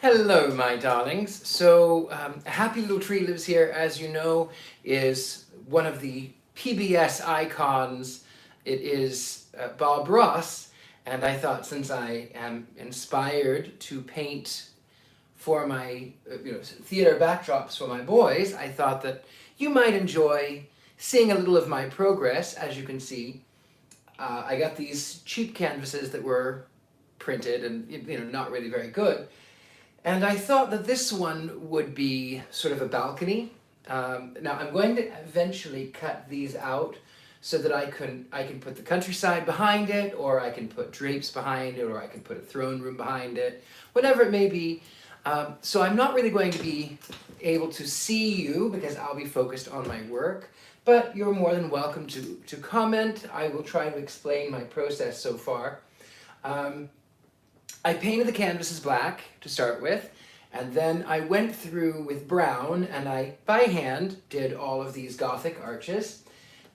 Hello, my darlings. So, Happy Little Tree Lives Here, as you know, is one of the PBS icons. It is Bob Ross, and I thought since I am inspired to paint for my theater backdrops for my boys, I thought that you might enjoy seeing a little of my progress. As you can see, I got these cheap canvases that were printed and not really very good. And I thought that this one would be sort of a balcony. Now I'm going to eventually cut these out so that I can put the countryside behind it, or I can put drapes behind it, or I can put a throne room behind it, whatever it may be. So I'm not really going to be able to see you because I'll be focused on my work, but you're more than welcome to comment. I will try to explain my process so far. I painted the canvases black to start with, and then I went through with brown, and I, by hand, did all of these Gothic arches,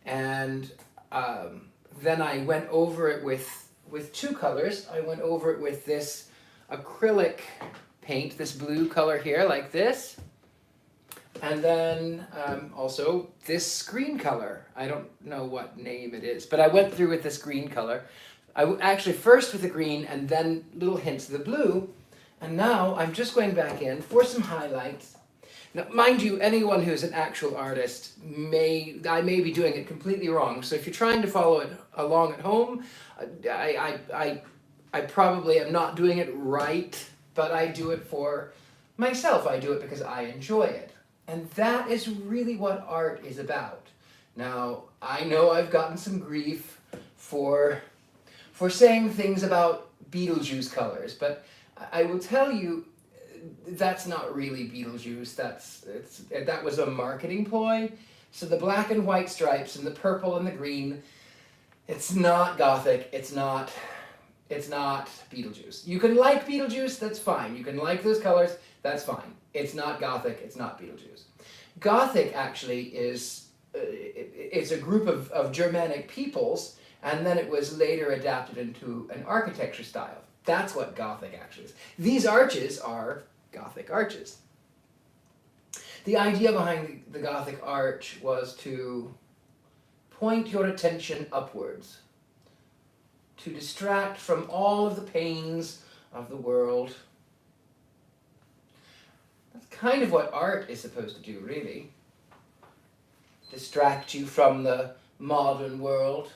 and then I went over it with two colors. I went over it with this acrylic paint, this blue color here, like this, and then also this green color. I don't know what name it is, but I went through with this green color. Actually first with the green and then little hints of the blue, and now I'm just going back in for some highlights. Now, mind you, anyone who's an actual artist I may be doing it completely wrong, so if you're trying to follow it along at home, I probably am not doing it right, but I do it for myself. I do it because I enjoy it, and that is really what art is about. Now, I know I've gotten some grief for saying things about Beetlejuice colors, but I will tell you that's not really Beetlejuice. That was a marketing ploy. So the black and white stripes and the purple and the green, it's not Gothic. It's not Beetlejuice. You can like Beetlejuice, that's fine. You can like those colors, that's fine. It's not Gothic. It's not Beetlejuice. Gothic actually is it's a group of Germanic peoples. And then it was later adapted into an architecture style. That's what Gothic actually is. These arches are Gothic arches. The idea behind the Gothic arch was to point your attention upwards, to distract from all of the pains of the world. That's kind of what art is supposed to do, really. Distract you from the modern world.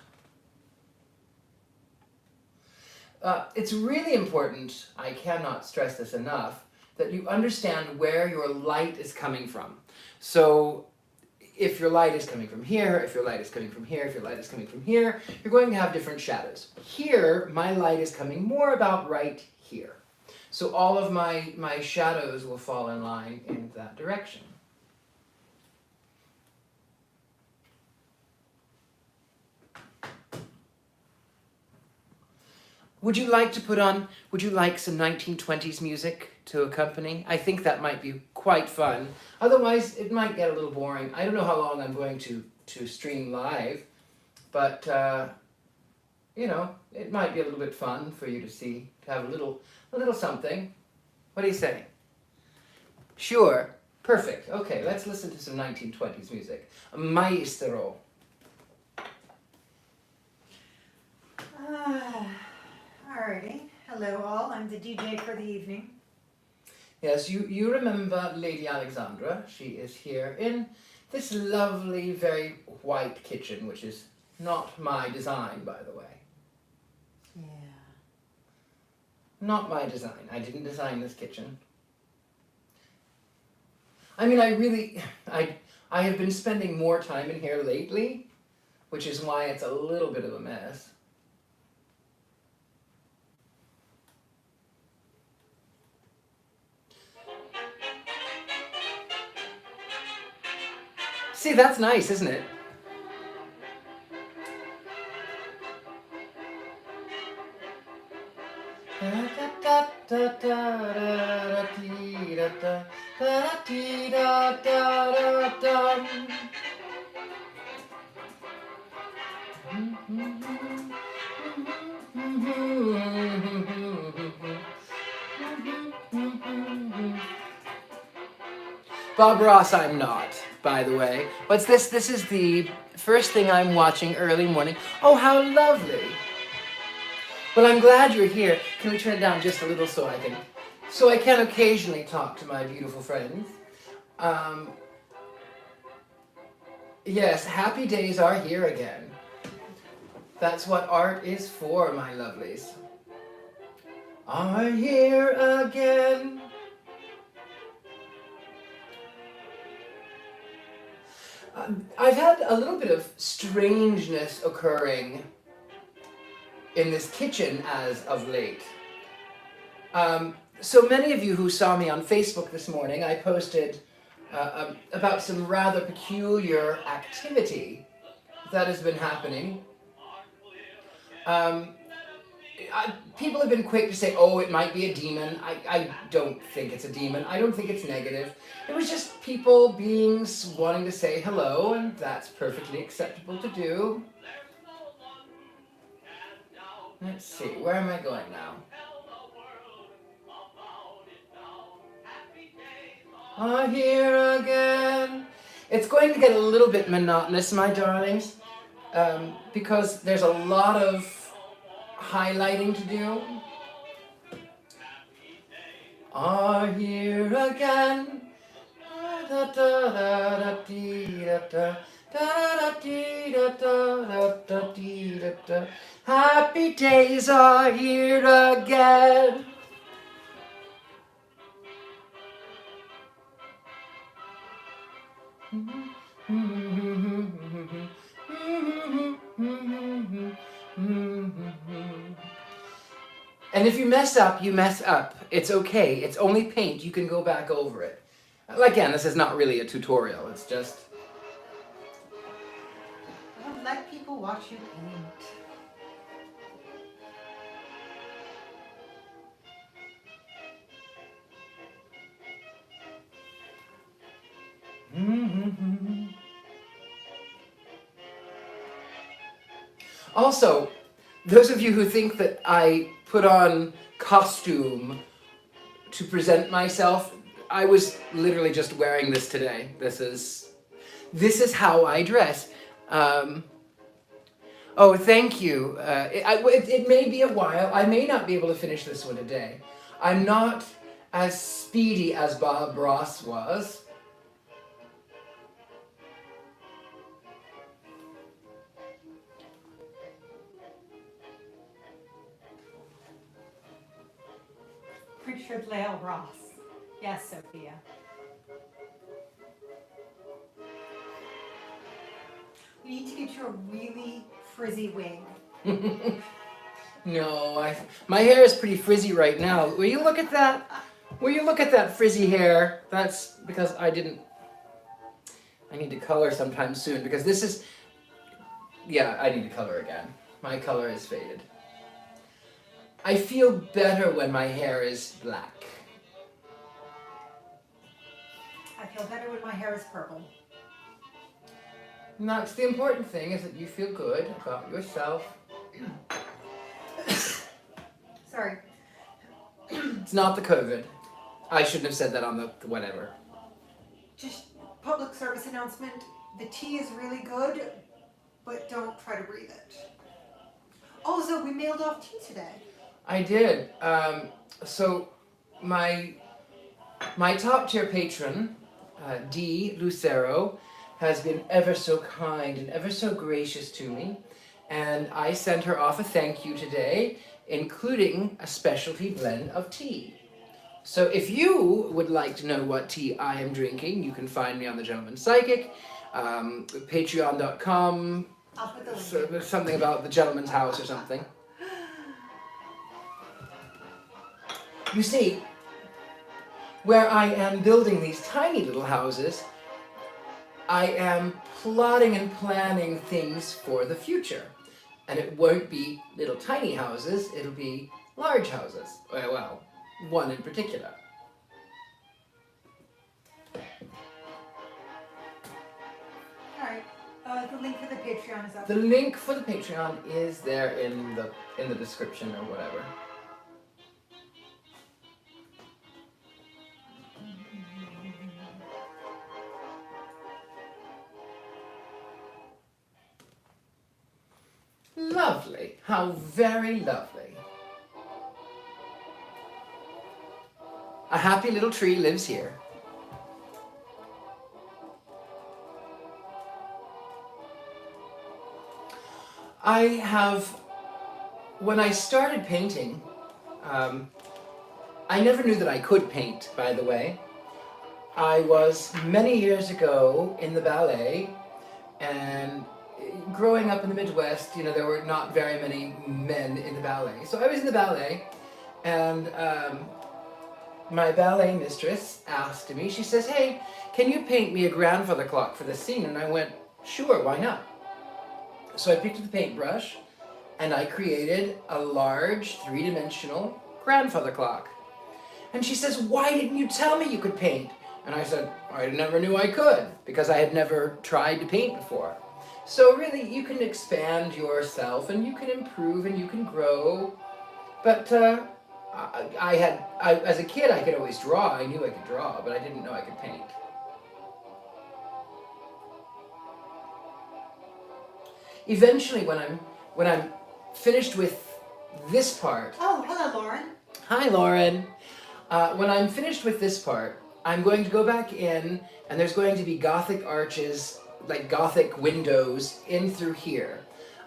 It's really important, I cannot stress this enough, that you understand where your light is coming from. So if your light is coming from here, if your light is coming from here, if your light is coming from here, you're going to have different shadows. Here, my light is coming more about right here. So all of my shadows will fall in line in that direction. Would you like some 1920s music to accompany? I think that might be quite fun. Otherwise, it might get a little boring. I don't know how long I'm going to stream live, but, it might be a little bit fun for you to see, to have a little something. What do you say? Sure. Perfect. Okay, let's listen to some 1920s music. Maestro. Alrighty. Hello all, I'm the DJ for the evening. Yes, you remember Lady Alexandra. She is here in this lovely, very white kitchen, which is not my design, by the way. Yeah. Not my design. I didn't design this kitchen. I mean, I have been spending more time in here lately, which is why it's a little bit of a mess. See, that's nice, isn't it? Bob Ross I'm not, by the way. What's this? This is the first thing I'm watching early morning. Oh, how lovely. Well, I'm glad you're here. Can we turn it down just a little so I can occasionally talk to my beautiful friends. Yes, happy days are here again. That's what art is for, my lovelies. Are here again. I've had a little bit of strangeness occurring in this kitchen as of late. So many of you who saw me on Facebook this morning, I posted about some rather peculiar activity that has been happening. People have been quick to say, oh, it might be a demon. I don't think it's a demon. I don't think it's negative. It was just people, beings, wanting to say hello, and that's perfectly acceptable to do. Let's see, where am I going now? Here again. It's going to get a little bit monotonous, my darlings, because there's a lot of highlighting to do. Are here again. Da da da da dee da da da da dee da da da dee da da. Happy days are here again. And if you mess up, you mess up. It's okay. It's only paint. You can go back over it. Again, this is not really a tutorial. It's just... Well, let people watch you paint. Also, those of you who think that I put on costume to present myself, I was literally just wearing this today. This is how I dress. Oh, thank you. It may be a while. I may not be able to finish this one today. I'm not as speedy as Bob Ross was. Richard-Lael Ross. Yes, Sophia. We need to get you a really frizzy wig. No, my hair is pretty frizzy right now. Will you look at that? Will you look at that frizzy hair? That's because I need to color sometime soon because this is... Yeah, I need to color again. My color is faded. I feel better when my hair is black. I feel better when my hair is purple. And that's the important thing, is that you feel good about yourself. Sorry. It's not the COVID. I shouldn't have said that on the whatever. Just public service announcement. The tea is really good, but don't try to breathe it. Also, we mailed off tea today. I did. So my top tier patron, D. Lucero, has been ever so kind and ever so gracious to me, and I sent her off a thank you today, including a specialty blend of tea. So if you would like to know what tea I am drinking, you can find me on The Gentleman Psychic, patreon.com, I'll put the link. something about the Gentleman's House or something. You see, where I am building these tiny little houses, I am plotting and planning things for the future. And it won't be little tiny houses, it'll be large houses. Well, one in particular. Alright, the link for the Patreon is up. The link for the Patreon is there in the description or whatever. Lovely. How very lovely. A happy little tree lives here. I have, when I started painting, I never knew that I could paint, by the way. I was many years ago in the ballet, and growing up in the Midwest, you know, there were not very many men in the ballet. So I was in the ballet, and my ballet mistress asked me, she says, hey, can you paint me a grandfather clock for this scene? And I went, sure, why not? So I picked up the paintbrush, and I created a large, three-dimensional grandfather clock. And she says, why didn't you tell me you could paint? And I said, I never knew I could, because I had never tried to paint before. So really, you can expand yourself, and you can improve, and you can grow. But as a kid, I could always draw. I knew I could draw, but I didn't know I could paint. Eventually, when I'm finished with this part. Oh, hello, Lauren. Hi, Lauren. When I'm finished with this part, I'm going to go back in, and there's going to be Gothic arches, like Gothic windows in through here.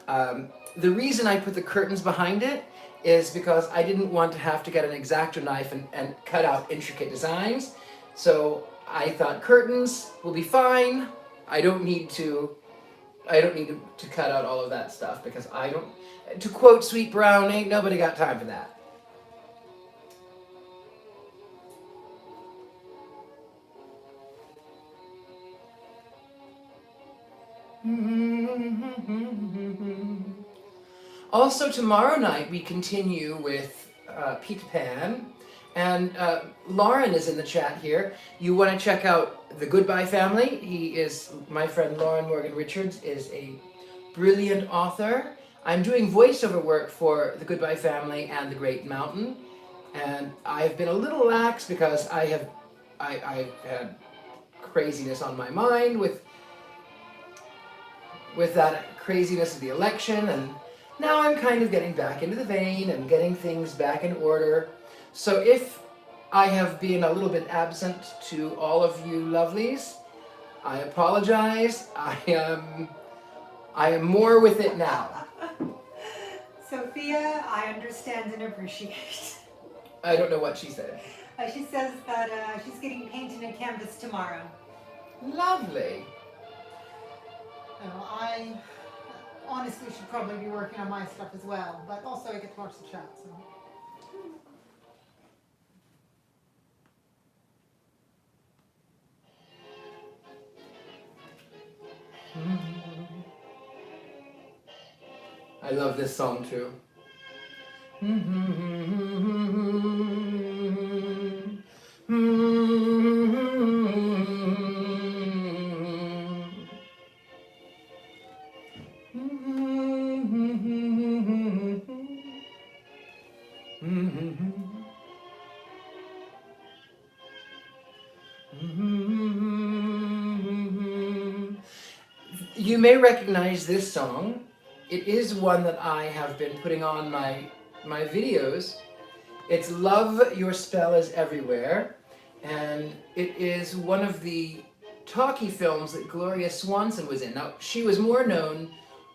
The reason I put the curtains behind it is because I didn't want to have to get an X-Acto knife and cut out intricate designs. So I thought curtains will be fine. I don't need to cut out all of that stuff, because I don't, to quote Sweet Brown, ain't nobody got time for that. Also, tomorrow night we continue with Peter Pan, and Lauren is in the chat here. You want to check out The Goodbye Family. He is, my friend Lauren Morgan Richards is a brilliant author. I'm doing voiceover work for The Goodbye Family and The Great Mountain, and I've been a little lax because I've had craziness on my mind with that craziness of the election, and now I'm kind of getting back into the vein and getting things back in order. So if I have been a little bit absent to all of you lovelies, I apologize. I am more with it now. Sophia, I understand and appreciate. I don't know what she said. She says that she's getting painted and canvas tomorrow. Lovely. I honestly should probably be working on my stuff as well, but also I get to watch the chat, so. I love this song too. You may recognize this song. It is one that I have been putting on my videos. It's Love Your Spell Is Everywhere, and it is one of the talkie films that Gloria Swanson was in. Now, she was more known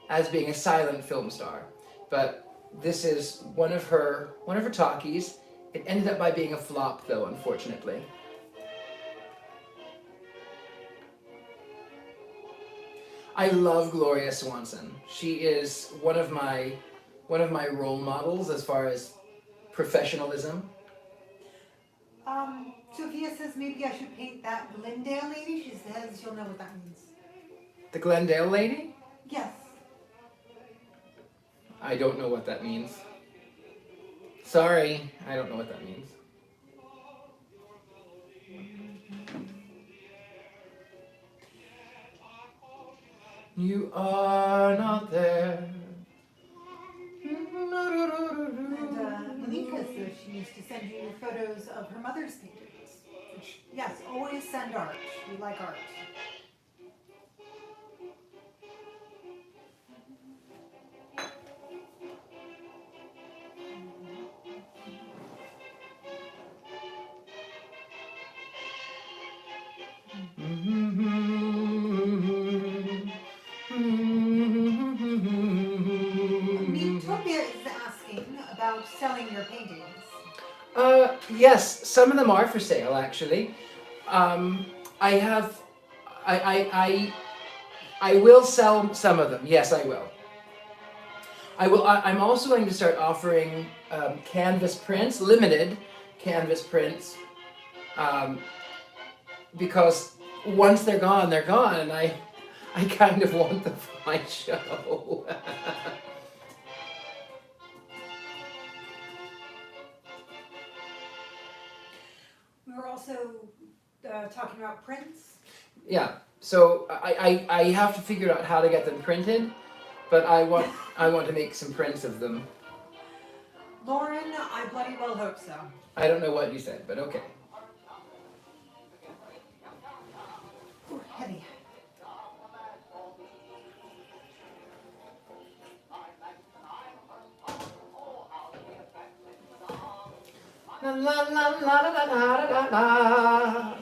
as being a silent film star, but this is one of her talkies. It ended up by being a flop, though, unfortunately. I love Gloria Swanson. She is one of my role models as far as professionalism. Sophia says maybe I should paint that Glendale lady. She says you'll know what that means. The Glendale lady? Yes. I don't know what that means. Sorry, I don't know what that means. You are not there. And Malika says she used to send you photos of her mother's paintings. Which, yes, always send art. We like art. paintings? Yes, some of them are for sale actually. I have, I will sell some of them. Yes, I will. I'm also going to start offering canvas prints, limited canvas prints, because once they're gone, and I kind of want them for my show. We were also talking about prints. Yeah. So I have to figure out how to get them printed, but I want to make some prints of them. Lauren, I bloody well hope so. I don't know what you said, but okay. Ooh, heavy. La la la la la la la la.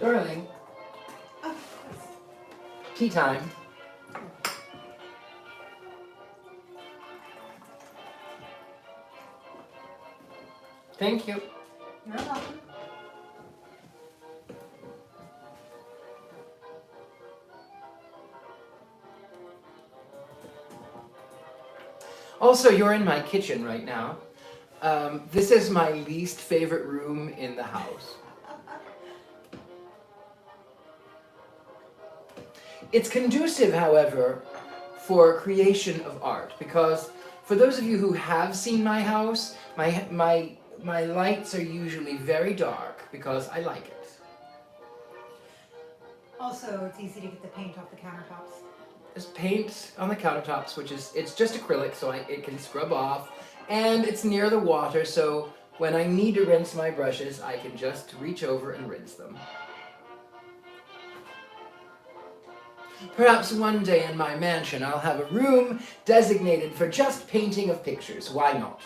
Darling, Oh, tea time. Thank you. you're welcome. Also, you're in my kitchen right now. This is my least favorite room in the house. It's conducive, however, for creation of art, because for those of you who have seen my house, my lights are usually very dark because I like it. Also, it's easy to get the paint off the countertops. There's paint on the countertops, it's just acrylic, so it can scrub off, and it's near the water, so when I need to rinse my brushes, I can just reach over and rinse them. Perhaps one day in my mansion I'll have a room designated for just painting of pictures. Why not?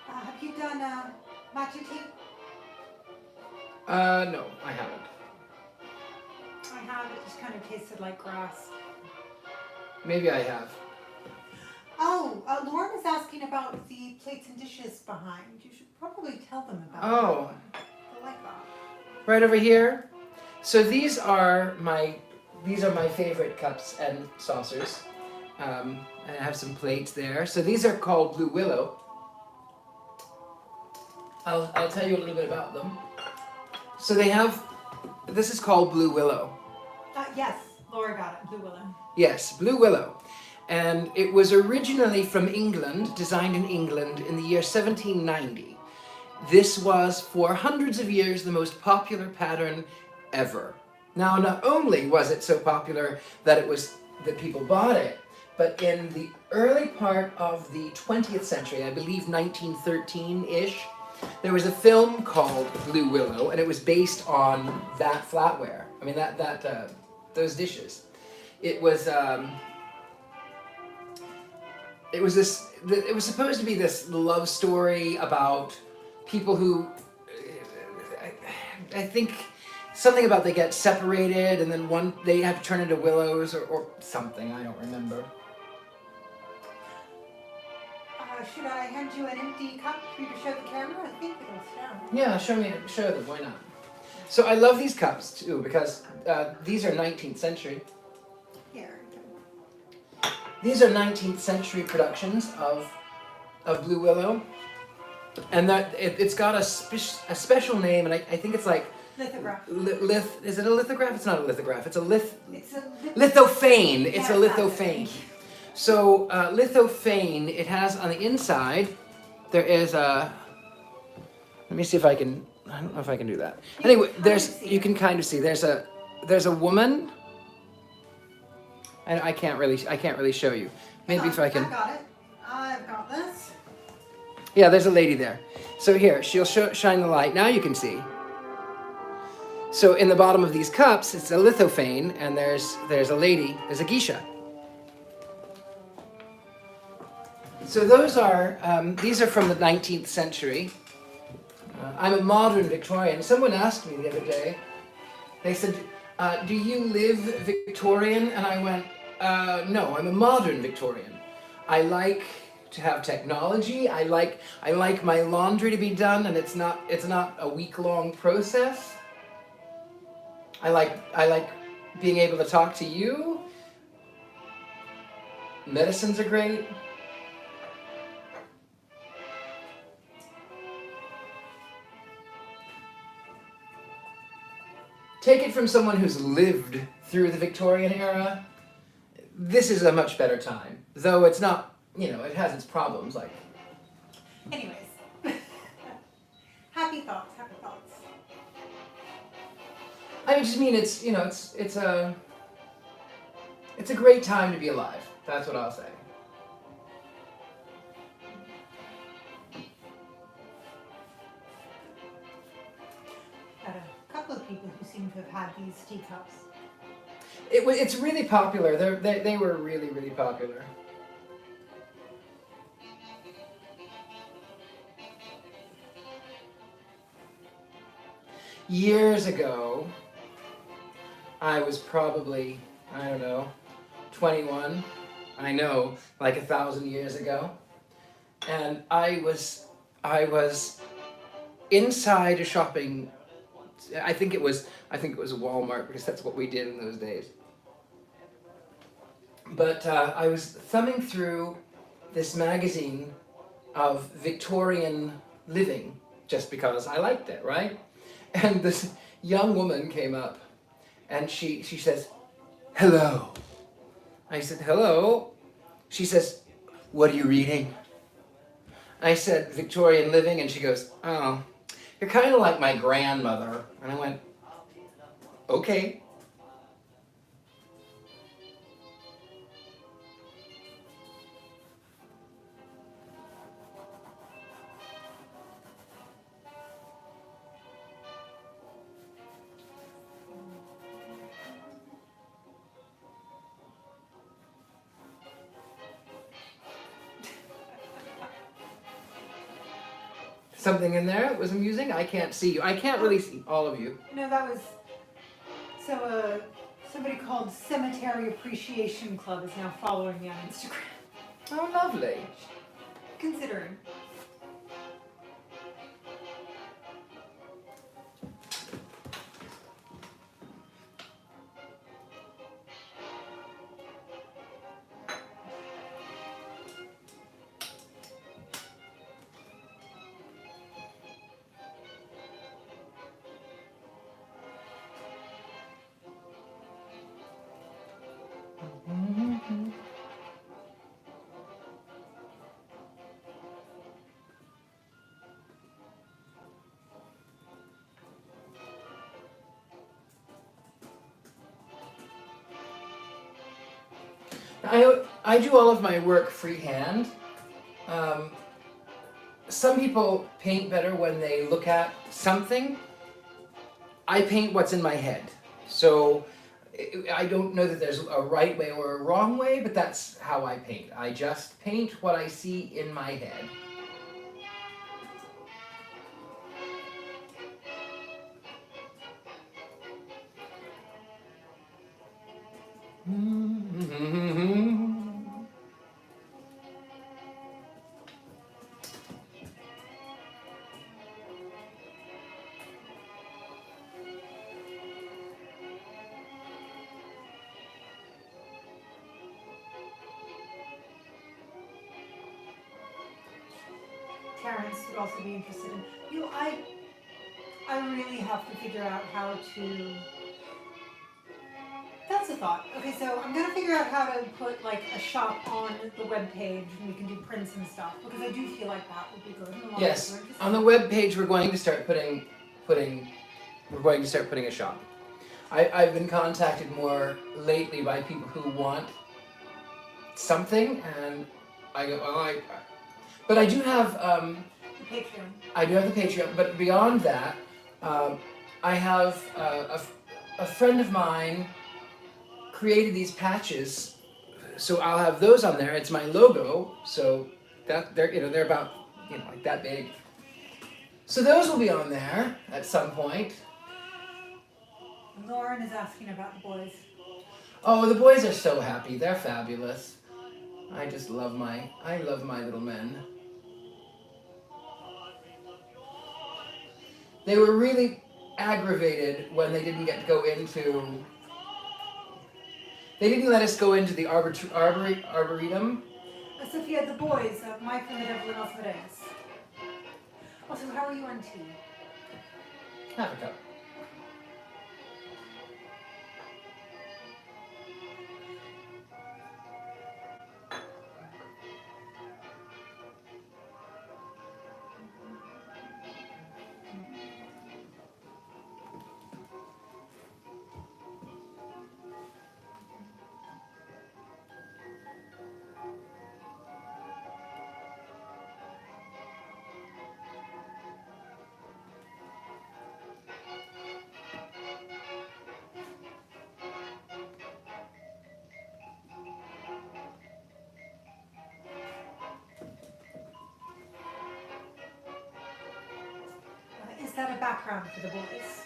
Have you done matcha tea? No, I haven't. I have. It just kind of tasted like grass. Maybe I have. Oh, Lauren was asking about the plates and dishes behind. You should probably tell them about Oh. that. I like that. Right over here. So these are my favorite cups and saucers. And I have some plates there. So these are called Blue Willow. I'll tell you a little bit about them. So this is called Blue Willow. Yes, Laura got it. Blue Willow. Yes, Blue Willow. And it was originally from England, designed in England in the year 1790. This was for hundreds of years the most popular pattern ever. Now, not only was it so popular that people bought it, but in the early part of the 20th century, I believe 1913-ish, there was a film called Blue Willow, and it was based on that flatware. I mean, those dishes. It was supposed to be this love story about people who, I think, something about they get separated and then they have to turn into willows or something. I don't remember. Should I hand you an empty cup for you to show the camera? I think it'll show. Yeah, show them. Why not? So I love these cups too because these are 19th century. Here. These are 19th century productions of Blue Willow, and that it's got a special name, and I think it's like Lithograph. Is it a lithograph? It's not a lithograph. It's a It's a lithophane. It's a Yes, that's it. lithophane. So lithophane, it has on the inside, there is a, let me see if I can, I don't know if I can do that. Anyway, you can kind of see, there's a woman, I can't really show you. Maybe if I can. I got it. I've got this. Yeah, there's a lady there. So here, she'll shine the light. Now you can see. So in the bottom of these cups, it's a lithophane, and there's a lady, there's a geisha. So those are, these are from the 19th century. I'm a modern Victorian. Someone asked me the other day, they said, do you live Victorian? And I went, no, I'm a modern Victorian. I like to have technology. I like my laundry to be done, and it's not a week-long process. I like being able to talk to you. Medicines are great. Take it from someone who's lived through the Victorian era. This is a much better time, though it's not, it has its problems. Like, Anyways, happy thoughts. Happy thoughts. I just mean it's a great time to be alive. That's what I'll say. Got a couple of people who seem to have had these teacups. It's really popular. They were really, really popular. Years ago, I was probably, I don't know, 21. I know, like 1,000 years ago. And I was inside a shopping, I think it was Walmart, because that's what we did in those days. But I was thumbing through this magazine of Victorian living, just because I liked it, right? And this young woman came up, and she says, "Hello." I said, "Hello." She says, "What are you reading?" I said, "Victorian living," and she goes, "Oh, you're kind of like my grandmother." And I went, "Okay." Something in there that was amusing? I can't see you. I can't really see all of you. No, that was so. Somebody called Cemetery Appreciation Club is now following me on Instagram. Oh, lovely. Considering. I do all of my work freehand. Some people paint better when they look at something. I paint what's in my head. So I don't know that there's a right way or a wrong way, but that's how I paint. I just paint what I see in my head. Terrence would also be interested in. I really have to figure out how to... That's a thought. Okay, so I'm gonna figure out how to put like a shop on the web page, and we can do prints and stuff, because I do feel like that would be good. Yes, on the web page we're going to start putting a shop. I've been contacted more lately by people who want something, and I go, well, but I do have the Patreon. I do have the Patreon, but beyond that, I have a friend of mine created these patches, so I'll have those on there. It's my logo, so that they're about like that big. So those will be on there at some point. Lauren is asking about the boys. Oh, the boys are so happy. They're fabulous. I love my little men. They were really aggravated when they didn't get to go into... They didn't let us go into the arboretum. Sophia, the boys, Mike and Evelyn Osmodeus. Also, how are you on tea? Have a cup. Is that a background for the boys?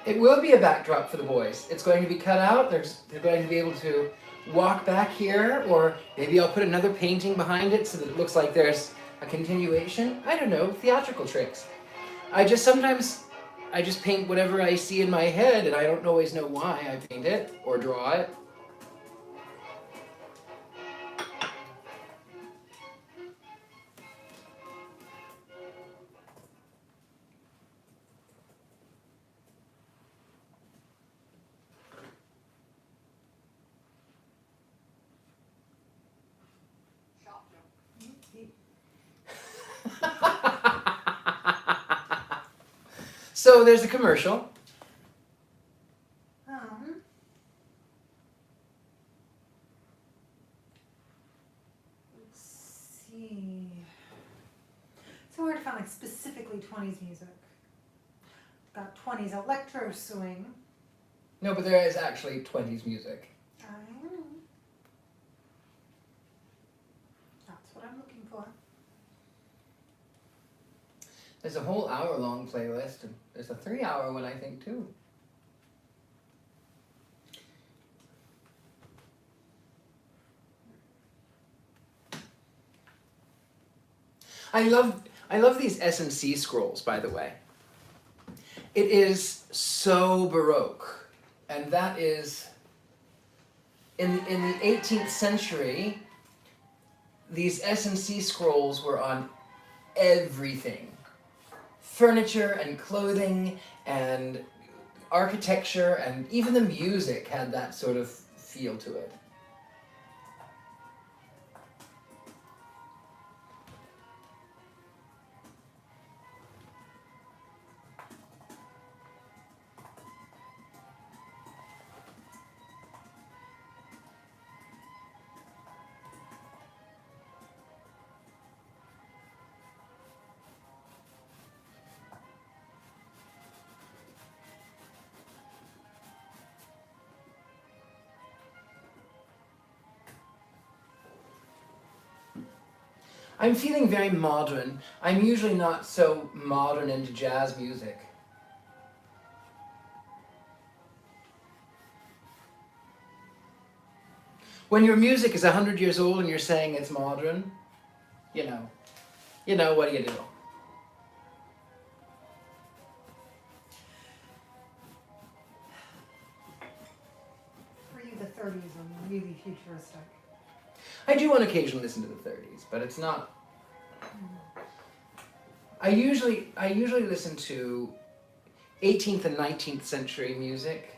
It will be a backdrop for the boys. It's going to be cut out. They're going to be able to walk back here, or maybe I'll put another painting behind it so that it looks like there's a continuation. I don't know, theatrical tricks. Sometimes I just paint whatever I see in my head, and I don't always know why I paint it or draw it. So there's a commercial. Let's see. It's hard to find like specifically 20s music. Got 20s electro swing. No, but there is actually 20s music. That's what I'm looking for. There's a whole hour-long playlist, and there's a 3-hour one, I think, too. I love these S&C scrolls, by the way. It is so Baroque, and that is in the 18th century. These S&C scrolls were on everything. Furniture and clothing and architecture, and even the music had that sort of feel to it. I'm feeling very modern. I'm usually not so modern into jazz music. When your music is 100 years old and you're saying it's modern, you know, what do you do? For you, the 30s are really futuristic. I do on occasion listen to the 30s, but it's not. I usually listen to 18th and 19th century music.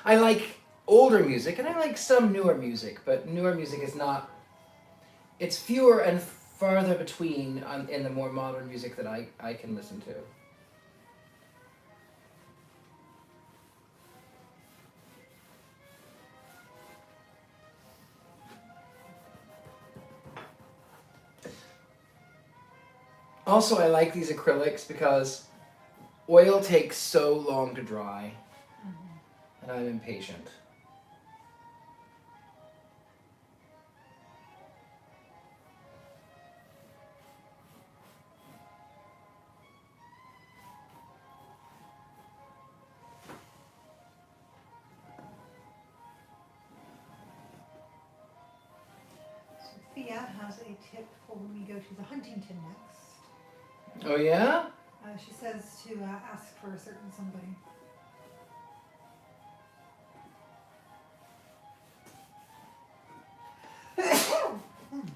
I like older music and I like some newer music, but newer music is not, it's fewer and farther between in the more modern music that I can listen to. Also, I like these acrylics because oil takes so long to dry, and I'm impatient. Sophia has a tip for when we go to the Huntington next. Oh yeah? She says to ask for a certain somebody.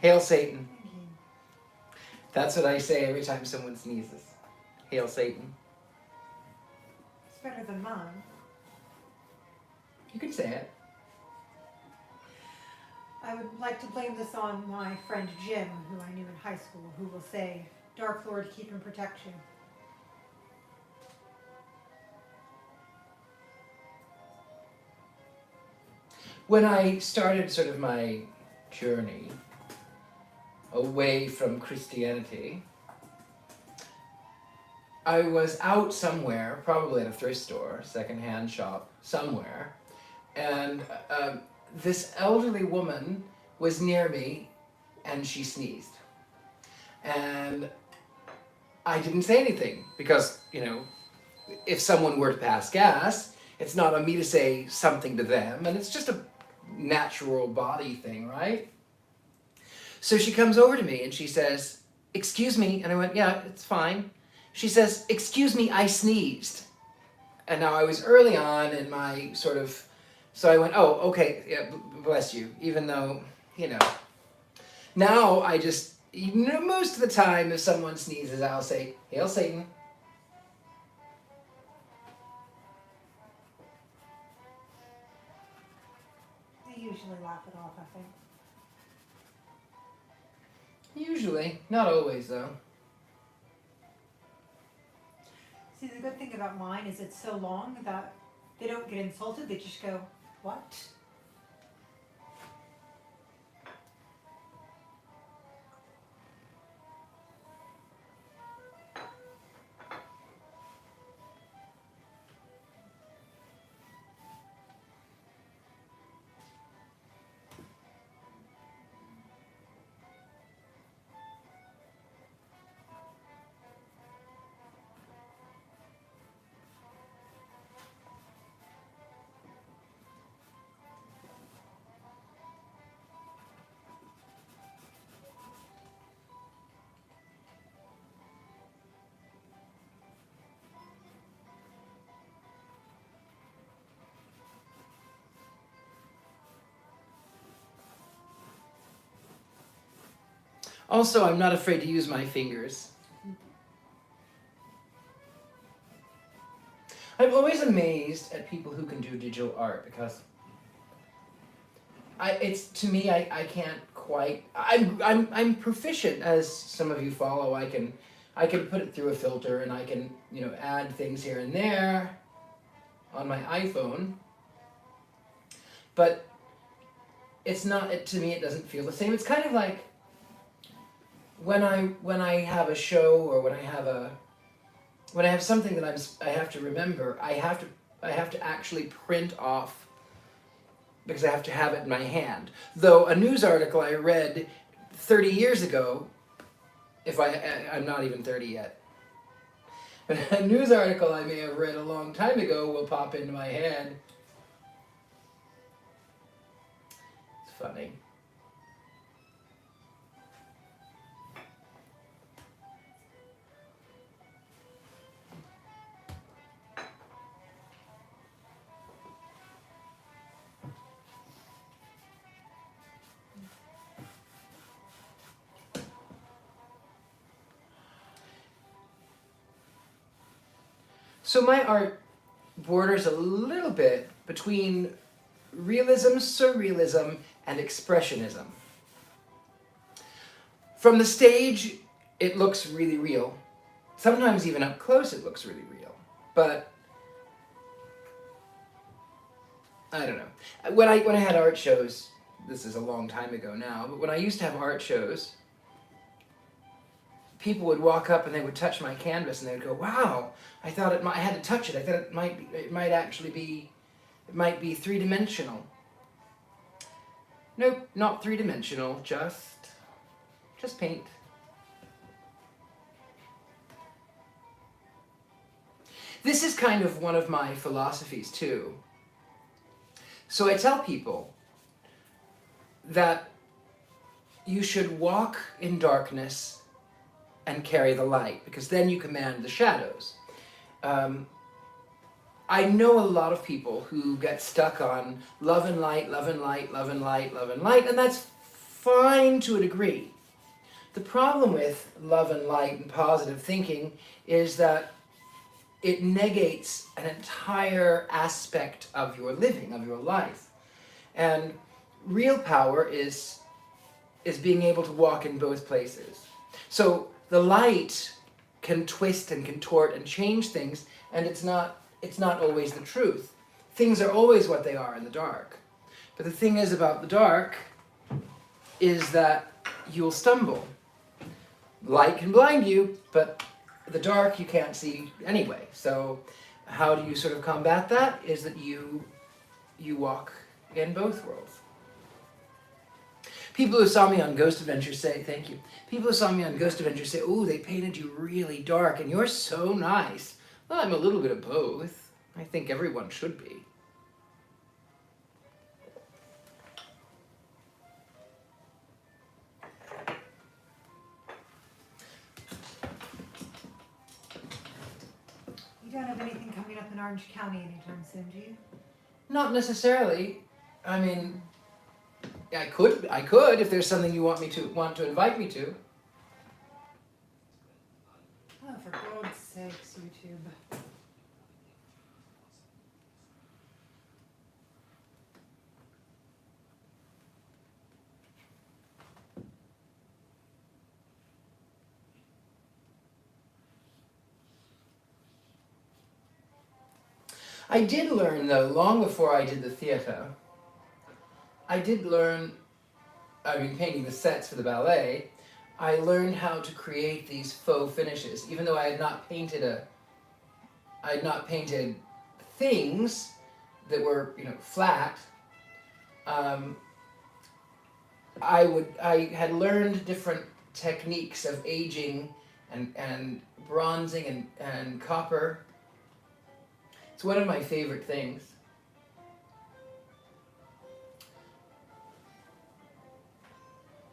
Hail Satan. Thank you. That's what I say every time someone sneezes. Hail Satan. It's better than mine. You can say it. I would like to blame this on my friend Jim, who I knew in high school, who will say, "Dark Lord, keep and protect you." When I started sort of my journey away from Christianity, I was out somewhere, probably at a thrift store, secondhand shop, somewhere, and this elderly woman was near me and she sneezed. And I didn't say anything because, you know, if someone were to pass gas, it's not on me to say something to them, and it's just a natural body thing, right? So she comes over to me and she says, "Excuse me," and I went, "Yeah, it's fine." She says, "Excuse me, I sneezed." And now I was early on in my sort of, so I went, "Oh, okay, yeah, bless you," even though, you know. Now I just, you know, most of the time if someone sneezes, I'll say, "Hail Satan." They usually laugh it off, I think. Usually, not always though. See, the good thing about mine is it's so long that they don't get insulted, they just go, "What?" Also, I'm not afraid to use my fingers. I'm always amazed at people who can do digital art because it's to me I can't quite, I'm proficient, as some of you follow. I can put it through a filter and I can, you know, add things here and there on my iPhone, but it's not, to me it doesn't feel the same. It's kind of like when I have a show, or when I have something that I have to remember, I have to actually print off, because I have to have it in my hand. Though a news article I read 30 years ago, I'm not even 30 yet, but a news article I may have read a long time ago will pop into my head. It's funny. So my art borders a little bit between realism, surrealism, and expressionism. From the stage, it looks really real. Sometimes even up close it looks really real. But I don't know. When I had art shows, this is a long time ago now, but when I used to have art shows, people would walk up and they would touch my canvas and they would go, "Wow, I had to touch it. I thought it might be three-dimensional." Nope, not three-dimensional, just paint. This is kind of one of my philosophies too. So I tell people that you should walk in darkness and carry the light, because then you command the shadows. I know a lot of people who get stuck on love and light, love and light, love and light, love and light, and that's fine to a degree. The problem with love and light and positive thinking is that it negates an entire aspect of your living, of your life. And real power is being able to walk in both places. So the light can twist and contort and change things, and it's not always the truth. Things are always what they are in the dark. But the thing is about the dark is that you'll stumble. Light can blind you, but the dark you can't see anyway. So how do you sort of combat that? Is that you walk in both worlds. People who saw me on Ghost Adventures say, thank you. People who saw me on Ghost Adventures say, "Oh, they painted you really dark and you're so nice." Well, I'm a little bit of both. I think everyone should be. You don't have anything coming up in Orange County anytime soon, do you? Not necessarily. I mean, I could if there's something you want to invite me to. Oh, for God's sakes, YouTube. I did learn, though, long before I did the theatre, painting the sets for the ballet, I learned how to create these faux finishes. Even though I had not painted things that were, flat, I had learned different techniques of aging and bronzing and copper. It's one of my favorite things.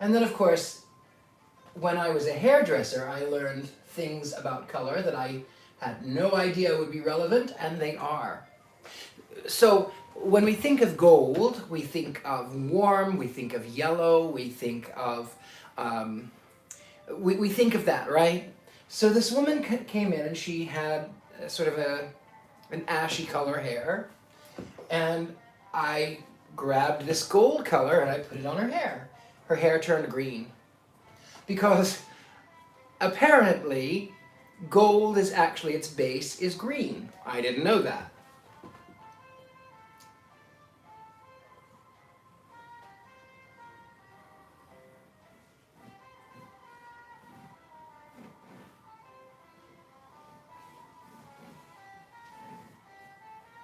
And then, of course, when I was a hairdresser, I learned things about color that I had no idea would be relevant, and they are. So when we think of gold, we think of warm, we think of yellow, we think of we think of that, right? So this woman came in and she had sort of an ashy color hair, and I grabbed this gold color and I put it on her hair. Her hair turned green. Because apparently gold is actually, its base is green. I didn't know that.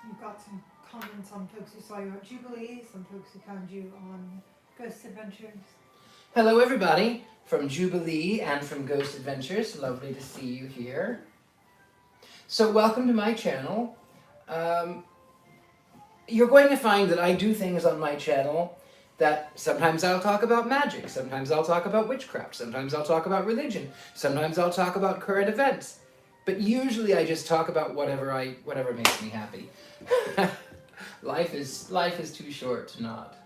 You've got some comments on folks who saw you at Jubilee, some folks who found you on Ghost Adventures. Hello everybody from Jubilee and from Ghost Adventures. Lovely to see you here. So welcome to my channel. You're going to find that I do things on my channel that sometimes I'll talk about magic, sometimes I'll talk about witchcraft, sometimes I'll talk about religion, sometimes I'll talk about current events. But usually I just talk about whatever makes me happy. Life is too short to not.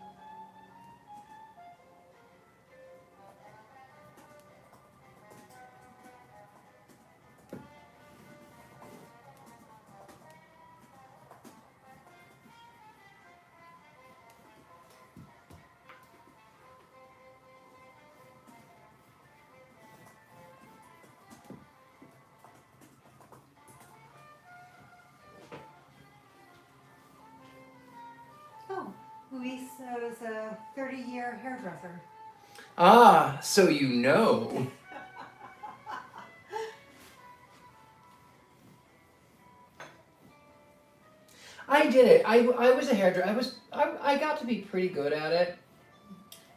Luis was a 30-year hairdresser. Ah, so you know. I did it. I was a hairdresser. I got to be pretty good at it,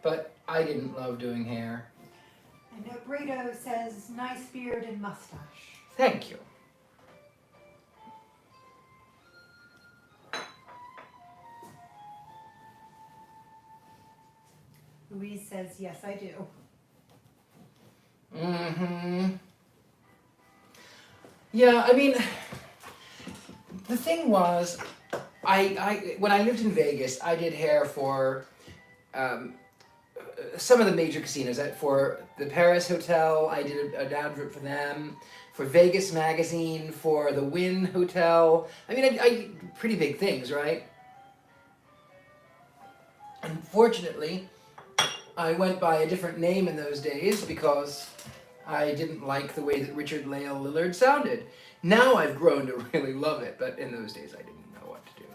but I didn't love doing hair. And Brado says, nice beard and mustache. Thank you. Louise says, yes, I do. Mm-hmm. Yeah, I mean, the thing was, I when I lived in Vegas, I did hair for some of the major casinos. For the Paris Hotel, I did an advert for them. For Vegas Magazine, for the Wynn Hotel. I mean, I pretty big things, right? Unfortunately, I went by a different name in those days because I didn't like the way that Richard-Lael Lillard sounded. Now I've grown to really love it, but in those days I didn't know what to do.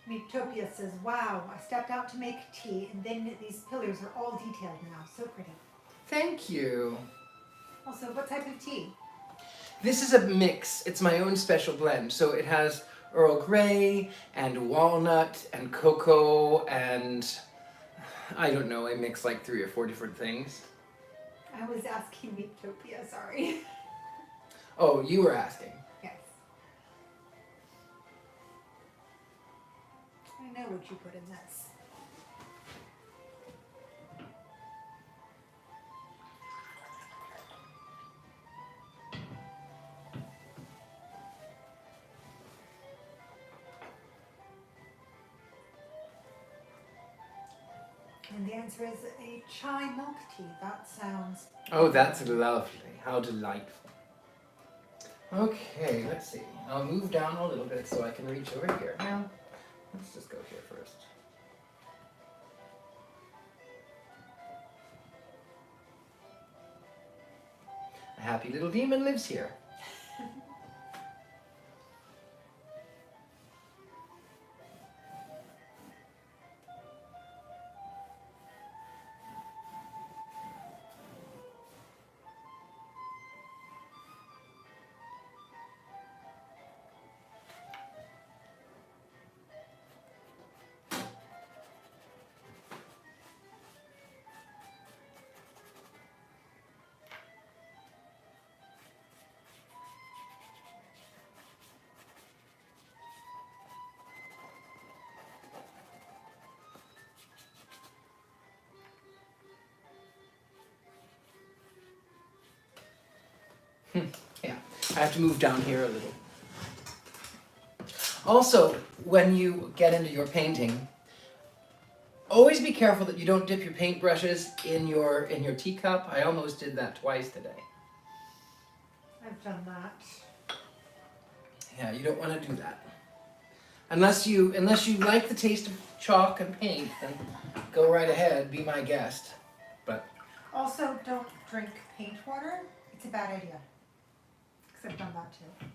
Meatopia says, wow, I stepped out to make tea, and then these pillars are all detailed now. So pretty. Thank you. Also, what type of tea? This is a mix. It's my own special blend. So it has Earl Grey and walnut and cocoa and I don't know, I mix like 3 or 4 different things. I was asking Meatopia, sorry. Oh, you were asking. Yes. I know what you put in this. And the answer is a chai milk tea. That sounds... Oh, that's lovely. How delightful. Okay, let's see. I'll move down a little bit so I can reach over here. Now, let's just go here first. A happy little demon lives here. Yeah, I have to move down here a little. Also, when you get into your painting, always be careful that you don't dip your paintbrushes in your teacup. I almost did that twice today. I've done that. Yeah, you don't want to do that. Unless you like the taste of chalk and paint, then go right ahead, be my guest. But Also, don't drink paint water. It's a bad idea. Because I've done that too.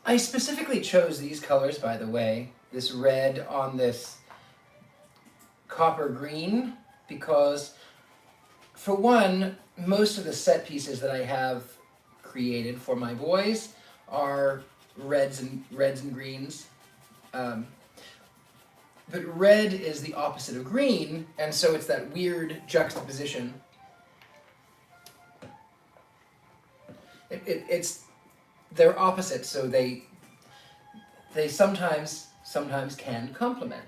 I specifically chose these colors, by the way, this red on this copper green, because for one, most of the set pieces that I have created for my boys are reds and greens. But red is the opposite of green, and so it's that weird juxtaposition. It's they're opposites, so they sometimes can complement.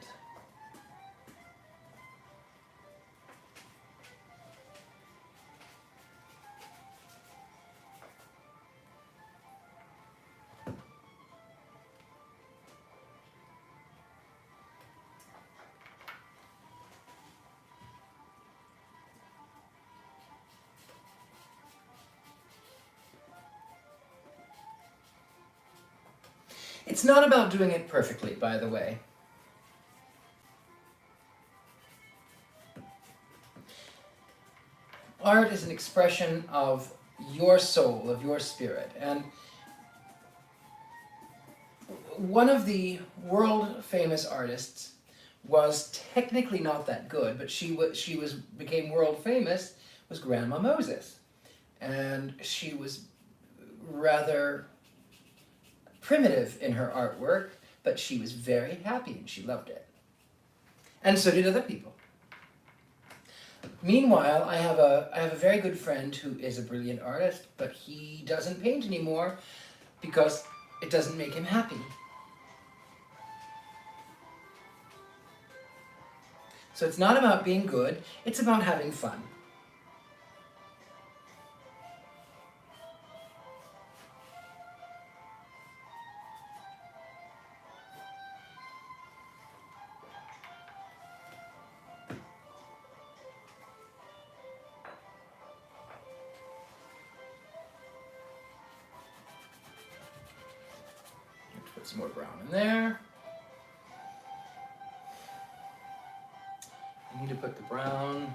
It's not about doing it perfectly, by the way. Art is an expression of your soul, of your spirit. And one of the world famous artists was technically not that good, but she became world famous, was Grandma Moses. And she was rather primitive in her artwork, but she was very happy and she loved it. And so did other people. Meanwhile, I have a very good friend who is a brilliant artist, but he doesn't paint anymore because it doesn't make him happy. So it's not about being good, it's about having fun. Put some more brown in there. I need to put the brown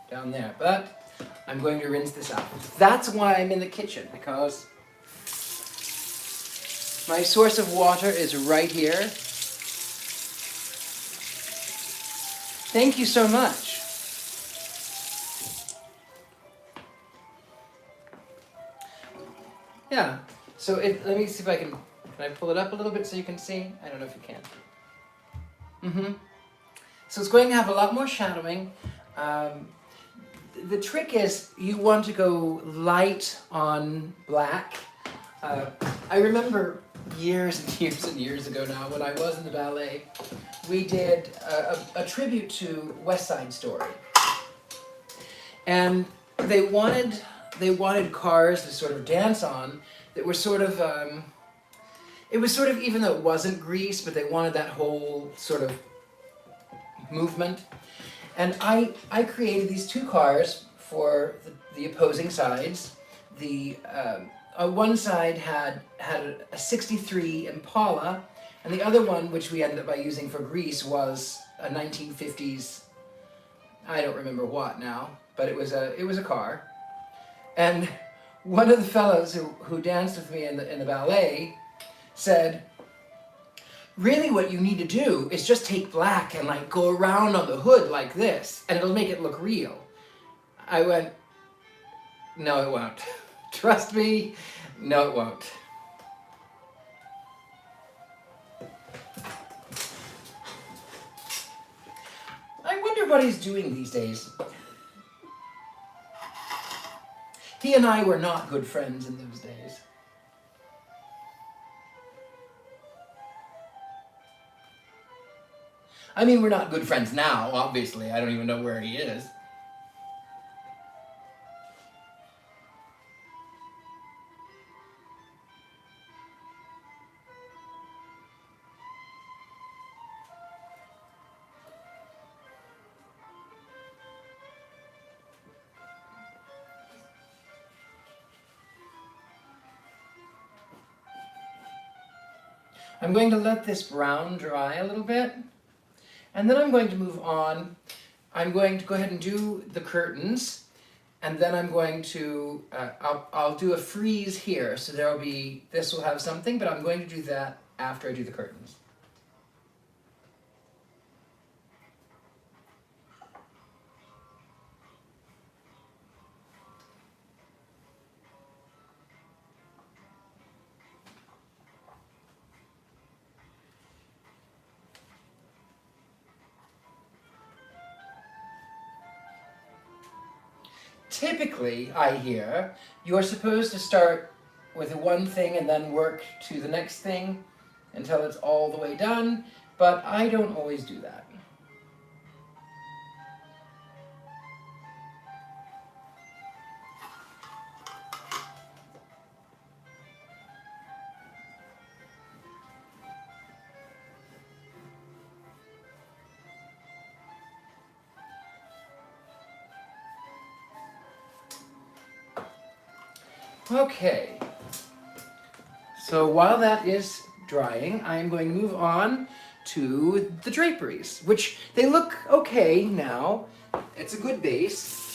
down there, but I'm going to rinse this out. That's why I'm in the kitchen, because my source of water is right here. Thank you so much. Yeah, so let me see if can I pull it up a little bit so you can see? I don't know if you can. So it's going to have a lot more shadowing. The trick is you want to go light on black. I remember years and years and years ago now when I was in the ballet, we did a tribute to Wassaic Story. And they wanted cars to sort of dance on that were sort of, it was sort of, even though it wasn't Greece, but they wanted that whole sort of movement. And I created these two cars for the opposing sides. The one side had a 63 Impala, and the other one, which we ended up by using for Greece, was a 1950s, I don't remember what now, but it was a car. And one of the fellows who danced with me in the ballet said, really what you need to do is just take black and like go around on the hood like this, and it'll make it look real. I went, no it won't. Trust me, no it won't. I wonder what he's doing these days. He and I were not good friends in those days. I mean, we're not good friends now, obviously. I don't even know where he is. I'm going to let this brown dry a little bit, and then I'm going to move on. I'm going to go ahead and do the curtains, and then I'm going to, I'll do a freeze here, so there'll be, this will have something, but I'm going to do that after I do the curtains. Typically, I hear, you're supposed to start with one thing and then work to the next thing until it's all the way done, but I don't always do that. Okay, so while that is drying, I am going to move on to the draperies, which they look okay now. It's a good base.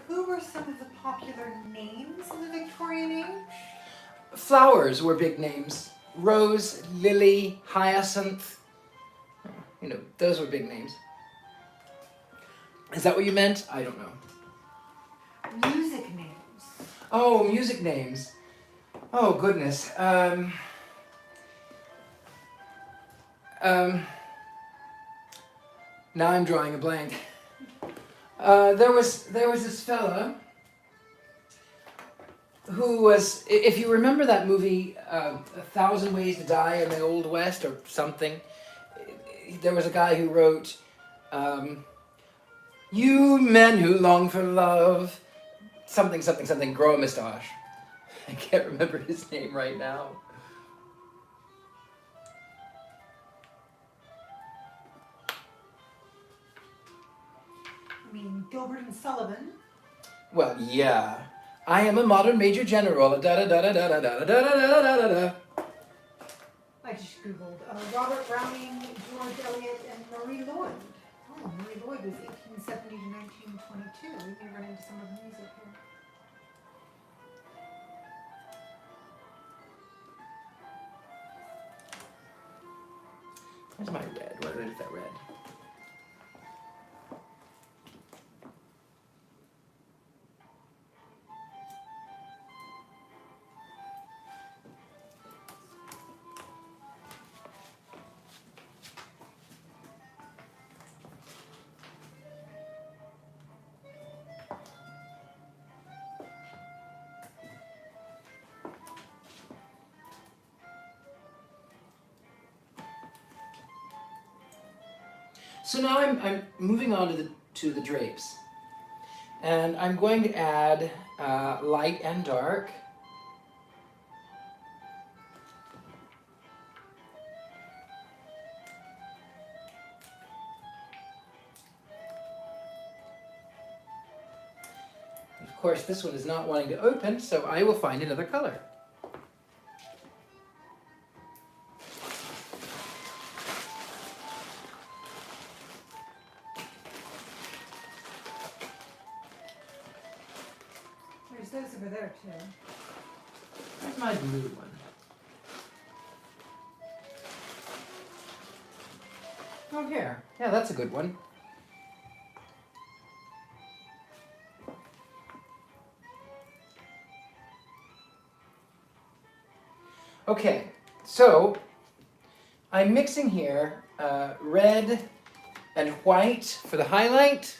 Who were some of the popular names in the Victorian age? Flowers were big names. Rose, lily, hyacinth. You know, those were big names. Is that what you meant? I don't know. Music names. Oh, music names. Oh, goodness. Now I'm drawing a blank. There was this fella who was, if you remember that movie, 1,000 Ways to Die in the Old West or something, there was a guy who wrote, you men who long for love, something, something, something, grow a moustache. I can't remember his name right now. I mean, Gilbert and Sullivan. Well, yeah. I am a modern major general. Da da da da da da da da da da da da. I just googled Robert Browning, George Eliot, and Marie Lloyd. Oh, Marie Lloyd was 1870 to 1922. We may run into some of the music here. Where's my red? Where did I get that red? So now I'm moving on to the drapes, and I'm going to add light and dark. Of course, this one is not wanting to open, so I will find another color. There's those over there too. Where's my blue one? Oh, here. Yeah, that's a good one. Okay, so I'm mixing here red and white for the highlight,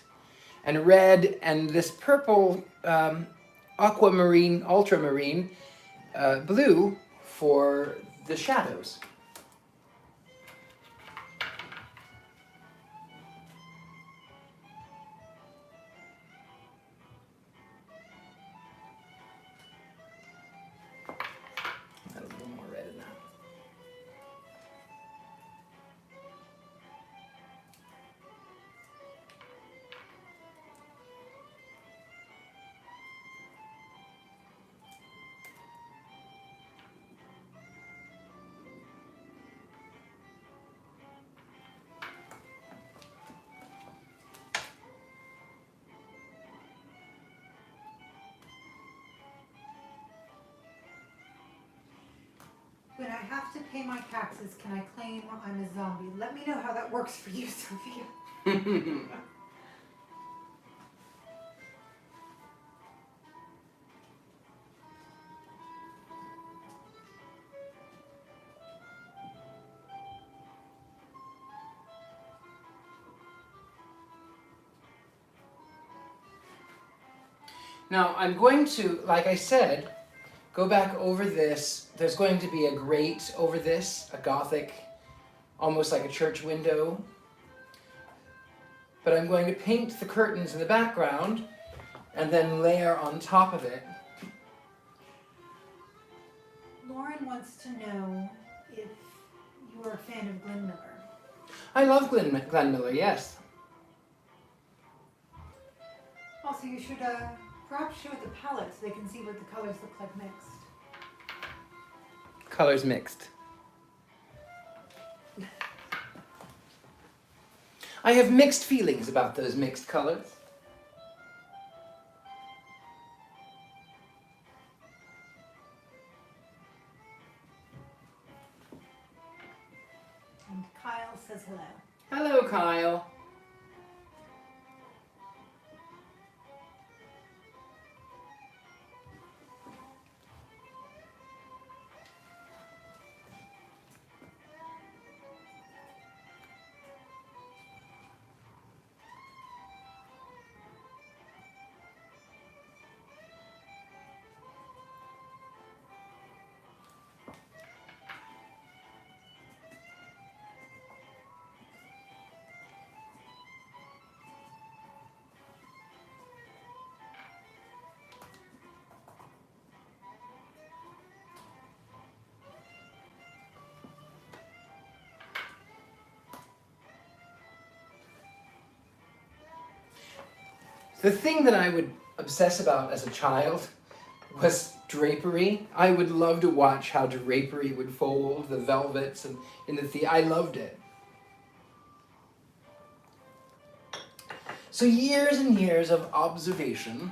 and red and this purple aquamarine, ultramarine blue for the shadows. Add a little more red in that. When I have to pay my taxes, can I claim I'm a zombie? Let me know how that works for you, Sophia. Now I'm going to, like I said, go back over this. There's going to be a grate over this, a Gothic, almost like a church window. But I'm going to paint the curtains in the background and then layer on top of it. Lauren wants to know if you are a fan of Glenn Miller. I love Glenn Miller, yes. Also, you should perhaps show the palette so they can see what the colors look like mixed. Colors mixed. I have mixed feelings about those mixed colors. And Kyle says hello. Hello, Kyle. The thing that I would obsess about as a child was drapery. I would love to watch how drapery would fold, the velvets, and in the theater. I loved it. So years and years of observation.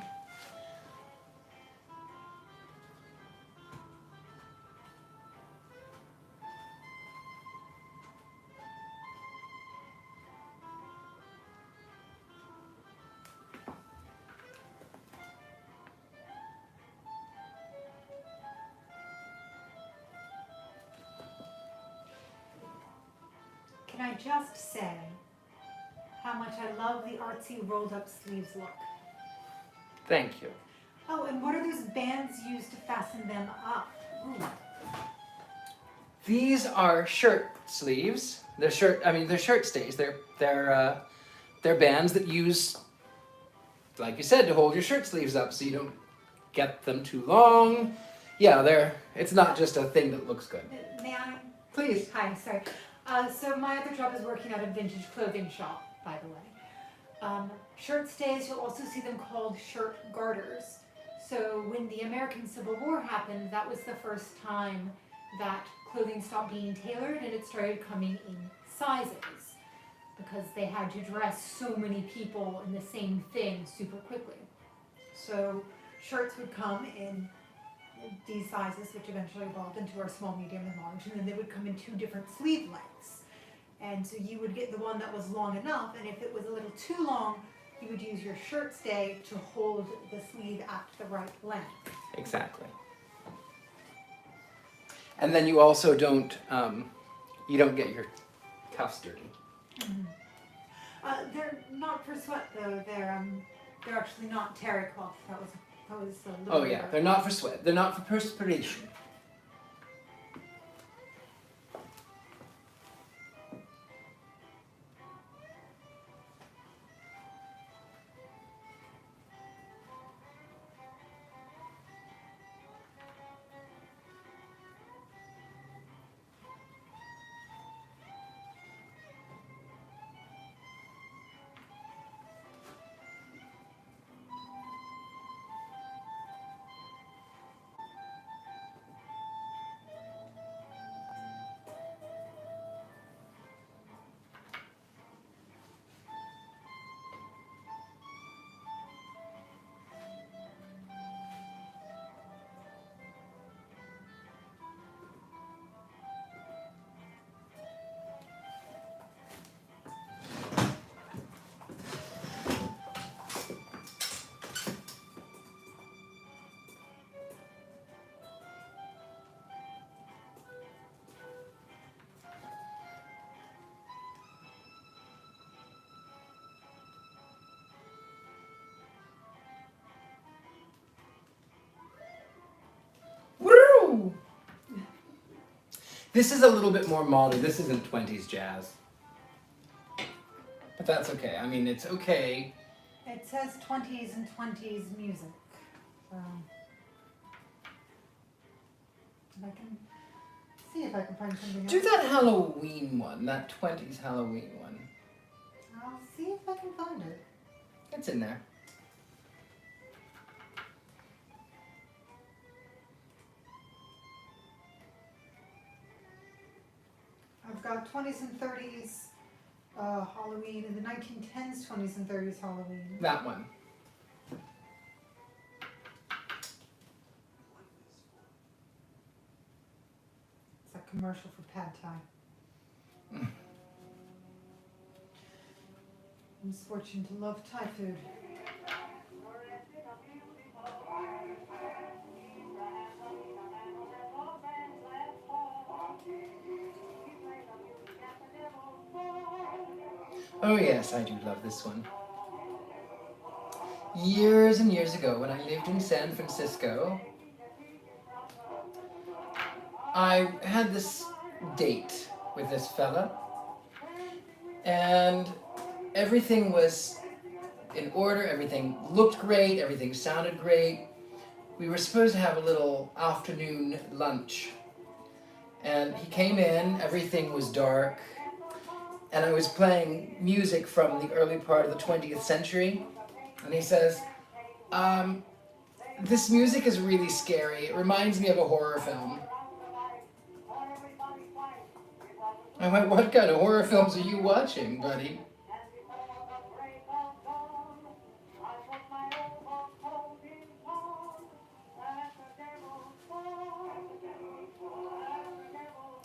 Can I just say how much I love the artsy rolled up sleeves look? Thank you. Oh, and what are those bands used to fasten them up? Ooh. These are shirt sleeves. They're shirt stays. They're bands that use, like you said, to hold your shirt sleeves up so you don't get them too long. Yeah, it's not just a thing that looks good. May I? Please. Hi, sorry. So my other job is working at a vintage clothing shop, by the way. Shirt stays, you'll also see them called shirt garters. So when the American Civil War happened, that was the first time that clothing stopped being tailored and it started coming in sizes because they had to dress so many people in the same thing super quickly. So shirts would come in these sizes, which eventually evolved into our small, medium, and large, and then they would come in 2 different sleeve lengths. And so you would get the one that was long enough, and if it was a little too long, you would use your shirt stay to hold the sleeve at the right length. Exactly. And then you also don't get your cuffs dirty. Mm-hmm. They're not for sweat though. They're actually not terry cloth. That was a little. Oh yeah, they're not for sweat. They're not for perspiration. Woo! This is a little bit more Molly. This isn't 20s jazz. But that's okay. I mean, it's okay. It says 20s and 20s music. So I can see if I can find something else. Do that Halloween one, that 20s Halloween one. I'll see if I can find it. It's in there. got 20s and 30s Halloween and the 1910s, 20s and 30s Halloween. That one. It's a commercial for pad thai. Misfortune to love Thai food. Oh yes, I do love this one. Years and years ago, when I lived in San Francisco, I had this date with this fella, and everything was in order, everything looked great, everything sounded great. We were supposed to have a little afternoon lunch, and he came in, everything was dark, and I was playing music from the early part of the 20th century, and he says, this music is really scary, it reminds me of a horror film. I went, what kind of horror films are you watching, buddy?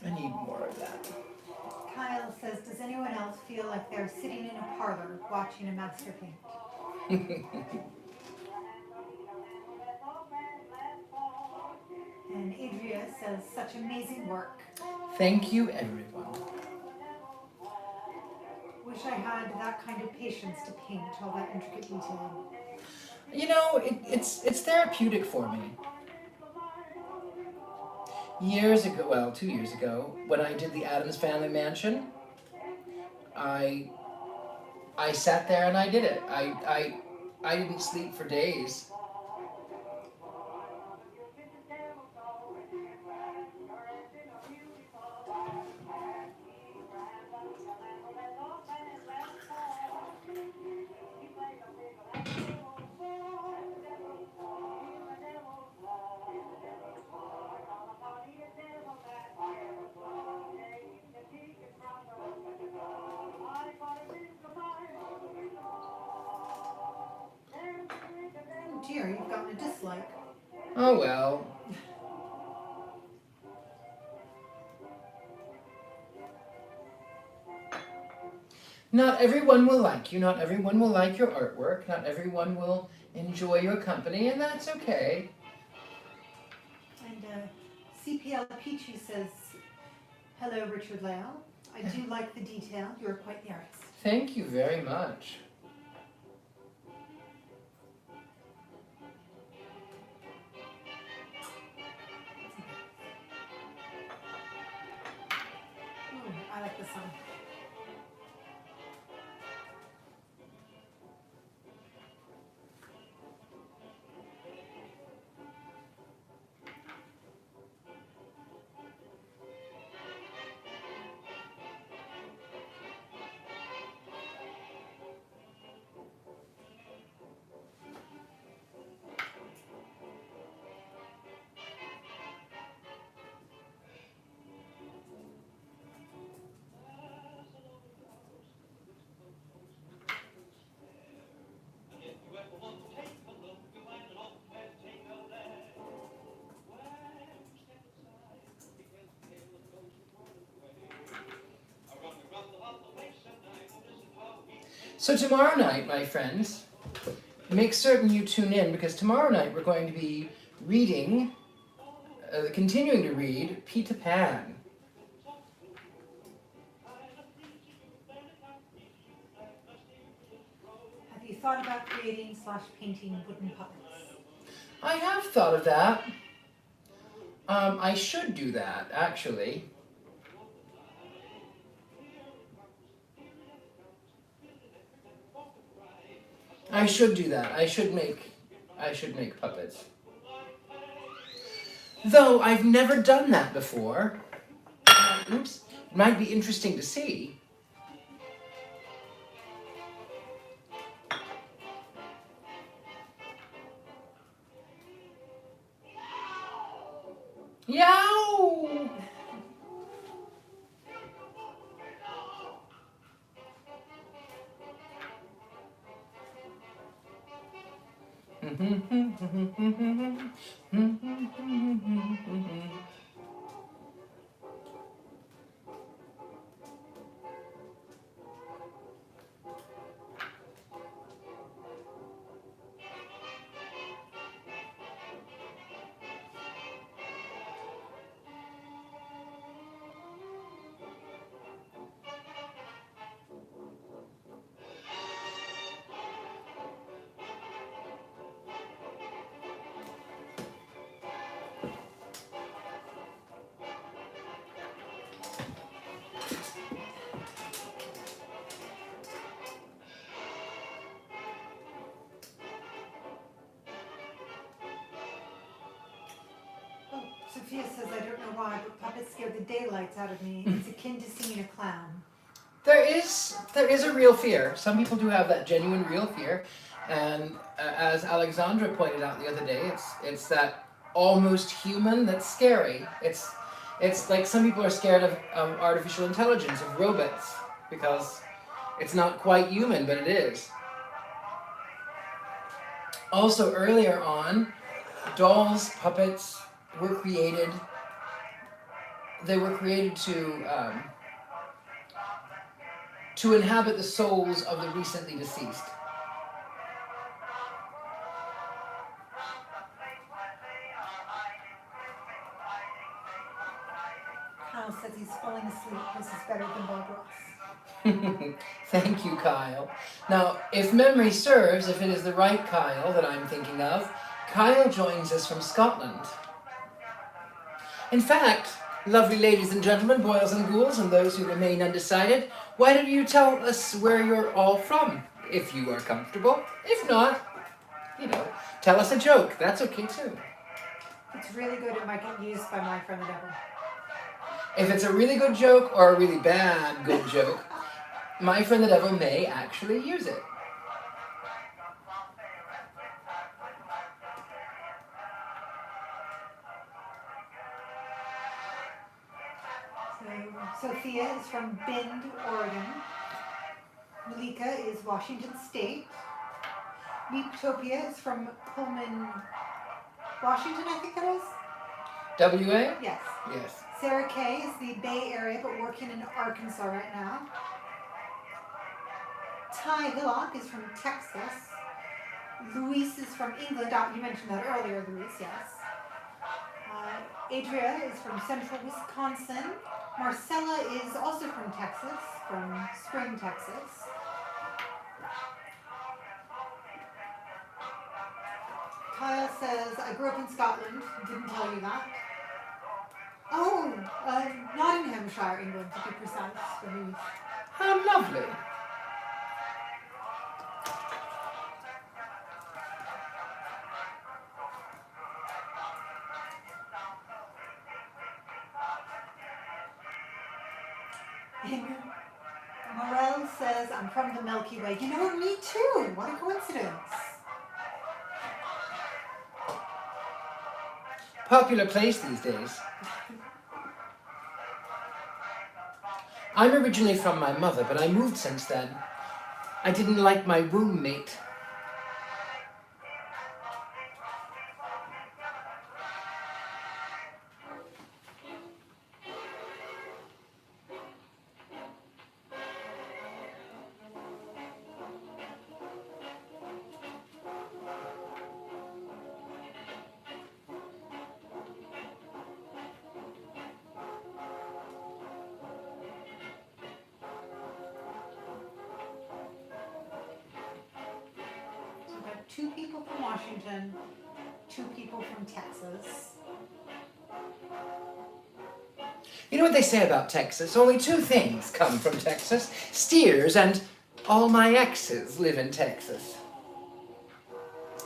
I need more of that. Kyle says, does anyone else feel like they're sitting in a parlor watching a master paint? And Adria says, such amazing work. Thank you, everyone. Wish I had that kind of patience to paint all that intricate detail. You know, it's therapeutic for me. Years ago, well, 2 years ago, when I did the Addams Family Mansion, I sat there and I did it. I didn't sleep for days. Oh dear, you've gotten a dislike. Oh well. Not everyone will like you, not everyone will like your artwork, not everyone will enjoy your company, and that's okay. And CPL Peachy says, hello Richard-Lael. I do like the detail. You're quite the artist. Thank you very much. Ooh, I like this one. So tomorrow night, my friends, make certain you tune in, because tomorrow night we're going to be reading, continuing to read Peter Pan. Have you thought about creating / painting wooden puppets? I have thought of that. I should do that, actually. I should do that. I should make puppets. Though I've never done that before. Oops. It might be interesting to see. Yow! Oh, Sophia says, I don't know why, but puppets scare the daylights out of me. It's akin to seeing a clown. There is a real fear. Some people do have that genuine real fear, and as Alexandra pointed out the other day, it's that almost human that's scary. It's like some people are scared of artificial intelligence, of robots, because it's not quite human, but it is. Also, earlier on, dolls, puppets were created. They were created to inhabit the souls of the recently deceased. Kyle says he's falling asleep. This is better than Bob Ross. Thank you, Kyle. Now, if memory serves, if it is the right Kyle that I'm thinking of, Kyle joins us from Scotland. In fact, lovely ladies and gentlemen, boys and ghouls, and those who remain undecided, why don't you tell us where you're all from, if you are comfortable. If not, tell us a joke. That's okay too. It's really good. It might get used by my friend the devil. If it's a really good joke or a really bad good joke, my friend the devil may actually use it. So Sophia is from Bend, Oregon. Malika is Washington State. Meeptopia is from Pullman, Washington, I think that is. WA? Yes. Yes. Sarah Kay is the Bay Area, but working in Arkansas right now. Ty Hillock is from Texas. Luis is from England. You mentioned that earlier, Luis, yes. Adria is from central Wisconsin. Marcella is also from Texas, from Spring, Texas. Kyle says, I grew up in Scotland. Didn't tell you that. Oh, Nottinghamshire, England, to be precise. How lovely. Morel says, I'm from the Milky Way. You know what? Me too. What a coincidence. Popular place these days. I'm originally from my mother, but I moved since then. I didn't like my roommate. Two people from Washington, two people from Texas. You know what they say about Texas? Only two things come from Texas. Steers and all my exes live in Texas.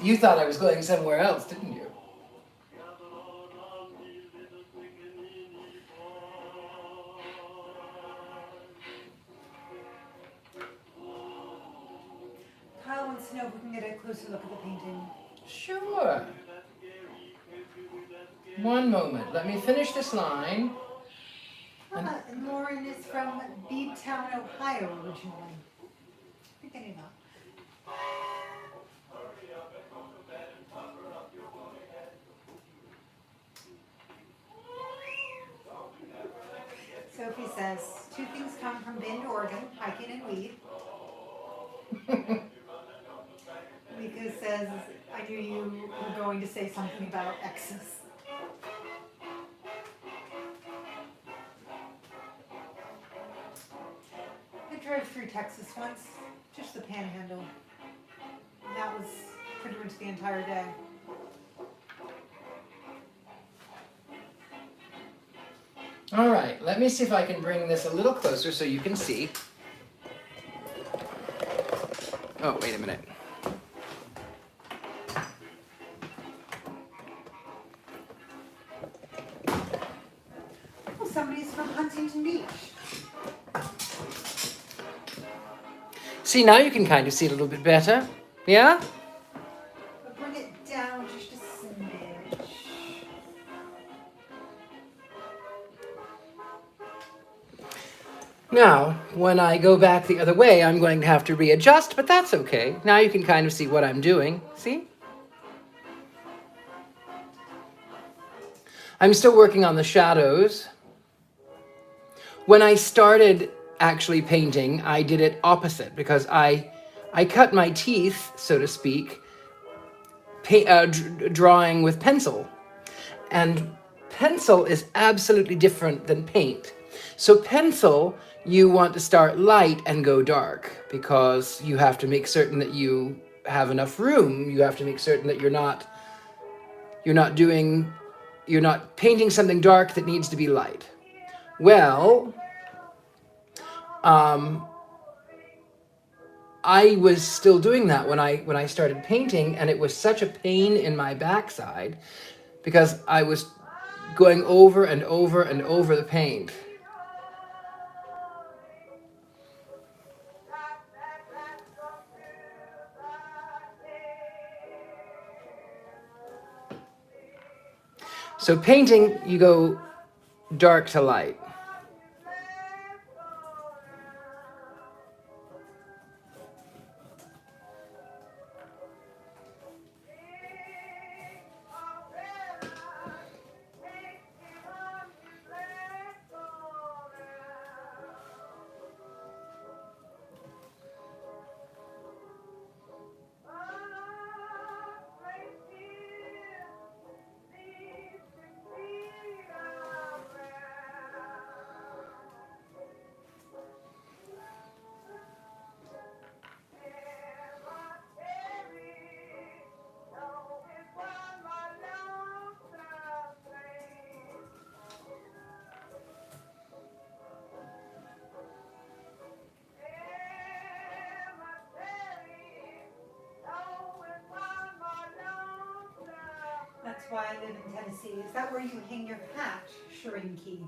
You thought I was going somewhere else, didn't you? Kyle wants to know if we can get a closer look at the painting. Sure. One moment. Let me finish this line. And Lauren is from Beadtown, Ohio, originally. I think I knew that. Sophie says, two things come from Bend, Oregon, hiking and weed. Mika says, I knew you were going to say something about exes. I drove through Texas once, just the panhandle. And that was pretty much the entire day. All right, let me see if I can bring this a little closer so you can see. Oh, wait a minute. Oh, somebody's from Huntington Beach. See, now you can kind of see it a little bit better. Yeah? But bring it down just a smidge. Now, when I go back the other way, I'm going to have to readjust, but that's okay. Now you can kind of see what I'm doing. See? I'm still working on the shadows. When I started actually painting, I did it opposite because I cut my teeth, so to speak, drawing with pencil. And pencil is absolutely different than paint. So pencil, you want to start light and go dark because you have to make certain that you have enough room. You have to make certain that you're not painting something dark that needs to be light. Well, I was still doing that when I started painting, and it was such a pain in my backside because I was going over and over and over the paint. So painting, you go dark to light. That's why I live in Tennessee. Is that where you hang your hat, Shrinky?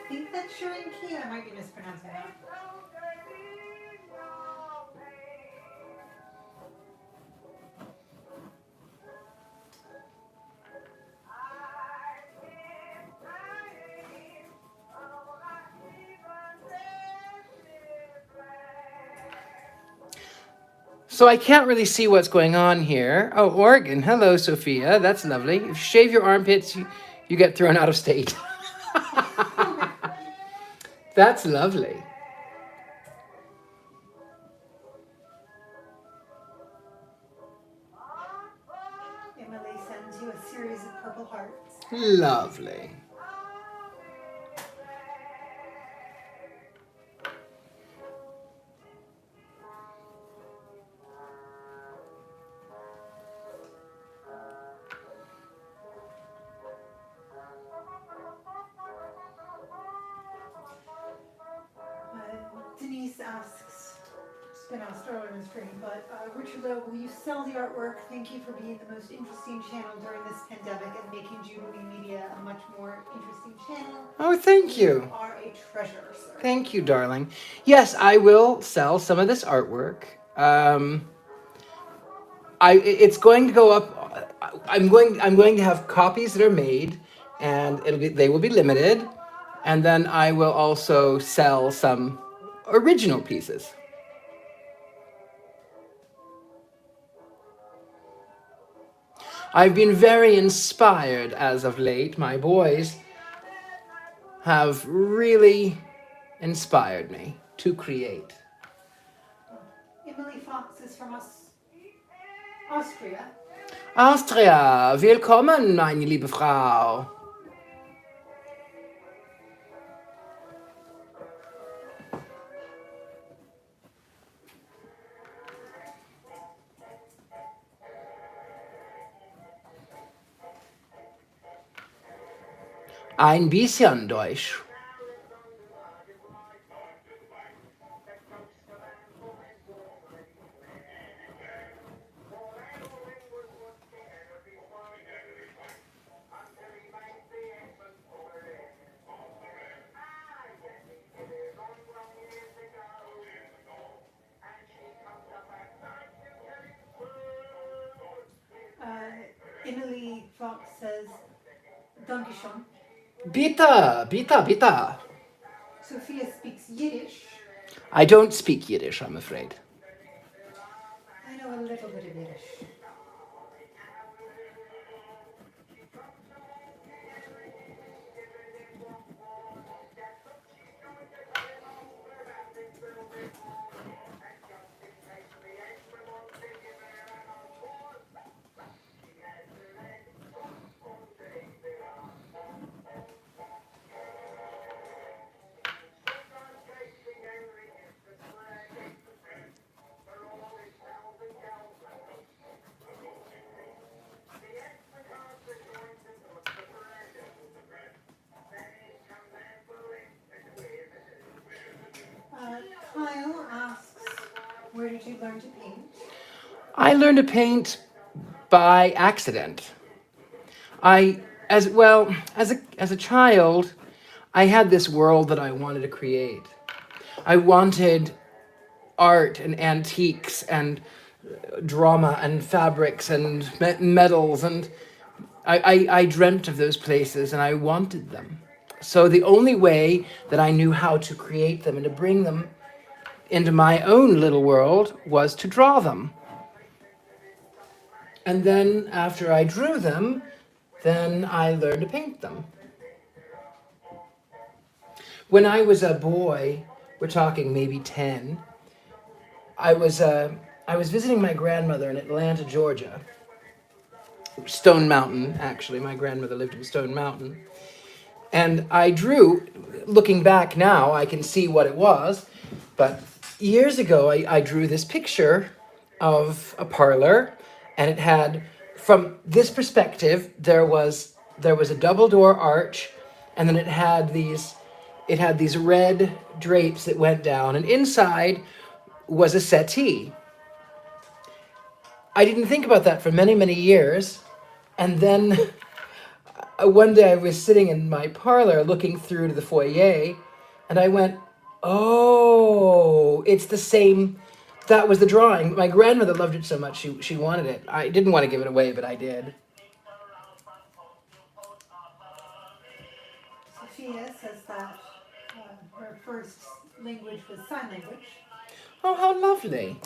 I think that's Shrinky. I might be mispronouncing that. So I can't really see what's going on here. Oh, Oregon. Hello, Sophia. That's lovely. If you shave your armpits, you get thrown out of state. That's lovely. Emily sends you a series of purple hearts. Lovely. Denise asks, it's been asked earlier in the stream, but Richard-Lael, will you sell the artwork? Thank you for being the most interesting channel during this pandemic and making Jubilee Media a much more interesting channel. Oh, thank you. You are a treasure, sir. Thank you, darling. Yes, I will sell some of this artwork. It's going to go up. I'm going to have copies that are made, and they will be limited, and then I will also sell some original pieces. I've been very inspired as of late. My boys have really inspired me to create. Emily Fox is from Austria. Austria, willkommen, meine liebe Frau. Ein bisschen Deutsch. Emily Fox says, Dankeschön. Bitte, bitte, bitte. Sophia speaks Yiddish. I don't speak Yiddish, I'm afraid. I know a little bit of Yiddish. Kyle asks, where did you learn to paint? I learned to paint by accident. As a child, I had this world that I wanted to create. I wanted art and antiques and drama and fabrics and metals, and I dreamt of those places and I wanted them. So the only way that I knew how to create them and to bring them into my own little world was to draw them. And then after I drew them, then I learned to paint them. When I was a boy, we're talking maybe 10, I was visiting my grandmother in Atlanta, Georgia. Stone Mountain, actually. My grandmother lived in Stone Mountain. And I drew, looking back now, I can see what it was, but years ago I drew this picture of a parlor, and it had, from this perspective, there was a double door arch, and then it had these red drapes that went down, and inside was a settee. I didn't think about that for many, many years, and then one day I was sitting in my parlor looking through to the foyer, and I went, oh, it's the same. That was the drawing. My grandmother loved it so much, she wanted it. I didn't want to give it away, but I did. Sophia says that her first language was sign language. Oh, how lovely.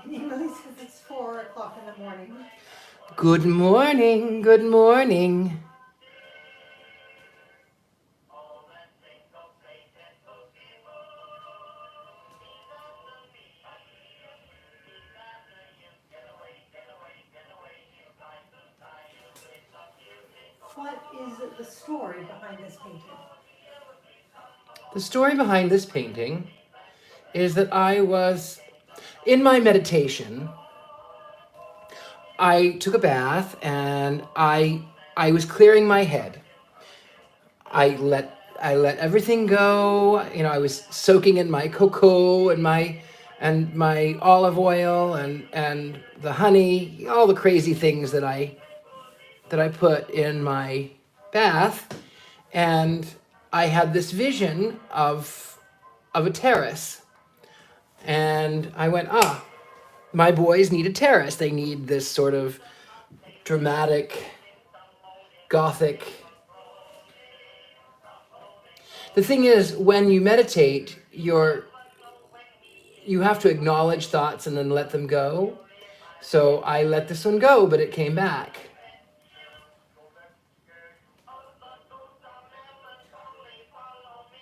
Emily says it's 4 o'clock in the morning. Good morning, good morning. What is the story behind this painting? The story behind this painting is that I was, in my meditation, I took a bath and I was clearing my head. I let everything go. You know, I was soaking in my cocoa and my olive oil and the honey, all the crazy things that I put in my bath, and I had this vision of a terrace, and I went, my boys need a terrace. They need this sort of dramatic, gothic. The thing is, when you meditate, you have to acknowledge thoughts and then let them go. So I let this one go, but it came back.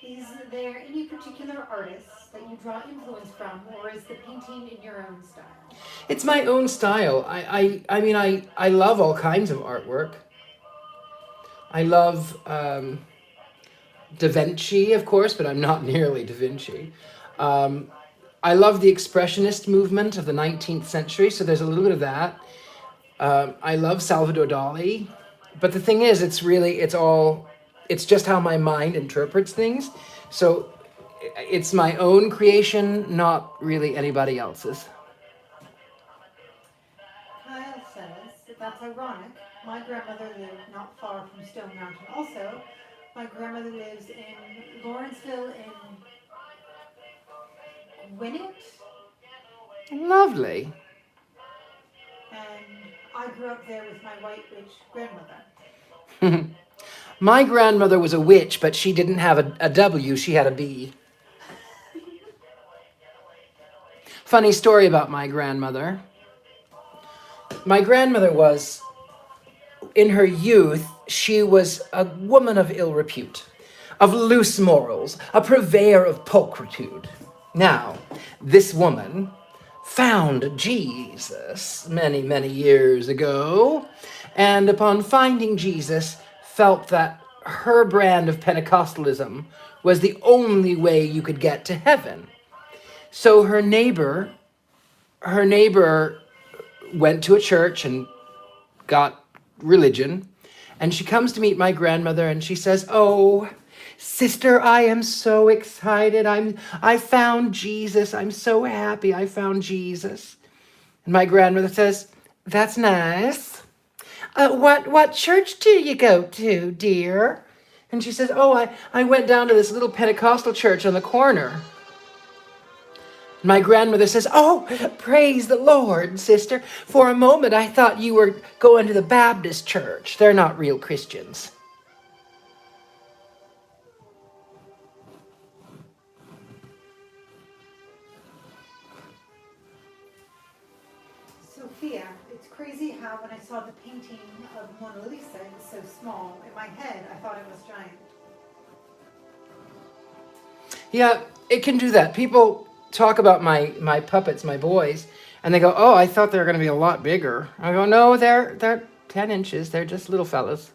Is there any particular artists that you draw influence from, or is the painting in your own style? It's my own style. I love all kinds of artwork. I love Da Vinci, of course, but I'm not nearly Da Vinci. I love the Expressionist movement of the 19th century, so there's a little bit of that. I love Salvador Dali, but the thing is, it's just how my mind interprets things. So it's my own creation, not really anybody else's. Kyle says that's ironic. My grandmother lived not far from Stone Mountain. Also, my grandmother lives in Lawrenceville in Gwinnett, Lovely. and I grew up there with my white witch grandmother. My grandmother was a witch, but she didn't have a W, she had a B. Funny story about my grandmother. My grandmother was, in her youth, she was a woman of ill repute, of loose morals, a purveyor of pulchritude. Now, this woman found Jesus many, many years ago, and upon finding Jesus, felt that her brand of Pentecostalism was the only way you could get to heaven. So her neighbor went to a church and got religion, and she comes to meet my grandmother and she says, "Oh, sister, I am so excited. I found Jesus. I'm so happy I found Jesus." And my grandmother says, "That's nice. What church do you go to, dear?" And she says, "Oh, I went down to this little Pentecostal church on the corner." My grandmother says, "Oh, praise the Lord, sister. For a moment I thought you were going to the Baptist church. They're not real Christians." Sophia, it's crazy how when I saw the painting of Mona Lisa, it was so small. In my head, I thought it was giant. Yeah, it can do that. People talk about my puppets, my boys, and they go, "Oh, I thought they were going to be a lot bigger." I go, "No, they're 10 inches. They're just little fellas.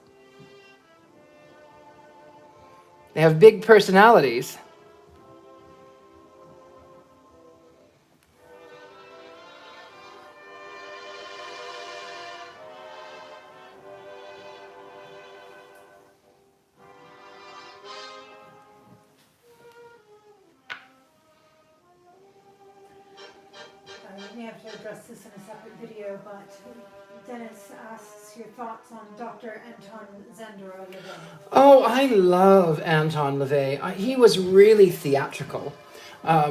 They have big personalities." We may have to address this in a separate video, but Dennis asks your thoughts on Dr. Anton Zandora-Levay. Oh, I love Anton LaVey. He was really theatrical.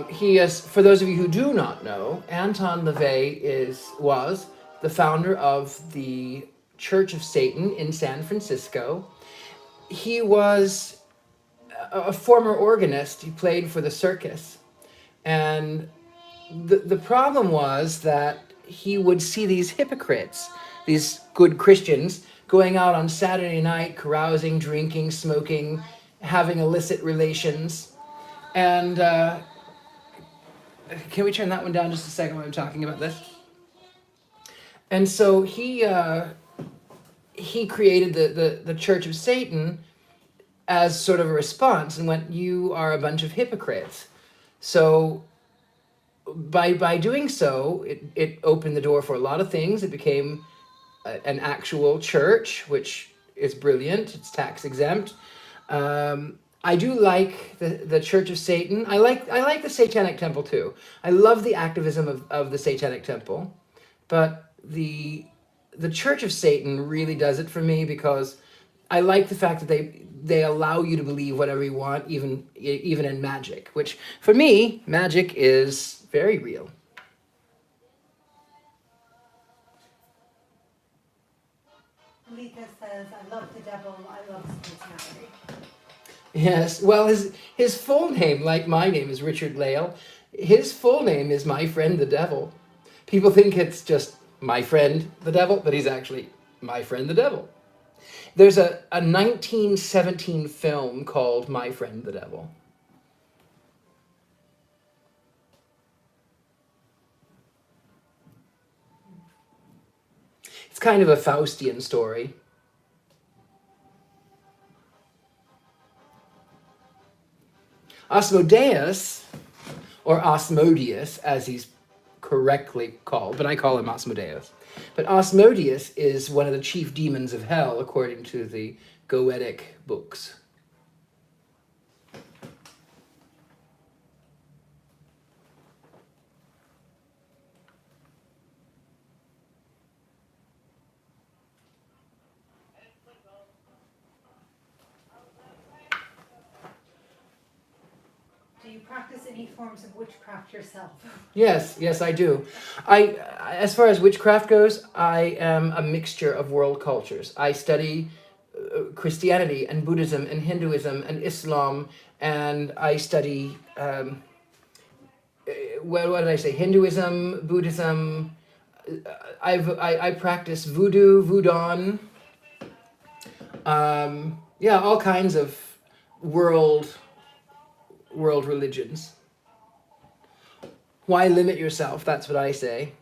He is, for those of you who do not know, Anton LaVey was the founder of the Church of Satan in San Francisco. He was a former organist. He played for the circus. And the problem was that he would see these hypocrites, these good Christians, going out on Saturday night, carousing, drinking, smoking, having illicit relations. And can we turn that one down just a second while I'm talking about this? And so he created the Church of Satan as sort of a response and went, "You are a bunch of hypocrites." So by doing so, it opened the door for a lot of things. It became an actual church, which is brilliant. It's tax exempt. I do like the Church of Satan. I like the Satanic Temple too. I love the activism of the Satanic Temple, but the Church of Satan really does it for me because I like the fact that they allow you to believe whatever you want, even in magic, which for me, magic is very real. Letha says, "I love the devil, I love spirituality." Yes, well, his full name, like my name, is Richard-Lael. His full name is My Friend the Devil. People think it's just My Friend the Devil, but he's actually My Friend the Devil. There's a 1917 film called My Friend the Devil. It's kind of a Faustian story. Asmodeus, or Asmodeus, as he's correctly called, but I call him Asmodeus. But Asmodeus is one of the chief demons of hell, according to the Goetic books. Do you practice any forms of witchcraft yourself? Yes, I do. As far as witchcraft goes, I am a mixture of world cultures. I study Christianity and Buddhism and Hinduism and Islam, and I study what did I say? Hinduism, Buddhism. I practice voodoo, voodoo. Yeah, all kinds of world religions. Why limit yourself? That's what I say.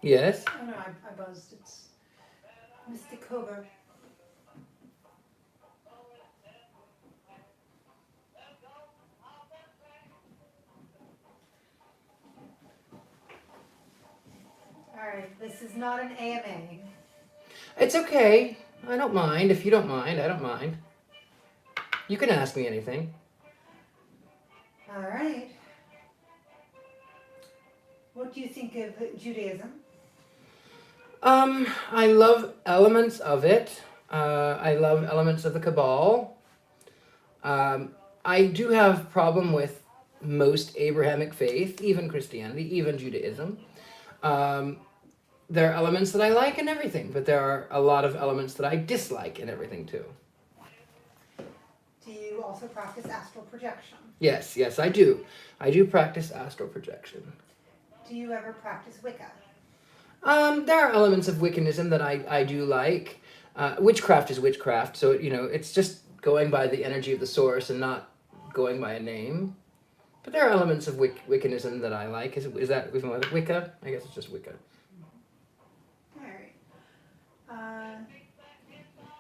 Yes? Oh no, I buzzed. It's Mystic Cobra. Alright, this is not an AMA. It's okay. I don't mind. If you don't mind, I don't mind. You can ask me anything. Alright. What do you think of Judaism? I love elements of it. I love elements of the Cabal. I do have problem with most Abrahamic faith, even Christianity, even Judaism. There are elements that I like in everything, but there are a lot of elements that I dislike in everything too. Do you also practice astral projection? Yes, I do. I do practice astral projection. Do you ever practice Wicca? There are elements of Wiccanism that I do like. Witchcraft is witchcraft, so it's just going by the energy of the source and not going by a name. But there are elements of Wiccanism that I like. Is that Wicca? I guess it's just Wicca.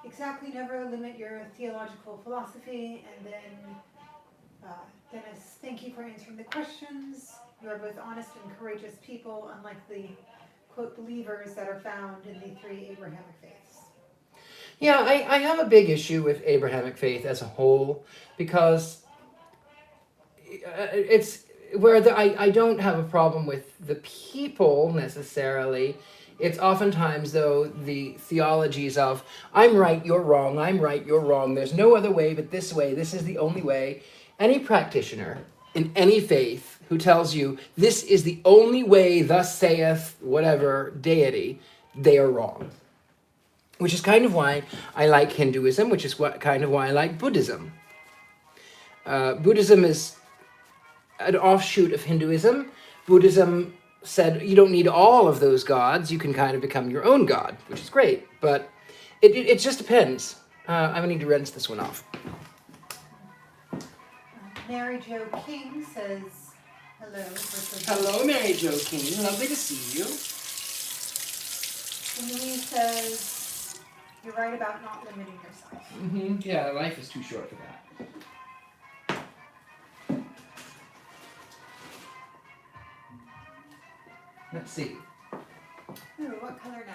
Exactly, never limit your theological philosophy. And then, Dennis, thank you for answering the questions. You are both honest and courageous people, unlike the, quote, believers that are found in the three Abrahamic faiths. Yeah, I have a big issue with Abrahamic faith as a whole, because it's where I don't have a problem with the people necessarily. It's oftentimes, though, the theologies of, I'm right, you're wrong, I'm right, you're wrong, there's no other way but this way, this is the only way. Any practitioner in any faith who tells you, this is the only way, thus saith whatever deity, they are wrong. Which is kind of why I like Hinduism, which is kind of why I like Buddhism. Buddhism is an offshoot of Hinduism. Buddhism said you don't need all of those gods, you can kind of become your own god, which is great, but it just depends. I'm going to need to rinse this one off. Mary Jo King says hello. Hello, Mary Jo King. Lovely to see you. And Louise says, you're right about not limiting yourself. Mm-hmm. Yeah, life is too short for that. Let's see. Ooh, what color now?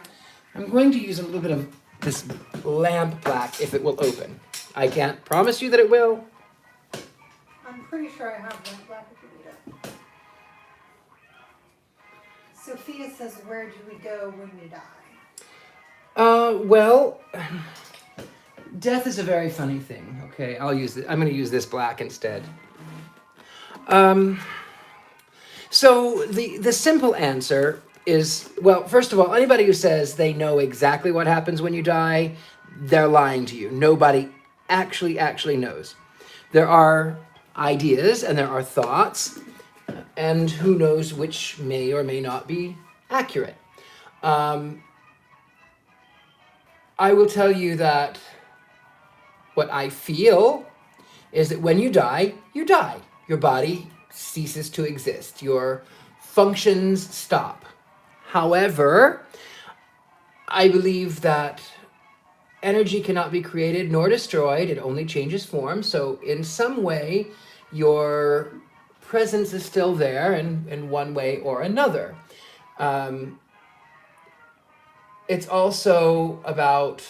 I'm going to use a little bit of this lamp black if it will open. I can't promise you that it will. I'm pretty sure I have lamp black if you need it. Sophia says, where do we go when we die? Well, death is a very funny thing. Okay, I'm going to use this black instead. So the simple answer is, well, first of all, anybody who says they know exactly what happens when you die, they're lying to you. Nobody actually knows. There are ideas and there are thoughts, and who knows which may or may not be accurate. I will tell you that what I feel is that when you die, you die. Your body ceases to exist. Your functions stop. However, I believe that energy cannot be created nor destroyed. It only changes form. So in some way, your presence is still there in one way or another. It's also about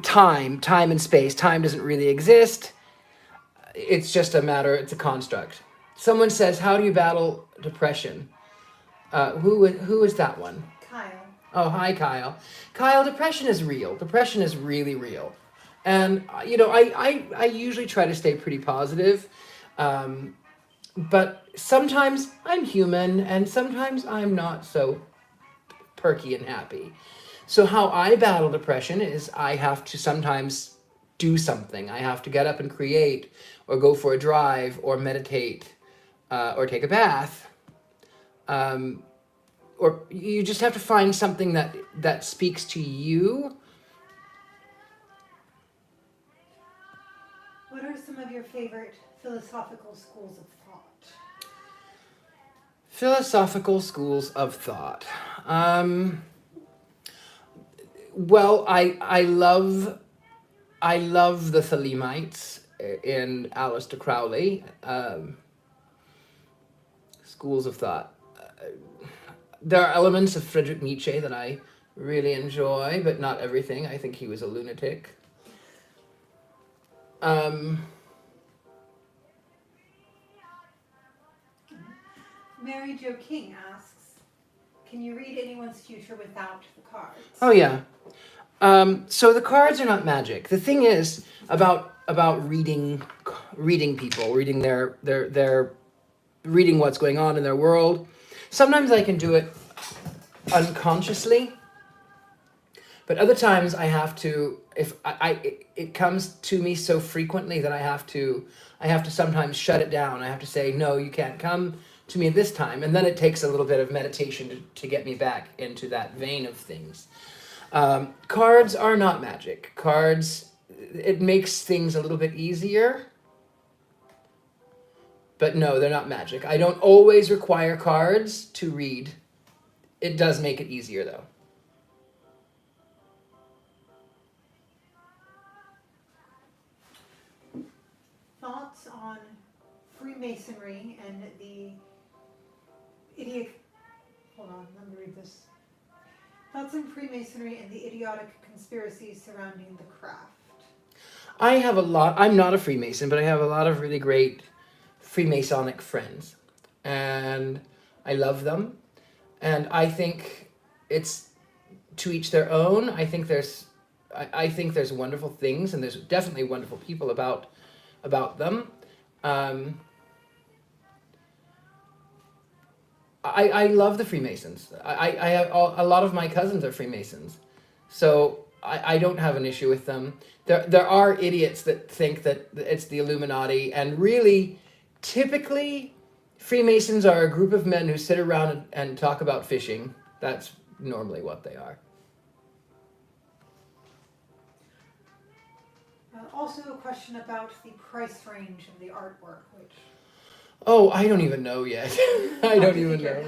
time and space. Time doesn't really exist. It's just a matter, it's a construct. Someone says, how do you battle depression? Who is that one? Kyle. Oh, hi, Kyle. Kyle, depression is real. Depression is really real. And, I usually try to stay pretty positive. But sometimes I'm human and sometimes I'm not so perky and happy. So how I battle depression is I have to sometimes do something. I have to get up and create, or go for a drive, or meditate, or take a bath. Or you just have to find something that speaks to you. What are some of your favorite philosophical schools of thought? Philosophical schools of thought. Well, I love the Thelemites in Aleister Crowley. Schools of thought. There are elements of Friedrich Nietzsche that I really enjoy, but not everything. I think he was a lunatic. Mary Jo King asks, can you read anyone's future without the cards? Oh yeah. So the cards are not magic. The thing is about reading people, reading their reading what's going on in their world. Sometimes I can do it unconsciously, but other times I have to. If it comes to me so frequently that I have to sometimes shut it down. I have to say, no, you can't come to me this time, and then it takes a little bit of meditation to get me back into that vein of things. Cards are not magic. Cards, it makes things a little bit easier. But no, they're not magic. I don't always require cards to read. It does make it easier, though. Thoughts on Freemasonry and the Hold on, let me read this. Thoughts on Freemasonry and the idiotic conspiracies surrounding the craft. I'm not a Freemason, but I have a lot of really great Freemasonic friends. And I love them. And I think it's to each their own. I think there's wonderful things, and there's definitely wonderful people about them. I love the Freemasons. I have a lot of my cousins are Freemasons, so I don't have an issue with them. There are idiots that think that it's the Illuminati, and really, typically, Freemasons are a group of men who sit around and talk about fishing. That's normally what they are. Also a question about the price range of the artwork, which... Oh, I don't even know yet. I don't even know.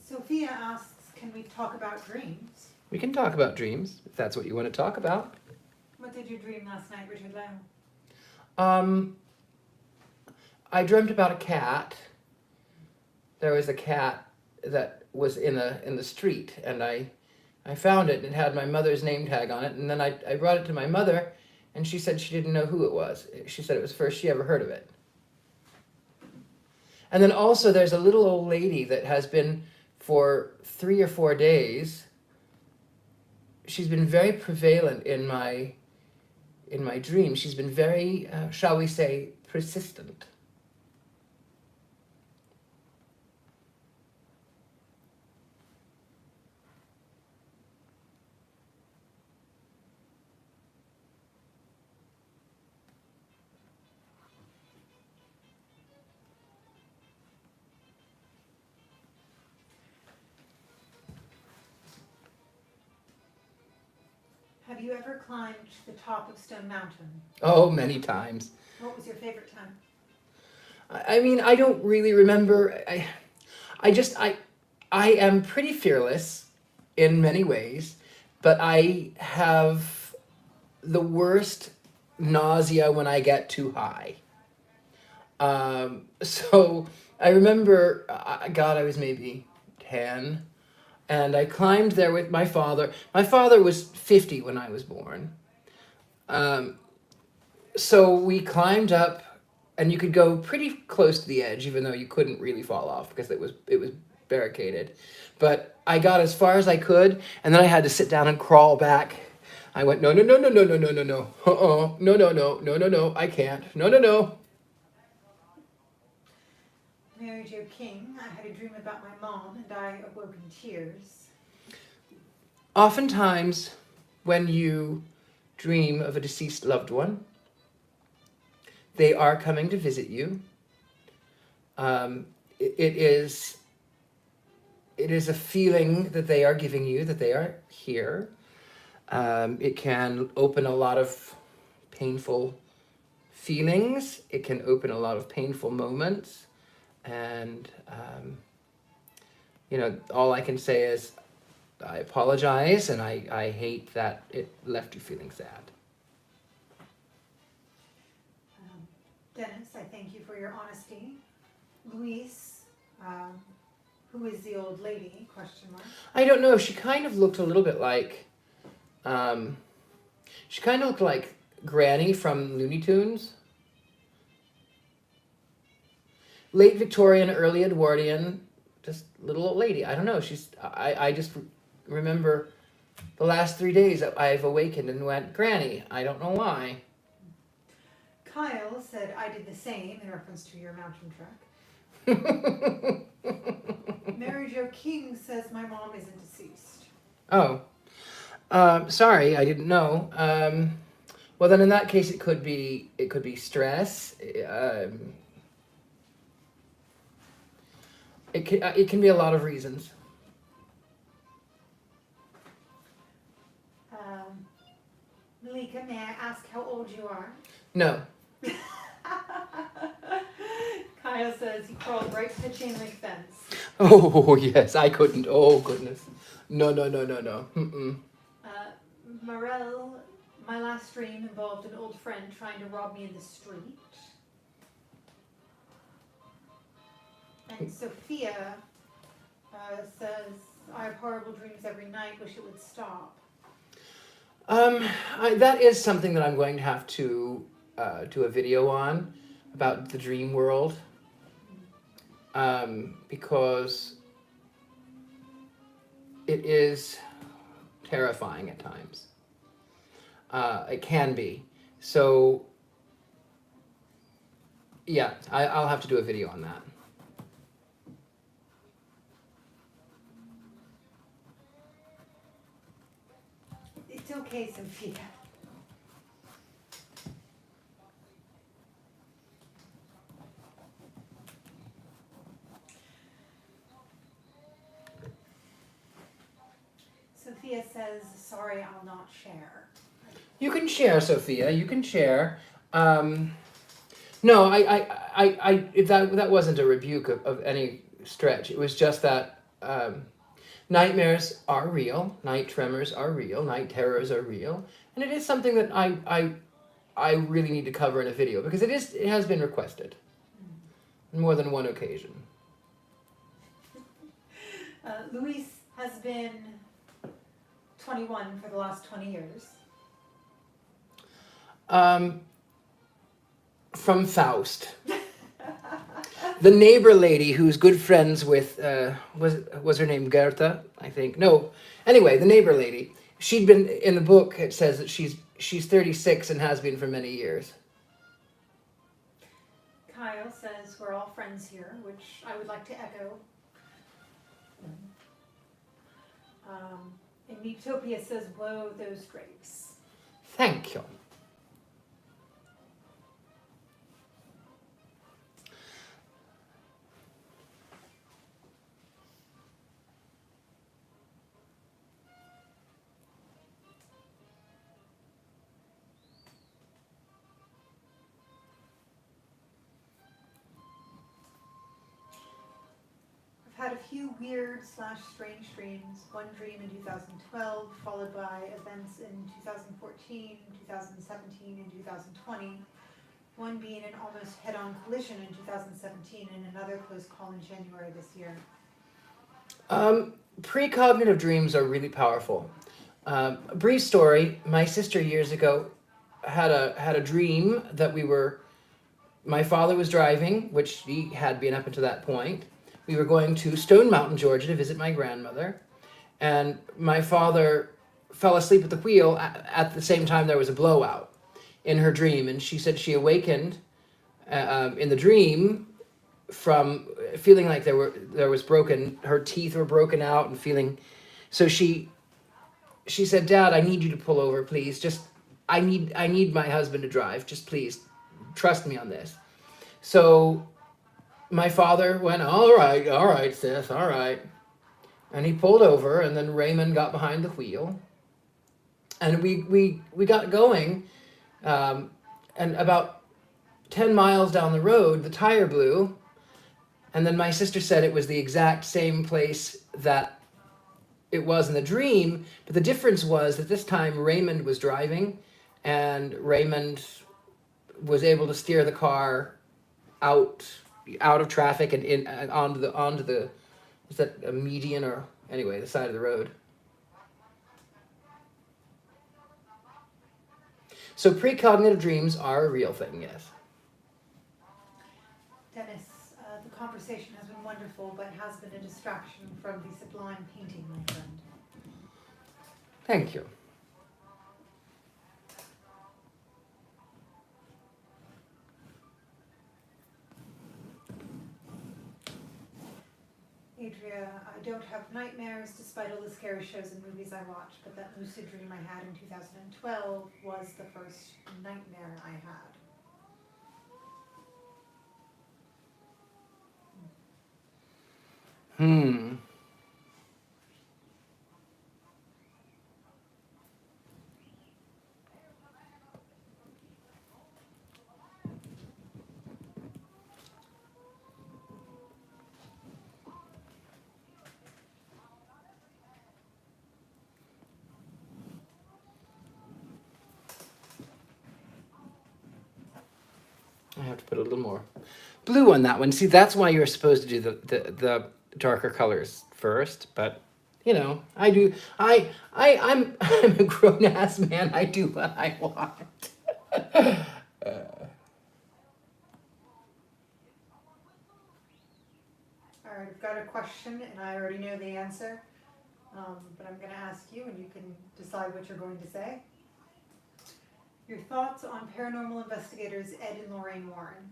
Sophia asks, can we talk about dreams? We can talk about dreams, if that's what you want to talk about. What did you dream last night, Richard-Lael? I dreamt about a cat. There was a cat that was in the street, and I found it, and it had my mother's name tag on it, and then I brought it to my mother, and she said she didn't know who it was. She said it was first she ever heard of it. And then also there's a little old lady that has been for 3 or 4 days very prevalent in my dream. She's been very, shall we say, persistent. Have you ever climbed the top of Stone Mountain? Oh, many times. What was your favorite time? I mean, I don't really remember. I am pretty fearless in many ways, but I have the worst nausea when I get too high. So I remember, God, I was maybe 10, and I climbed there with my father. My father was 50 when I was born. So we climbed up, and you could go pretty close to the edge, even though you couldn't really fall off because it was barricaded. But I got as far as I could, and then I had to sit down and crawl back. I went, no, no, no, no, no, no, no, no, no, no, no, no, no, no, no, I can't, no, no, no. Mary Jo King, I had a dream about my mom, and I awoke in tears. Oftentimes, when you dream of a deceased loved one, they are coming to visit you. It is a feeling that they are giving you, that they are here. It can open a lot of painful feelings. It can open a lot of painful moments. And, all I can say is I apologize, and I hate that it left you feeling sad. Dennis, I thank you for your honesty. Louise, who is the old lady, question mark? I don't know. She kind of looked a little bit like, Granny from Looney Tunes. Late Victorian, early Edwardian, just little old lady. I don't know. I just remember the last 3 days I've awakened and went, Granny. I don't know why. Kyle said I did the same in reference to your mountain trek. Mary Jo King says my mom isn't deceased. Oh. Sorry, I didn't know. Well, then in that case, it could be stress. It can be a lot of reasons. Malika, may I ask how old you are? No. Kyle says he crawled right to the chain link fence. Oh, yes, I couldn't. Oh, goodness. No. Mm-mm. Morel, my last dream involved an old friend trying to rob me in the street. And Sophia says, I have horrible dreams every night, wish it would stop. That is something that I'm going to have to do a video on, about the dream world. Because it is terrifying at times. It can be. So, yeah, I'll have to do a video on that. It's okay, Sophia. Sophia says, sorry, I'll not share. You can share, Sophia. You can share. No, that wasn't a rebuke of any stretch. It was just that nightmares are real. Night tremors are real. Night terrors are real, and it is something that I really need to cover in a video because it has been requested on more than one occasion. Luis has been 21 for the last 20 years. From Faust. The neighbor lady who's good friends with, was her name Goethe, I think? No. Anyway, the neighbor lady. she'd been in the book. It says that she's 36 and has been for many years. Kyle says we're all friends here, which I would like to echo. And Utopia says, "Whoa, those drapes." Thank you. I've had a few weird / strange dreams. One dream in 2012, followed by events in 2014, 2017, and 2020. One being an almost head-on collision in 2017 and another close call in January this year. Precognitive dreams are really powerful. A brief story. My sister years ago had a dream that my father was driving, which he had been up until that point. We were going to Stone Mountain, Georgia to visit my grandmother. And my father fell asleep at the wheel at the same time there was a blowout in her dream. And she said she awakened in the dream from feeling like there was broken, her teeth were broken out and feeling, so she said, "Dad, I need you to pull over, please. Just, I need my husband to drive. Just please trust me on this." So my father went, all right, sis, all right. And he pulled over, and then Raymond got behind the wheel. And we got going, and about 10 miles down the road, the tire blew. And then my sister said it was the exact same place that it was in the dream, but the difference was that this time Raymond was driving, and Raymond was able to steer the car out of traffic and in and onto the is that a median, or anyway, the side of the road. So precognitive dreams are a real thing, yes. Dennis, the conversation has been wonderful, but has been a distraction from the sublime painting, my friend. Thank you. Adria, I don't have nightmares despite all the scary shows and movies I watch, but that lucid dream I had in 2012 was the first nightmare I had. I have to put a little more blue on that one. See, that's why you're supposed to do the darker colors first, but you know, I'm a grown ass man. I do what I want. All right, I've got a question, and I already know the answer, but I'm going to ask you, and you can decide what you're going to say. Your thoughts on paranormal investigators Ed and Lorraine Warren?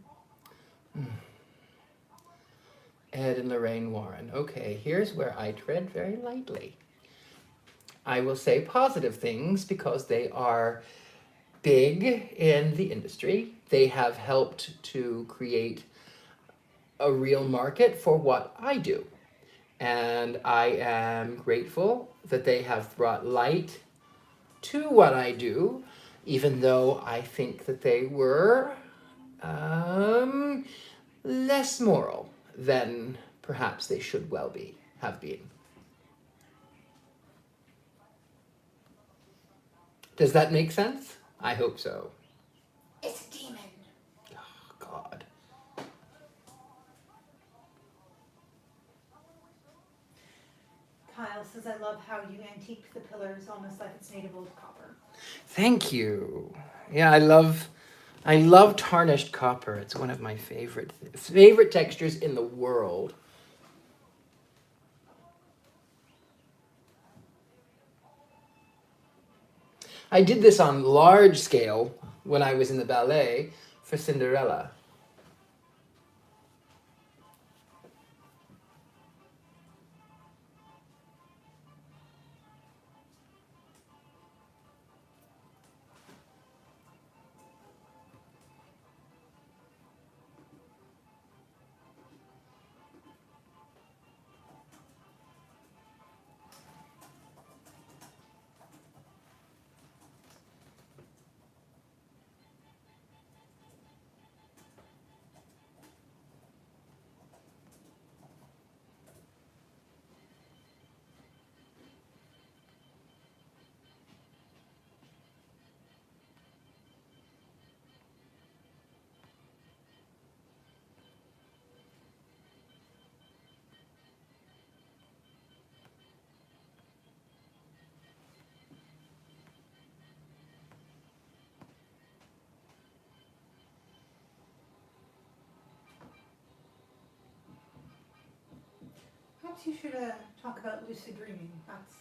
Ed and Lorraine Warren. Okay, here's where I tread very lightly. I will say positive things because they are big in the industry. They have helped to create a real market for what I do. And I am grateful that they have brought light to what I do, even though I think that they were less moral than perhaps they should well have been. Does that make sense? I hope so. It's a demon. Oh, God. Kyle says, I love how you antiqued the pillars almost like it's native old copper. Thank you. Yeah, I love tarnished copper. It's one of my favorite textures in the world. I did this on large scale when I was in the ballet for Cinderella. Perhaps you should talk about lucid dreaming. That's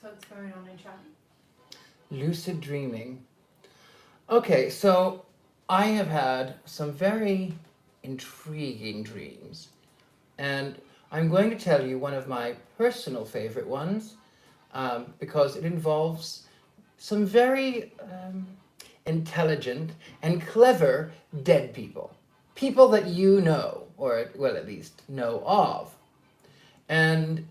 what's going on in chat. Lucid dreaming. Okay, so I have had some very intriguing dreams, and I'm going to tell you one of my personal favorite ones, because it involves some very intelligent and clever dead people. People that you know, or well, at least know of. And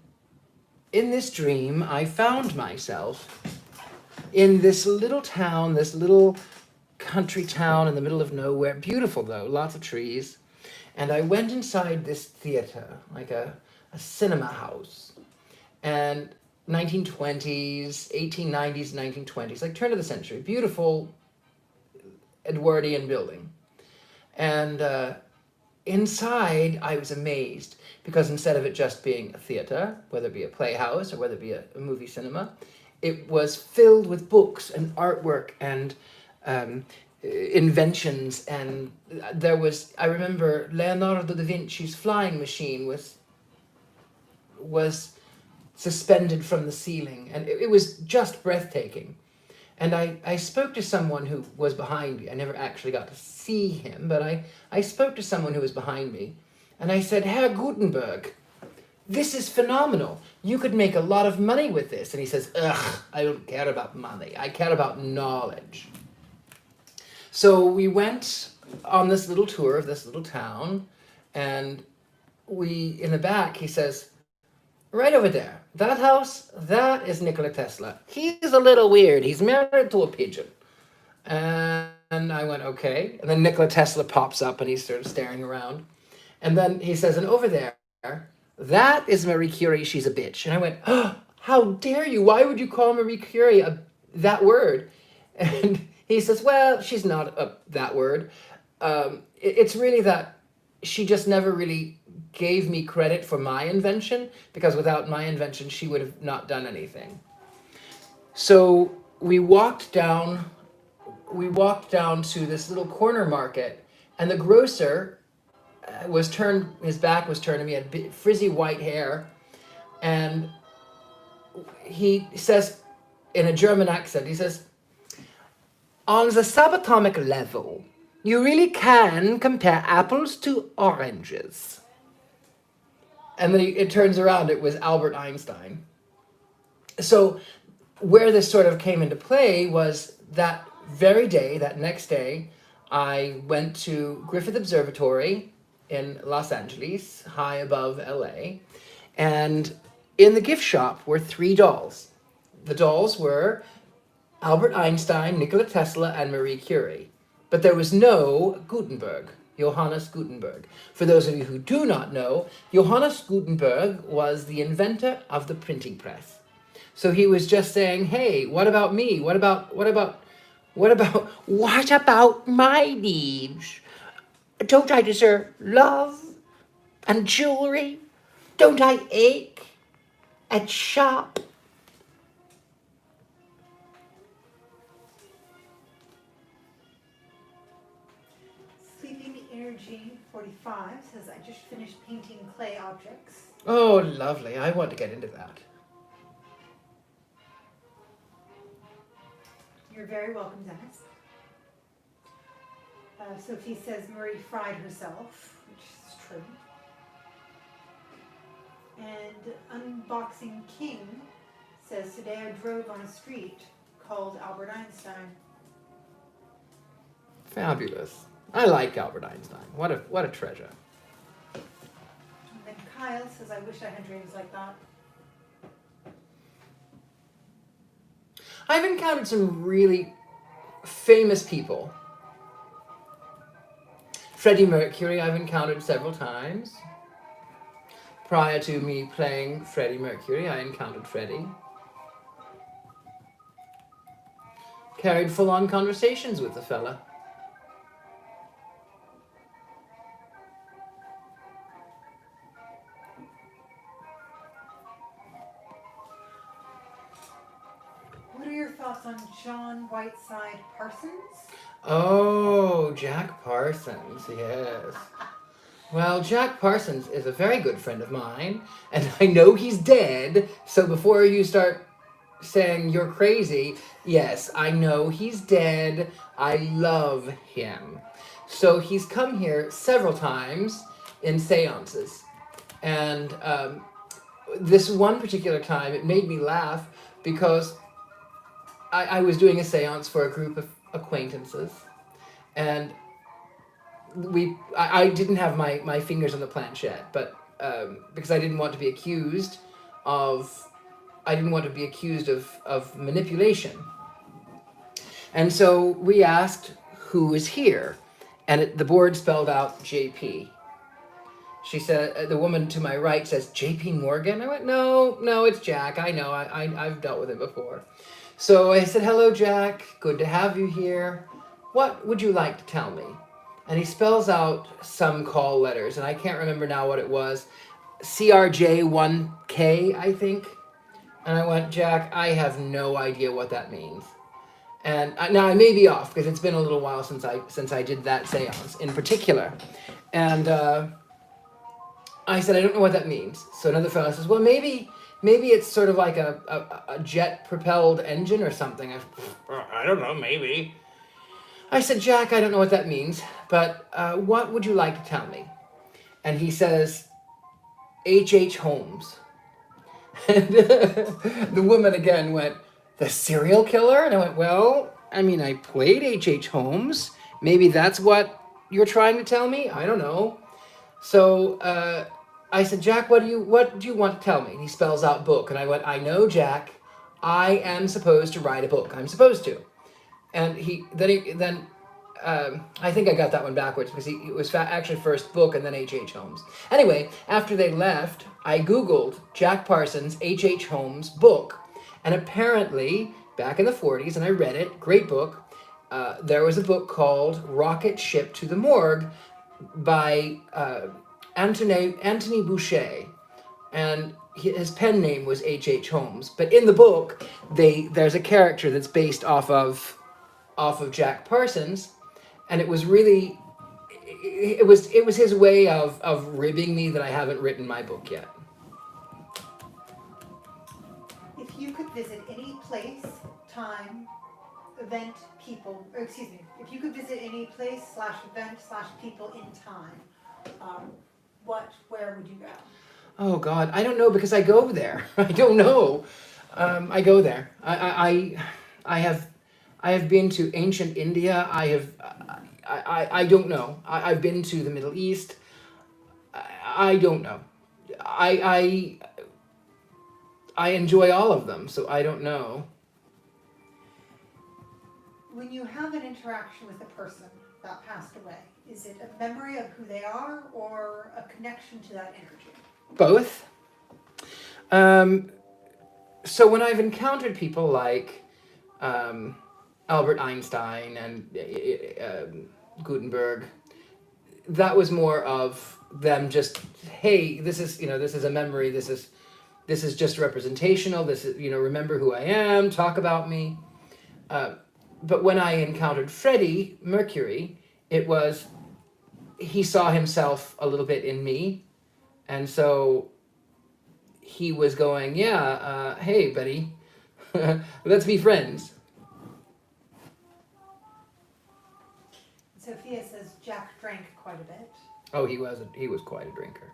in this dream, I found myself in this little town, this little country town in the middle of nowhere. Beautiful though, lots of trees. And I went inside this theater, like a cinema house. And 1920s, 1890s, 1920s, like turn of the century. Beautiful Edwardian building. And inside, I was amazed because instead of it just being a theater, whether it be a playhouse or whether it be a movie cinema, it was filled with books and artwork and inventions. And there was, I remember Leonardo da Vinci's flying machine was suspended from the ceiling, and it was just breathtaking. And I spoke to someone who was behind me. I never actually got to see him, but I spoke to someone who was behind me, and I said, Herr Gutenberg, this is phenomenal. You could make a lot of money with this. And he says, ugh, I don't care about money. I care about knowledge. So we went on this little tour of this little town, and in the back, he says, right over there, that house, that is Nikola Tesla. He's a little weird. He's married to a pigeon. And I went, okay. And then Nikola Tesla pops up and he's sort of staring around. And then he says, and over there, that is Marie Curie. She's a bitch. And I went, oh, how dare you? Why would you call Marie Curie that word? And he says, well, she's not that word. It's really that she just never really gave me credit for my invention, because without my invention, she would have not done anything. So we walked down to this little corner market, and the grocer his back was turned to me, had frizzy white hair, and he says in a German accent, he says, on the subatomic level, you really can compare apples to oranges. And then it turns around, it was Albert Einstein. So where this sort of came into play was that very day, that next day, I went to Griffith Observatory in Los Angeles, high above LA. And in the gift shop were 3 dolls. The dolls were Albert Einstein, Nikola Tesla, and Marie Curie. But there was no Gutenberg, Johannes Gutenberg. For those of you who do not know, Johannes Gutenberg was the inventor of the printing press. So he was just saying, hey, what about me? What about my needs? Don't I deserve love and jewelry? Don't I ache and shop? Sleeping Energy 45 says, I just finished painting clay objects. Oh, lovely. I want to get into that. You're very welcome, Dennis. Sophie says Marie fried herself, which is true. And Unboxing King says, today I drove on a street called Albert Einstein. Fabulous. I like Albert Einstein. What a treasure. And then Kyle says, I wish I had dreams like that. I've encountered some really famous people. Freddie Mercury I've encountered several times. Prior to me playing Freddie Mercury, I encountered Freddie. Carried full-on conversations with the fella. What are your thoughts on John Whiteside Parsons? Oh, Jack Parsons, yes. Well, Jack Parsons is a very good friend of mine, and I know he's dead, so before you start saying you're crazy, yes, I know he's dead. I love him. So he's come here several times in seances, and this one particular time, it made me laugh because I was doing a seance for a group of acquaintances, and I didn't have my fingers on the planchette, but because I didn't want to be accused of manipulation. And so we asked who is here, and the board spelled out JP. She said, the woman to my right says, JP Morgan? I went, no, it's Jack. I know, I've dealt with him before. So I said, hello, Jack. Good to have you here. What would you like to tell me? And he spells out some call letters, and I can't remember now what it was. CRJ1K, I think. And I went, Jack, I have no idea what that means. And now I may be off because it's been a little while since I did that seance in particular. And I said, I don't know what that means. So another fellow says, well, maybe it's sort of like a jet-propelled engine or something. I don't know, maybe. I said, Jack, I don't know what that means, but what would you like to tell me? And he says, H.H. Holmes. And the woman again went, the serial killer? And I went, well, I mean, I played H.H. Holmes. Maybe that's what you're trying to tell me? I don't know. So I said, Jack, what do you want to tell me? And he spells out book. And I went, I know, Jack. I am supposed to write a book. I'm supposed to. And then I think I got that one backwards because it was actually first book and then H.H. Holmes. Anyway, after they left, I Googled Jack Parsons, H.H. Holmes book. And apparently, back in the 40s, and I read it, great book, there was a book called Rocket Ship to the Morgue by Anthony Boucher. And his pen name was H.H. Holmes. But in the book, there's a character that's based off of Jack Parsons, and it was really, it was his way of ribbing me that I haven't written my book yet. If you could visit any place, time, event, people, or excuse me, if you could visit any place / event / people in time, where would you go? Oh God, I don't know because I go there. I don't know. I go there. I have been to ancient India. I don't know. I've been to the Middle East. I don't know. I enjoy all of them, so I don't know. When you have an interaction with a person that passed away, is it a memory of who they are or a connection to that energy? Both. So when I've encountered people like Albert Einstein and Gutenberg, that was more of them just, hey, this is a memory, this is just representational, this is, remember who I am, talk about me. But when I encountered Freddie Mercury, it was, he saw himself a little bit in me, and so he was going, hey buddy, let's be friends. Jack drank quite a bit. Oh, he was quite a drinker.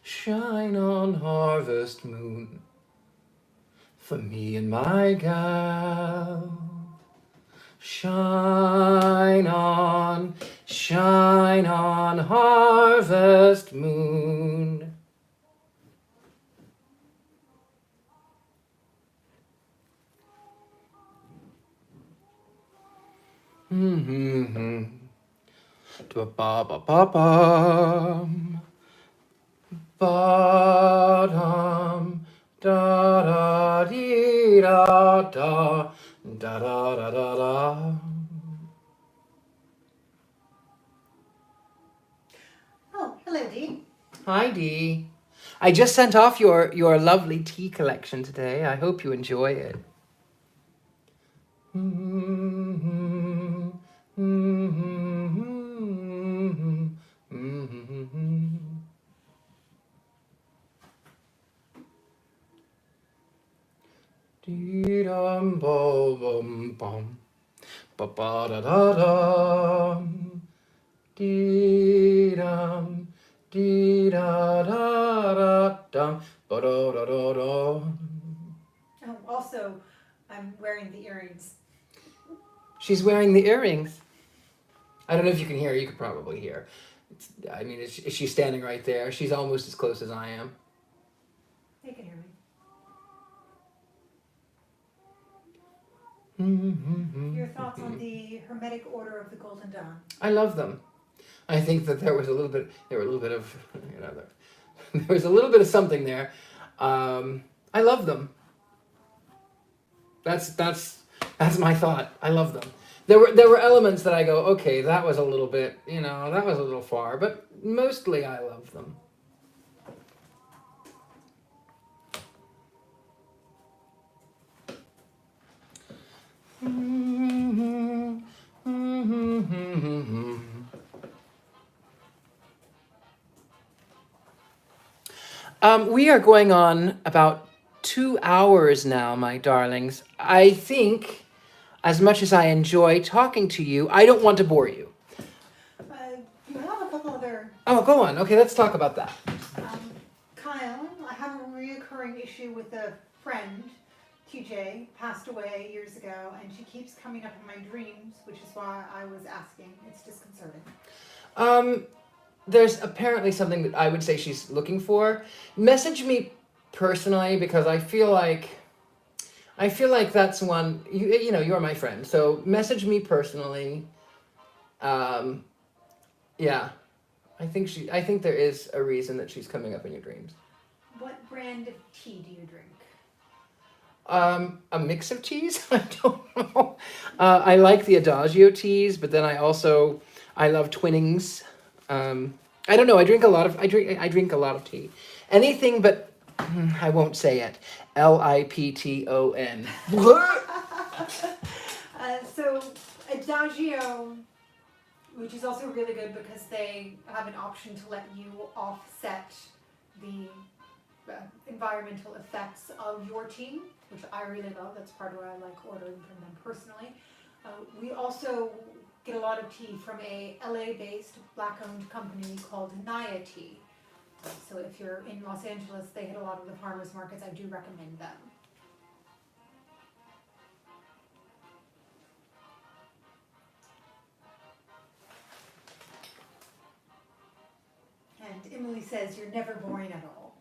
Shine on harvest moon for me and my gal. Shine on harvest moon. Mm-hmm. Ba-ba-ba-bum. Ba-dum. Da-da-dee-da-da. Da-da-da-da-da. Oh, hello, Dee. Hi, Dee. I just sent off your lovely tea collection today. I hope you enjoy it. Dee-dum, bum, bum, ba-ba-da-da-dum. Dee-dum, dee-da-da-da-dum, ba-da-da-da-dum. Oh, also, I'm wearing the earrings. She's wearing the earrings. I don't know if you can hear. You could probably hear. Is she standing right there? She's almost as close as I am. They can hear me. Your thoughts on the Hermetic Order of the Golden Dawn? I love them. I think that there was a little bit of, there was a little bit of something there. I love them. That's my thought. I love them. There were elements that I go, okay, that was a little bit, that was a little far, but mostly I love them. We are going on about 2 hours now, my darlings. I think, as much as I enjoy talking to you, I don't want to bore you. You have a couple other... Oh, go on. Okay, let's talk about that. Kyle, I have a reoccurring issue with a friend, TJ, passed away years ago, and she keeps coming up in my dreams, which is why I was asking. It's disconcerting. There's apparently something that I would say she's looking for. Message me personally, because I feel like that's one, you're my friend. So message me personally. Yeah. I think there is a reason that she's coming up in your dreams. What brand of tea do you drink? A mix of teas? I don't know. I like the Adagio teas, but then I love Twinnings. I don't know. I drink a lot of tea. Anything but I won't say it. Lipton. So Adagio, which is also really good because they have an option to let you offset the environmental effects of your tea, which I really love. That's part of why I like ordering from them personally. We also get a lot of tea from a LA-based black-owned company called Naya Tea. So if you're in Los Angeles, they hit a lot of the farmers markets. I do recommend them. And Emily says you're never boring at all.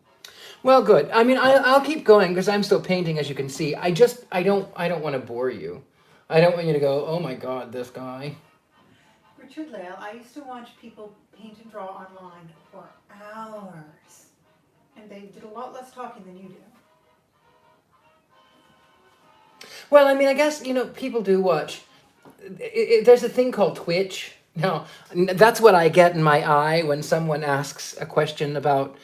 Well, good. I mean, I'll keep going because I'm still painting, as you can see. I don't want to bore you. I don't want you to go, oh my God, this guy. Richard-Lael, I used to watch people paint and draw online for hours. And they did a lot less talking than you do. Well, I mean, I guess, people do watch. There's a thing called Twitch. Now, that's what I get in my eye when someone asks a question about,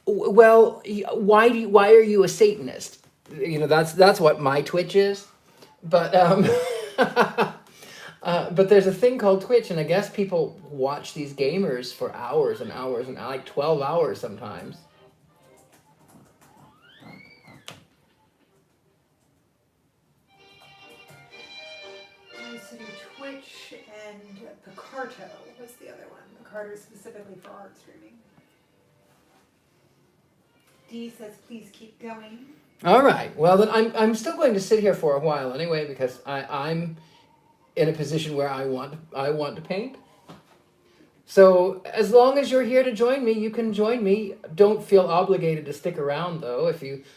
well, why are you a Satanist? That's what my Twitch is. But but there's a thing called Twitch, and I guess people watch these gamers for hours and hours and like 12 hours sometimes. Twitch, and Picarto was the other one. Picarto is specifically for art streaming. Dee says, please keep going. All right. Well, then I'm still going to sit here for a while anyway because I'm in a position where I want to paint. So as long as you're here to join me, you can join me. Don't feel obligated to stick around though.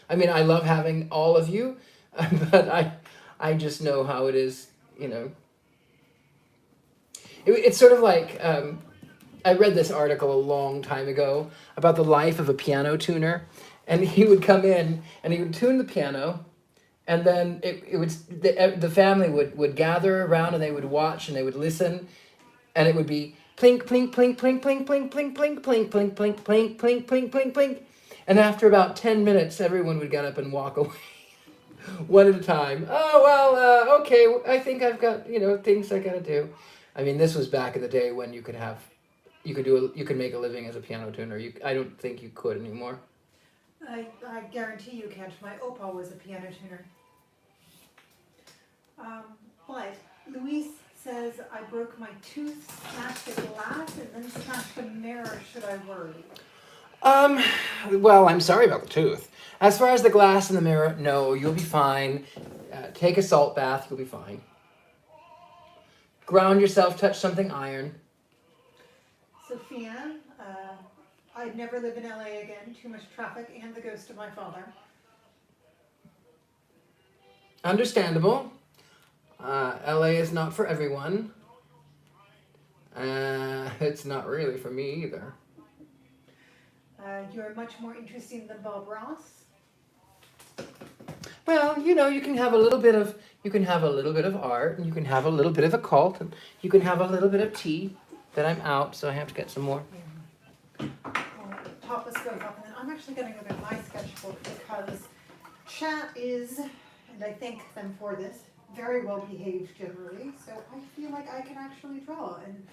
I love having all of you, but I just know how it is. It's sort of like I read this article a long time ago about the life of a piano tuner, and he would come in and he would tune the piano, and then the family would gather around and they would watch and they would listen, and it would be plink plink plink plink plink plink plink plink plink plink plink plink plink plink plink plink, and after about 10 minutes, everyone would get up and walk away. One at a time. Oh, well, okay, I think I've got, things I gotta do. I mean, this was back in the day when you could make a living as a piano tuner. I don't think you could anymore. I guarantee you can't. My opa was a piano tuner. But Luis says, I broke my tooth, smashed a glass, and then smashed a mirror. Should I worry? Well, I'm sorry about the tooth. As far as the glass in the mirror, no, you'll be fine. Take a salt bath, you'll be fine. Ground yourself, touch something iron. Sophia, I'd never live in LA again. Too much traffic and the ghost of my father. Understandable. LA is not for everyone. It's not really for me either. You're much more interesting than Bob Ross. Well, you can have a little bit of art, and you can have a little bit of occult, and you can have a little bit of tea. But I'm out, so I have to get some more. Topless goes up, and then I'm actually going to go to my sketchbook because chat is, and I thank them for this, very well behaved generally. So I feel like I can actually draw and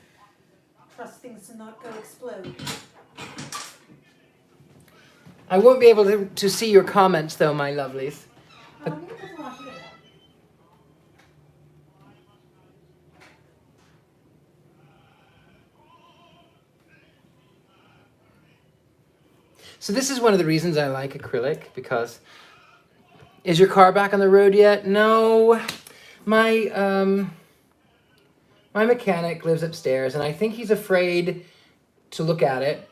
trust things to not go explode. I won't be able to see your comments, though, my lovelies. So this is one of the reasons I like acrylic, because... Is your car back on the road yet? No. My mechanic lives upstairs, and I think he's afraid to look at it.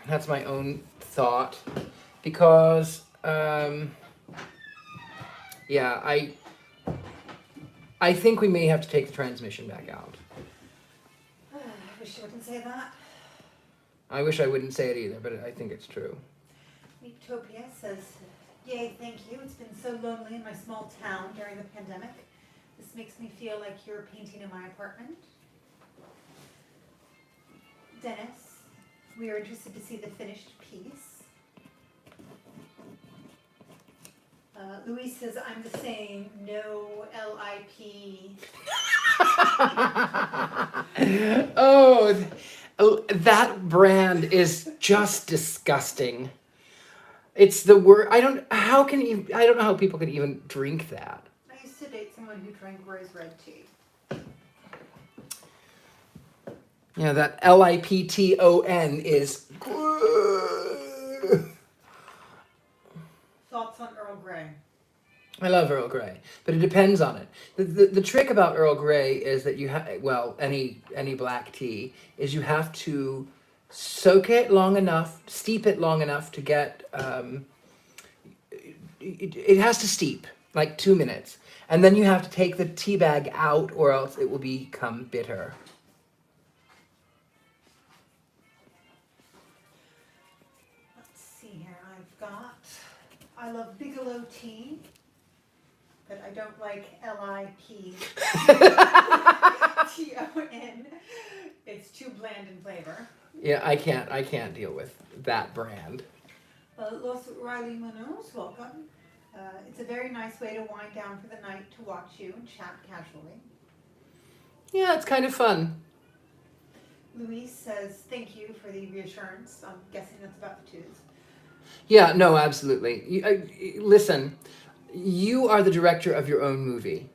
That's my own thought. Because, I think we may have to take the transmission back out. I wish you wouldn't say that. I wish I wouldn't say it either, but I think it's true. Utopia says, yay, thank you. It's been so lonely in my small town during the pandemic. This makes me feel like you're painting in my apartment. Dennis, we are interested to see the finished piece. Louise says, I'm the same, no LIP. Oh, that brand is just disgusting. It's the word. I don't know how people could even drink that. I used to date someone who drank rose red tea. Yeah, that LIPTON is. Thoughts on Earl Grey? I love Earl Grey, but it depends on it. The trick about Earl Grey is that you have, any black tea, is you have to soak it long enough, steep it long enough to get, it has to steep, like 2 minutes. And then you have to take the tea bag out or else it will become bitter. Let's see here, I love Bigelow tea, but I don't like LIPTON. It's too bland in flavor. Yeah, I can't deal with that brand. Los Riley Munoz, welcome. It's a very nice way to wind down for the night to watch you and chat casually. Yeah, it's kind of fun. Luis says, thank you for the reassurance. I'm guessing that's about the twos. Yeah, no, absolutely. Listen, you are the director of your own movie.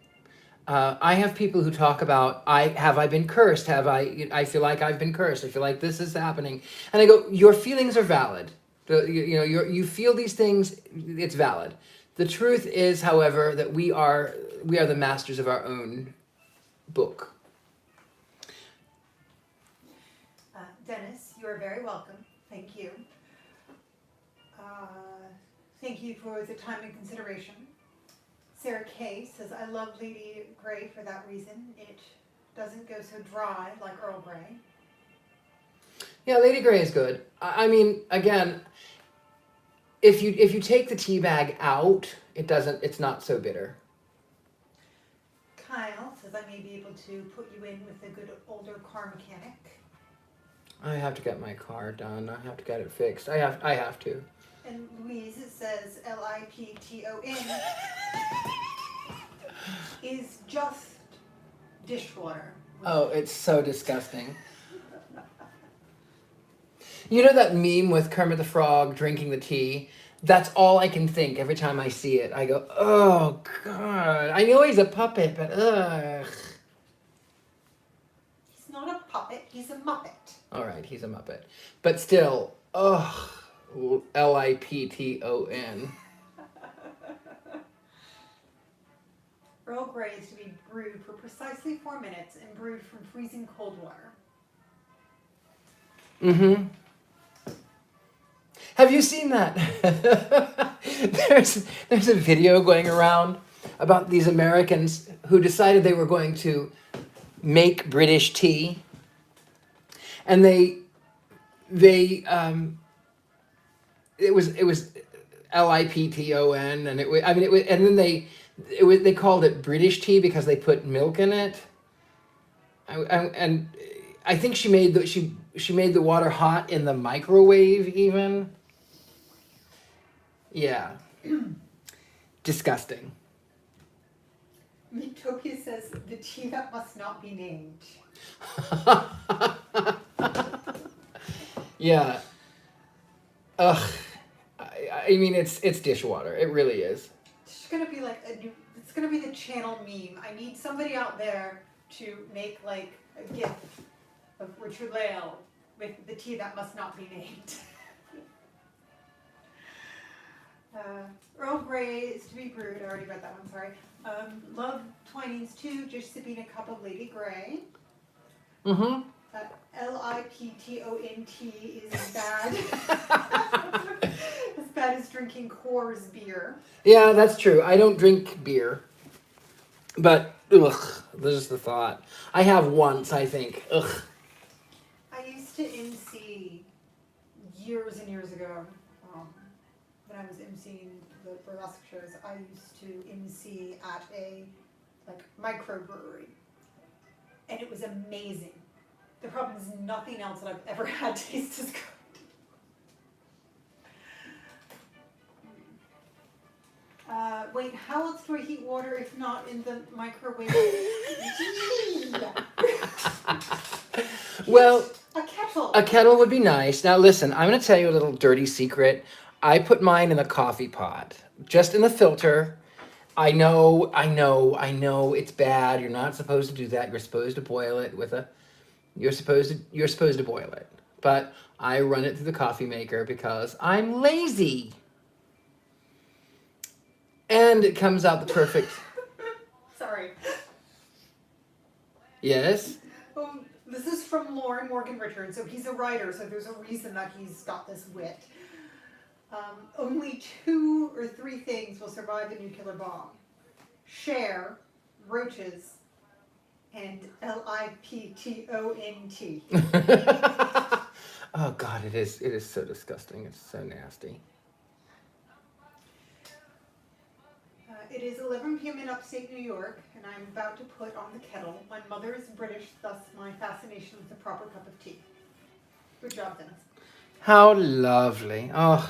I have people who talk about, I been cursed? I feel like I've been cursed. I feel like this is happening. And I go, your feelings are valid. You feel these things, it's valid. The truth is, however, that we are the masters of our own book. Dennis, you are very welcome. Thank you. Thank you for the time and consideration. Sarah Kay says, I love Lady Grey for that reason. It doesn't go so dry like Earl Grey. Yeah, Lady Grey is good. I mean, again, if you take the tea bag out, it's not so bitter. Kyle says, I may be able to put you in with a good older car mechanic. I have to get my car done. I have to get it fixed. I have to. And Louise says Lipton is just dishwater. Oh, it's so disgusting. You know that meme with Kermit the Frog drinking the tea? That's all I can think every time I see it. I go, oh, God. I know he's a puppet, but ugh. He's not a puppet, he's a muppet. All right, he's a muppet. But still, ugh. Lipton. Earl Grey is to be brewed for precisely 4 minutes and brewed from freezing cold water. Mm-hmm. Have you seen that? There's a video going around about these Americans who decided they were going to make British tea, and it was Lipton, and they called it British tea because they put milk in it. And I think she made the water hot in the microwave even. Yeah. Disgusting. Utopia says the tea that must not be named. Yeah. Ugh. I mean, it's dishwater. It really is. It's gonna be like it's gonna be the channel meme. I need somebody out there to make like a gif of Richard-Lael with the tea that must not be named. Earl Grey is to be brewed. I already read that one. Sorry. Love Twinings too. Just sipping a cup of Lady Grey. Mm-hmm. Lipton is bad. As bad as drinking Coors beer. Yeah, that's true. I don't drink beer. But, ugh, this is the thought. I have once, I think. Ugh. I used to MC years and years ago. When I was emceeing the burlesque shows, I used to MC at a microbrewery. And it was amazing. The problem is nothing else that I've ever had tastes as good. Wait, how else do I heat water if not in the microwave? Well, a kettle. A kettle would be nice. Now listen, I'm going to tell you a little dirty secret. I put mine in a coffee pot, just in the filter. I know, it's bad. You're not supposed to do that. You're supposed to boil it with you're supposed to boil it. But I run it through the coffee maker because I'm lazy. And it comes out the perfect. Sorry. Yes? This is from Lauren Morgan Richards. So he's a writer, so there's a reason that he's got this wit. Only 2 or 3 things will survive a nuclear bomb. Share, roaches, and Lipton. Oh God, it is so disgusting. It's so nasty. It is 11 p.m. in upstate New York, and I'm about to put on the kettle. My mother is British, thus my fascination with the proper cup of tea. Good job, Dennis. How lovely. Oh,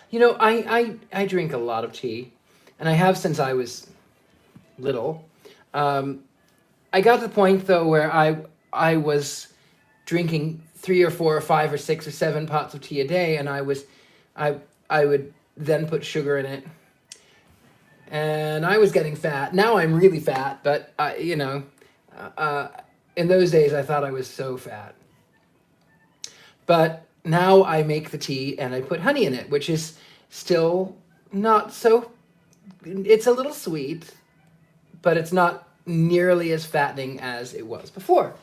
you know, I drink a lot of tea, and I have since I was little. I got to the point, though, where I was drinking 3 or 4 or 5 or 6 or 7 pots of tea a day, and I would then put sugar in it. and I was getting fat. Now I'm really fat, but in those days I thought I was so fat. But now I make the tea and I put honey in it, which is still not so, it's a little sweet, but it's not nearly as fattening as it was before.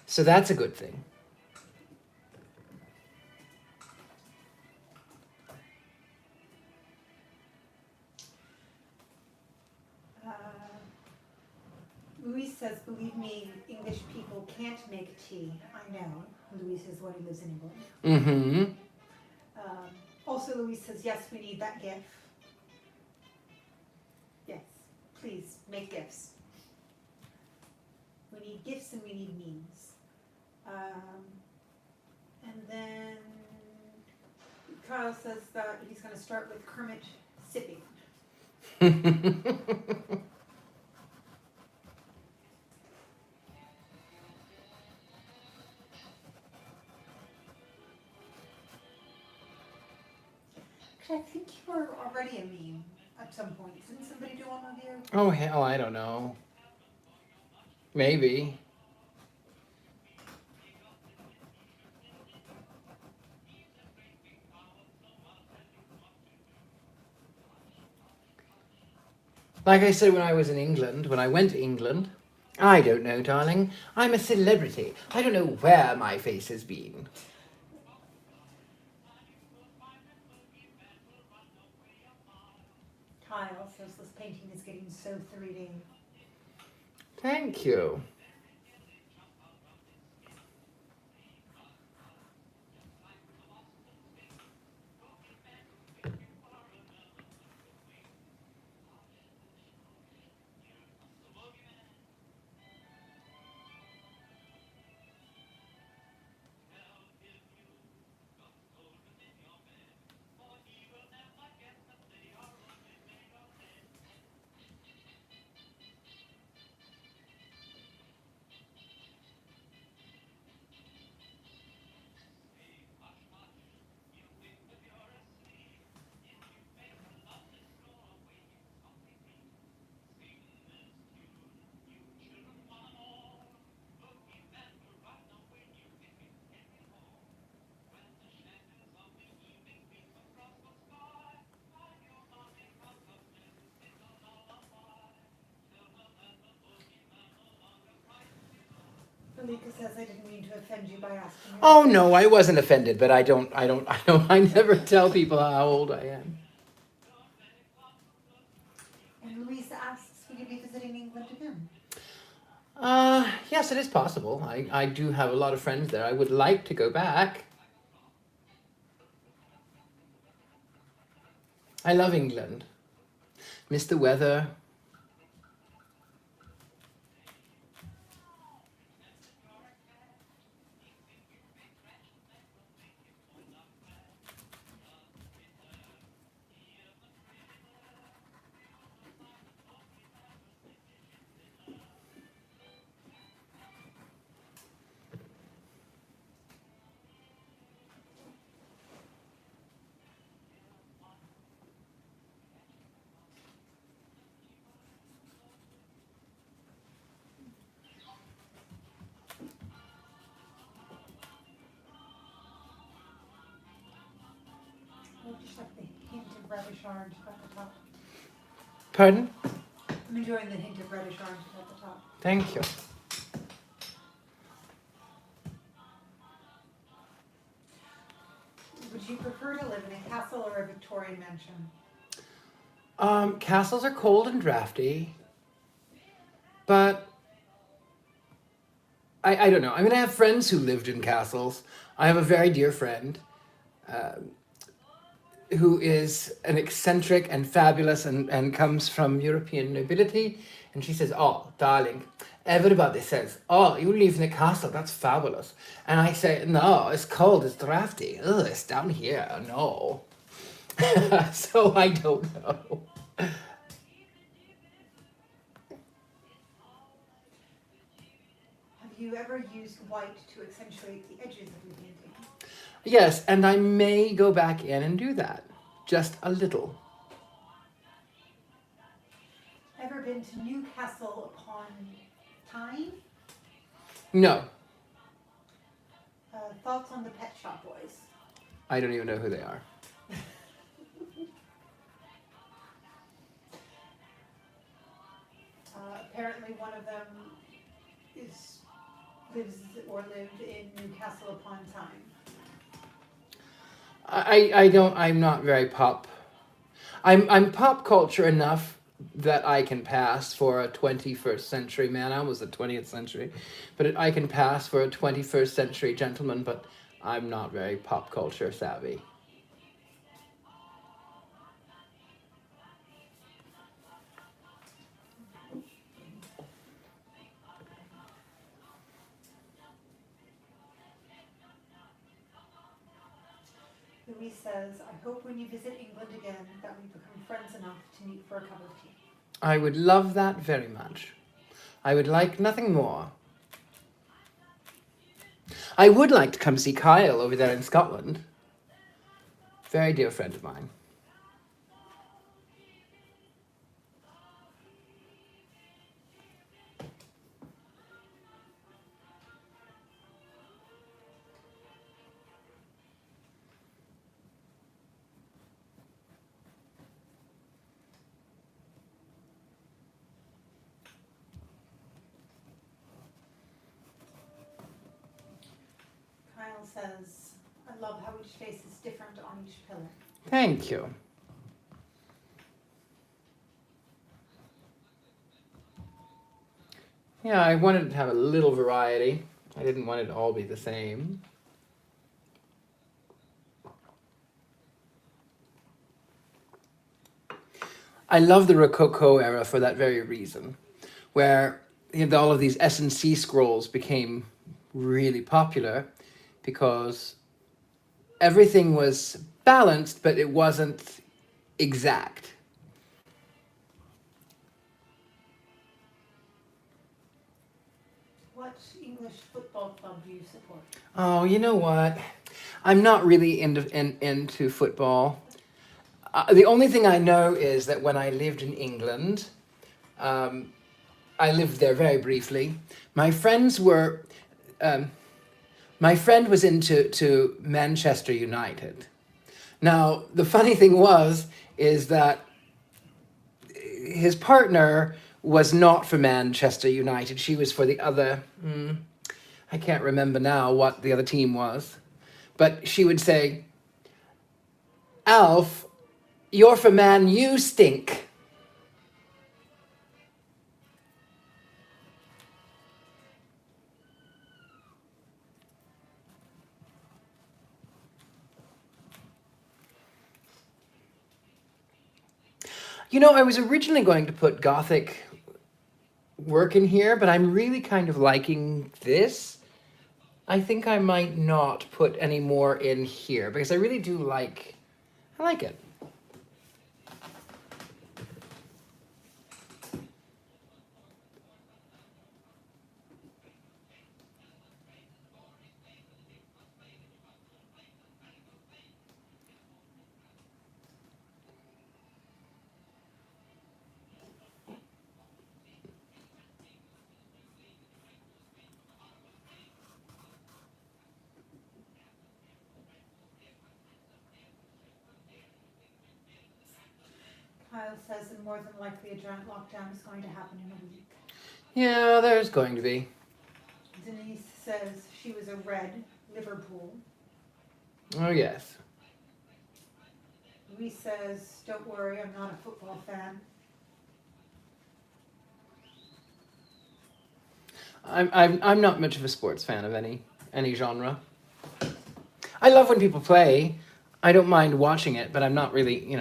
So that's a good thing. Louise says, believe me, English people can't make tea. I know. Louise is the one who lives in England. Also, Louise says, yes, we need that GIF. Yes, please, make GIFs. We need GIFs and we need memes. And then Kyle says that he's going to start with Kermit sipping. I think you were already a meme at some point. Didn't somebody do one of your? Oh, hell, I don't know. Maybe. Like I said when I was in England, when I went to England, I don't know, darling. I'm a celebrity. I don't know where my face has been. Kyle says this painting is getting so 3D. Thank you. Malika says I didn't mean to offend you by asking. Oh no, I wasn't offended, but I never tell people how old I am. And Louisa asks, will you be visiting England again? Yes, it is possible. I do have a lot of friends there. I would like to go back. I love England. Miss the weather. Just like the hint of reddish orange at the top. Pardon? I'm enjoying the hint of reddish orange at the top. Thank you. Would you prefer to live in a castle or a Victorian mansion? Castles are cold and drafty, but I don't know. I mean, I have friends who lived in castles. I have a very dear friend who is an eccentric and fabulous and comes from European nobility. And she says, oh, darling, everybody says, oh, you live in a castle, that's fabulous. And I say, no, it's cold, it's drafty. Ugh, it's down here, no. So I don't know. Have you ever used white to accentuate the edges of your painting? Yes, and I may go back in and do that. Just a little. ever been to Newcastle upon Tyne? No, Thoughts on the Pet Shop Boys? I don't even know who they are. Apparently one of them lived in Newcastle upon Tyne. I'm not very pop. I'm pop culture enough that I can pass for a 21st century man. I almost the 20th century, but I can pass for a 21st century gentleman, but I'm not very pop culture savvy. Louis says, I hope when you visit England again that we become friends enough to meet for a cup of tea. I would love that very much. I would like nothing more. I would like to come see Kyle over there in Scotland. Very dear friend of mine. Kyle says, I love how each face is different on each pillar. Thank you. Yeah, I wanted to have a little variety. I didn't want it to all be the same. I love the Rococo era for that very reason, where all of these S&C scrolls became really popular because everything was balanced, but it wasn't exact. What English football club do you support? Oh, you know what? I'm not really into football. The only thing I know is that when I lived in England, I lived there very briefly. My friends were, my friend was into Manchester United. Now, the funny thing is that his partner was not for Manchester United. She was for the other, I can't remember now what the other team was. But she would say, Alf, you're for Man, you stink. You know, I was originally going to put Gothic work in here, but I'm really kind of liking this. I think I might not put any more in here because I really do I like it. Kyle says that more than likely a giant lockdown is going to happen in a week. Yeah, there's going to be. Denise says she was a red Liverpool. Oh, yes. Louis says, don't worry, I'm not a football fan. I'm not much of a sports fan of any genre. I love when people play. I don't mind watching it, but I'm not really,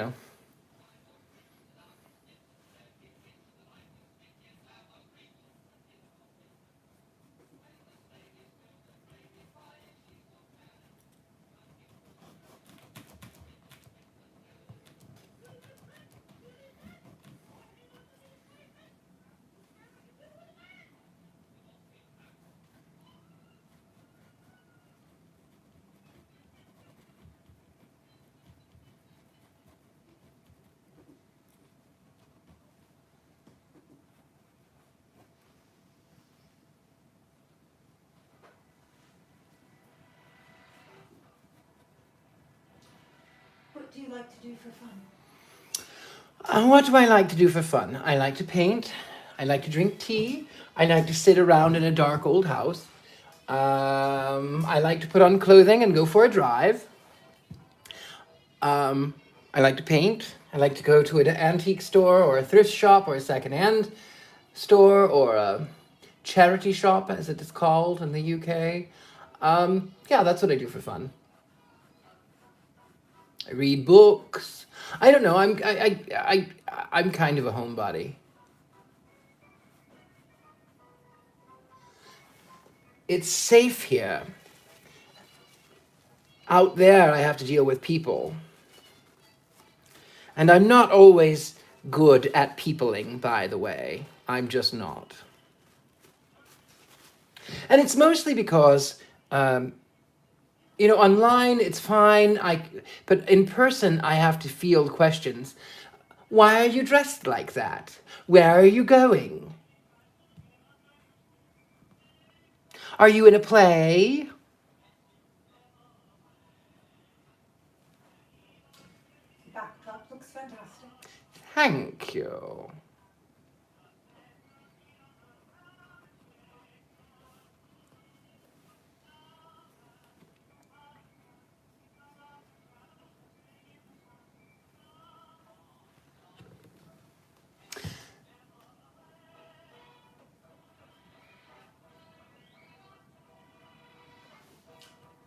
what do you like to do for fun? What do I like to do for fun? I like to paint. I like to drink tea. I like to sit around in a dark old house. I like to put on clothing and go for a drive. I like to paint. I like to go to an antique store or a thrift shop or a second-hand store or a charity shop, as it is called in the UK. Yeah, that's what I do for fun. I read books. I don't know. I'm kind of a homebody. It's safe here. Out there, I have to deal with people. And I'm not always good at peopling, by the way. I'm just not. And it's mostly because, online it's fine. But in person, I have to field questions. Why are you dressed like that? Where are you going? Are you in a play? Backdrop looks fantastic. Thank you.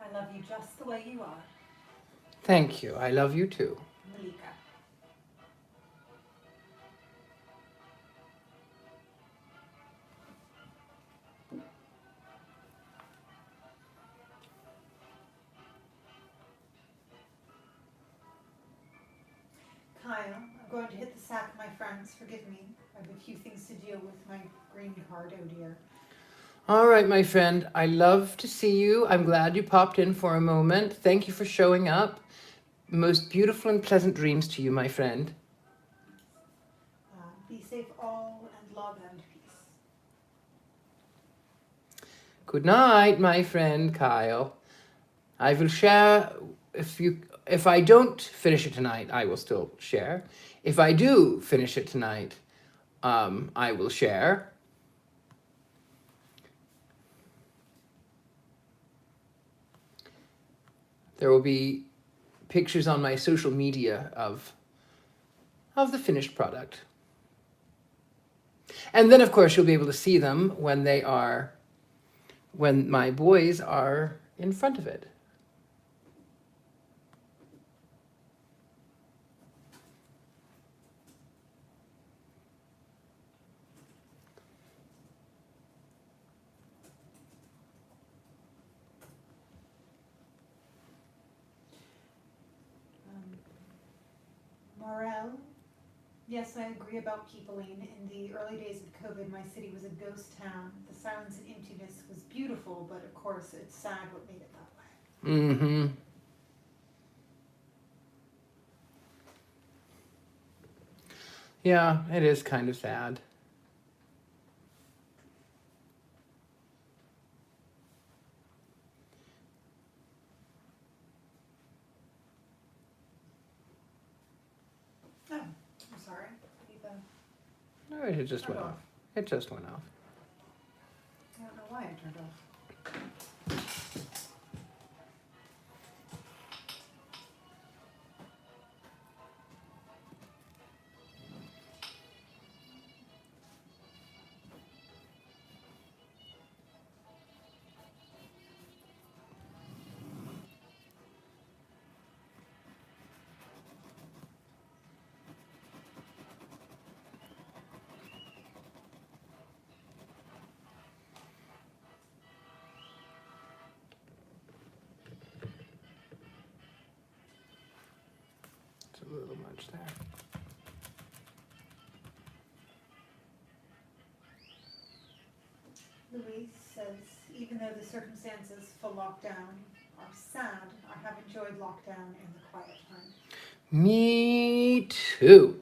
I love you just the way you are. Thank you. I love you too. Malika. Kyle, I'm going to hit the sack, my friends. Forgive me. I have a few things to deal with my green card, oh dear. All right, my friend. I love to see you. I'm glad you popped in for a moment. Thank you for showing up. Most beautiful and pleasant dreams to you, my friend. Be safe all, and love and peace. Good night, my friend Kyle. I will share if I don't finish it tonight, I will still share. If I do finish it tonight, I will share. There will be pictures on my social media of the finished product. And then, of course, you'll be able to see them when my boys are in front of it. Morel? Yes, I agree about peopling. In the early days of COVID, my city was a ghost town. The silence and emptiness was beautiful, but of course, it's sad what made it that way. Mm-hmm. Yeah, it is kind of sad. Oh, I'm sorry. Leave No, it just went off. It just went off. I don't know why it turned off. It's a little much there. Louise says, even though the circumstances for lockdown are sad, I have enjoyed lockdown and the quiet time. Me too.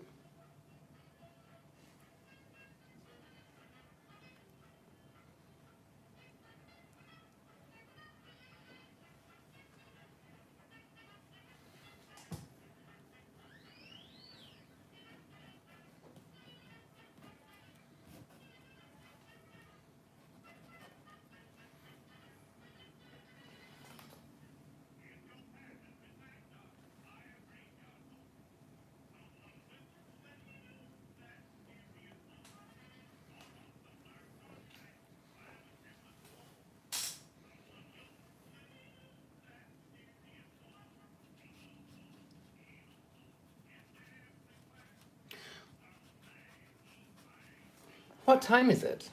What time is it?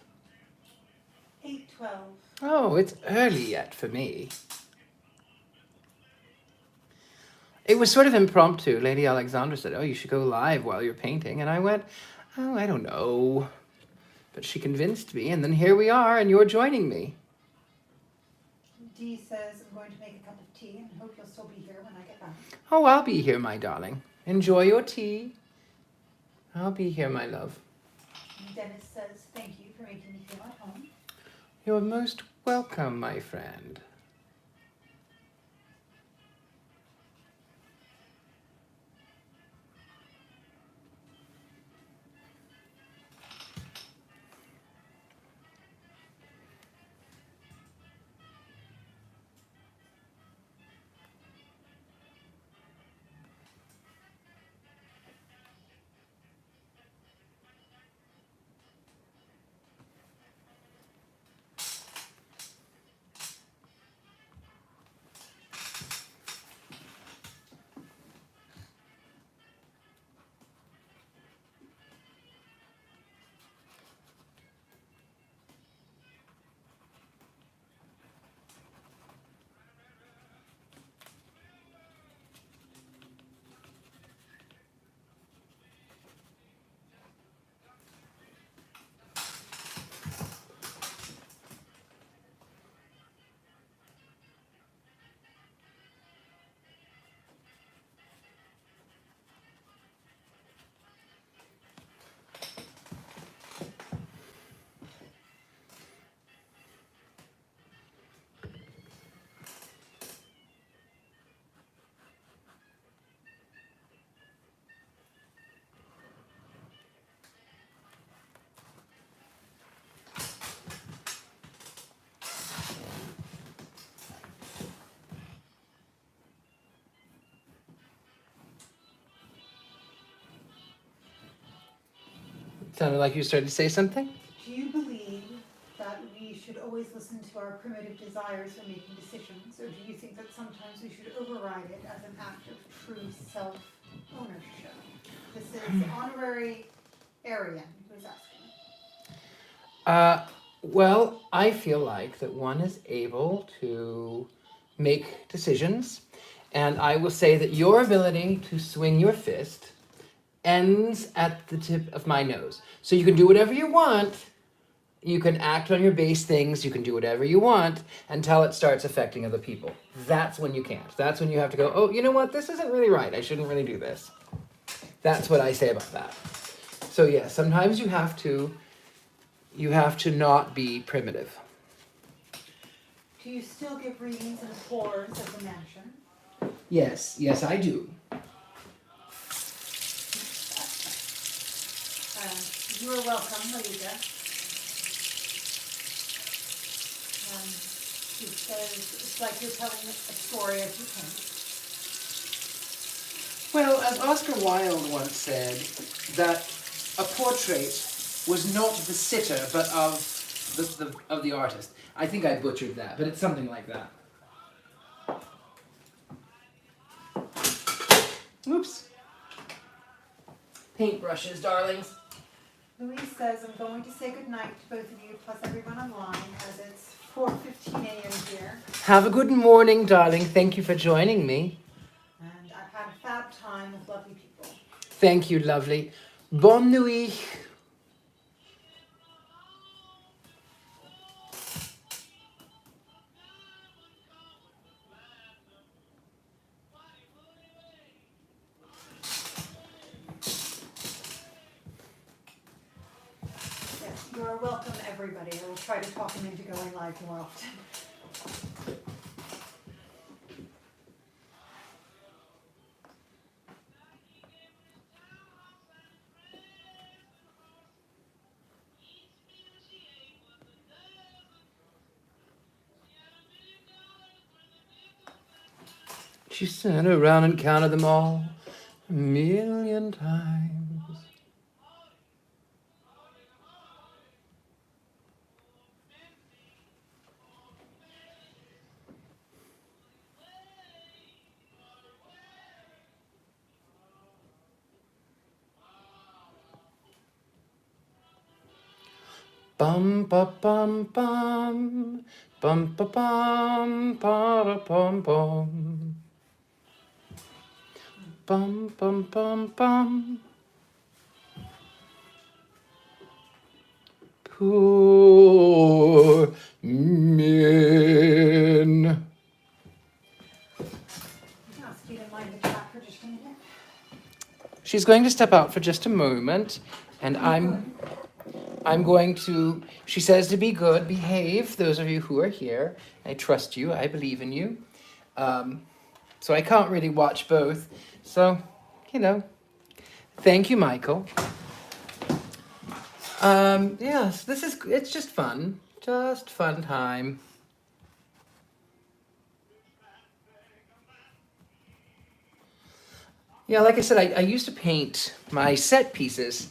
8:12. Oh, it's early yet for me. It was sort of impromptu. Lady Alexandra said, oh, you should go live while you're painting. And I went, oh, I don't know. But she convinced me, and then here we are, and you're joining me. Dee says, I'm going to make a cup of tea and hope you'll still be here when I get back. Oh, I'll be here, my darling. Enjoy your tea. I'll be here, my love. And Dennis says, thank you for making me feel at home. You're most welcome, my friend. Sounded like you started to say something? Do you believe that we should always listen to our primitive desires when making decisions, or do you think that sometimes we should override it as an act of true self-ownership? This is honorary Aryan who's asking. Well, I feel like that one is able to make decisions, and I will say that your ability to swing your fist ends at the tip of my nose. So you can do whatever you want, you can act on your base things, you can do whatever you want until it starts affecting other people. That's when you can't. That's when you have to go, oh, you know what, this isn't really right, I shouldn't really do this. That's what I say about that. So yeah, sometimes you have to not be primitive. Do you still give readings in the floors of the mansion? Yes, I do. You are welcome, Malika. She says it's like you're telling a story as you can. Well, as Oscar Wilde once said, that a portrait was not the sitter, but of the artist. I think I butchered that, but it's something like that. Oops. Paintbrushes, darlings. Louise says, I'm going to say goodnight to both of you, plus everyone online, as it's 4:15 a.m. here. Have a good morning, darling. Thank you for joining me. And I've had a fab time with lovely people. Thank you, lovely. Bonne nuit. Yes, you are welcome, everybody. I will try to talk them into going live more often. She sat around and counted them all 1,000,000 times. Bum ba bum bum. Bum ba bum ba bum bum. Bum bum bum bum. Poor men. Ask you to mind the chat for just a minute. She's going to step out for just a moment, and I'm going to, she says to be good, behave, those of you who are here. I trust you, I believe in you. So I can't really watch both. So, thank you, Michael. Yes, it's just fun. Just fun time. Yeah, like I said, I used to paint my set pieces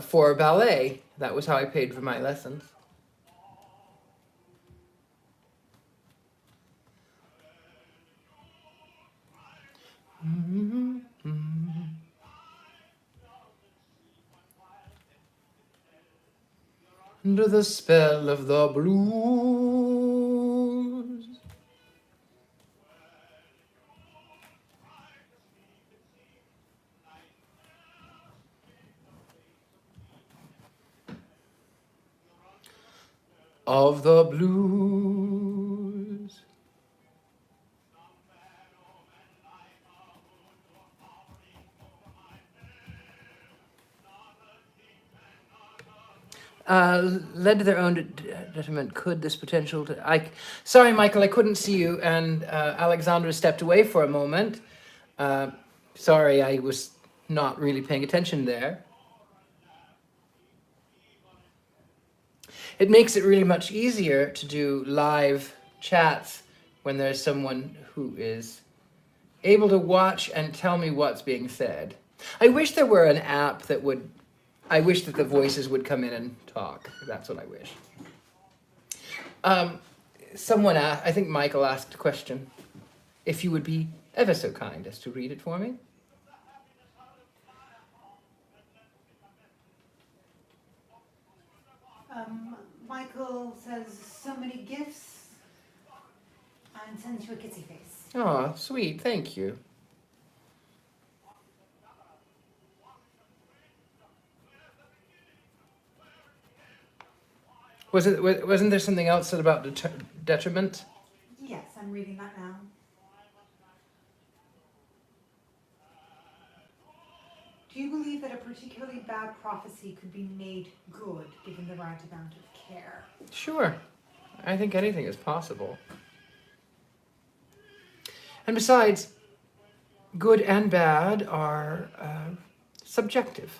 for ballet. That was how I paid for my lessons. Under the spell of the blues. Of the blues. Led to their own detriment. Could this potential to... Sorry, Michael, I couldn't see you, and Alexandra stepped away for a moment. Sorry, I was not really paying attention there. It makes it really much easier to do live chats when there's someone who is able to watch and tell me what's being said. I wish there were an app that would... I wish that the voices would come in and talk. That's what I wish. Someone asked, I think Michael asked a question. If you would be ever so kind as to read it for me. Michael says so many gifts and sends you a kissy face. Oh, sweet. Thank you. Wasn't there something else said about detriment? Yes, I'm reading that now. Do you believe that a particularly bad prophecy could be made good given the right amount of care? Sure. I think anything is possible. And besides, good and bad are subjective.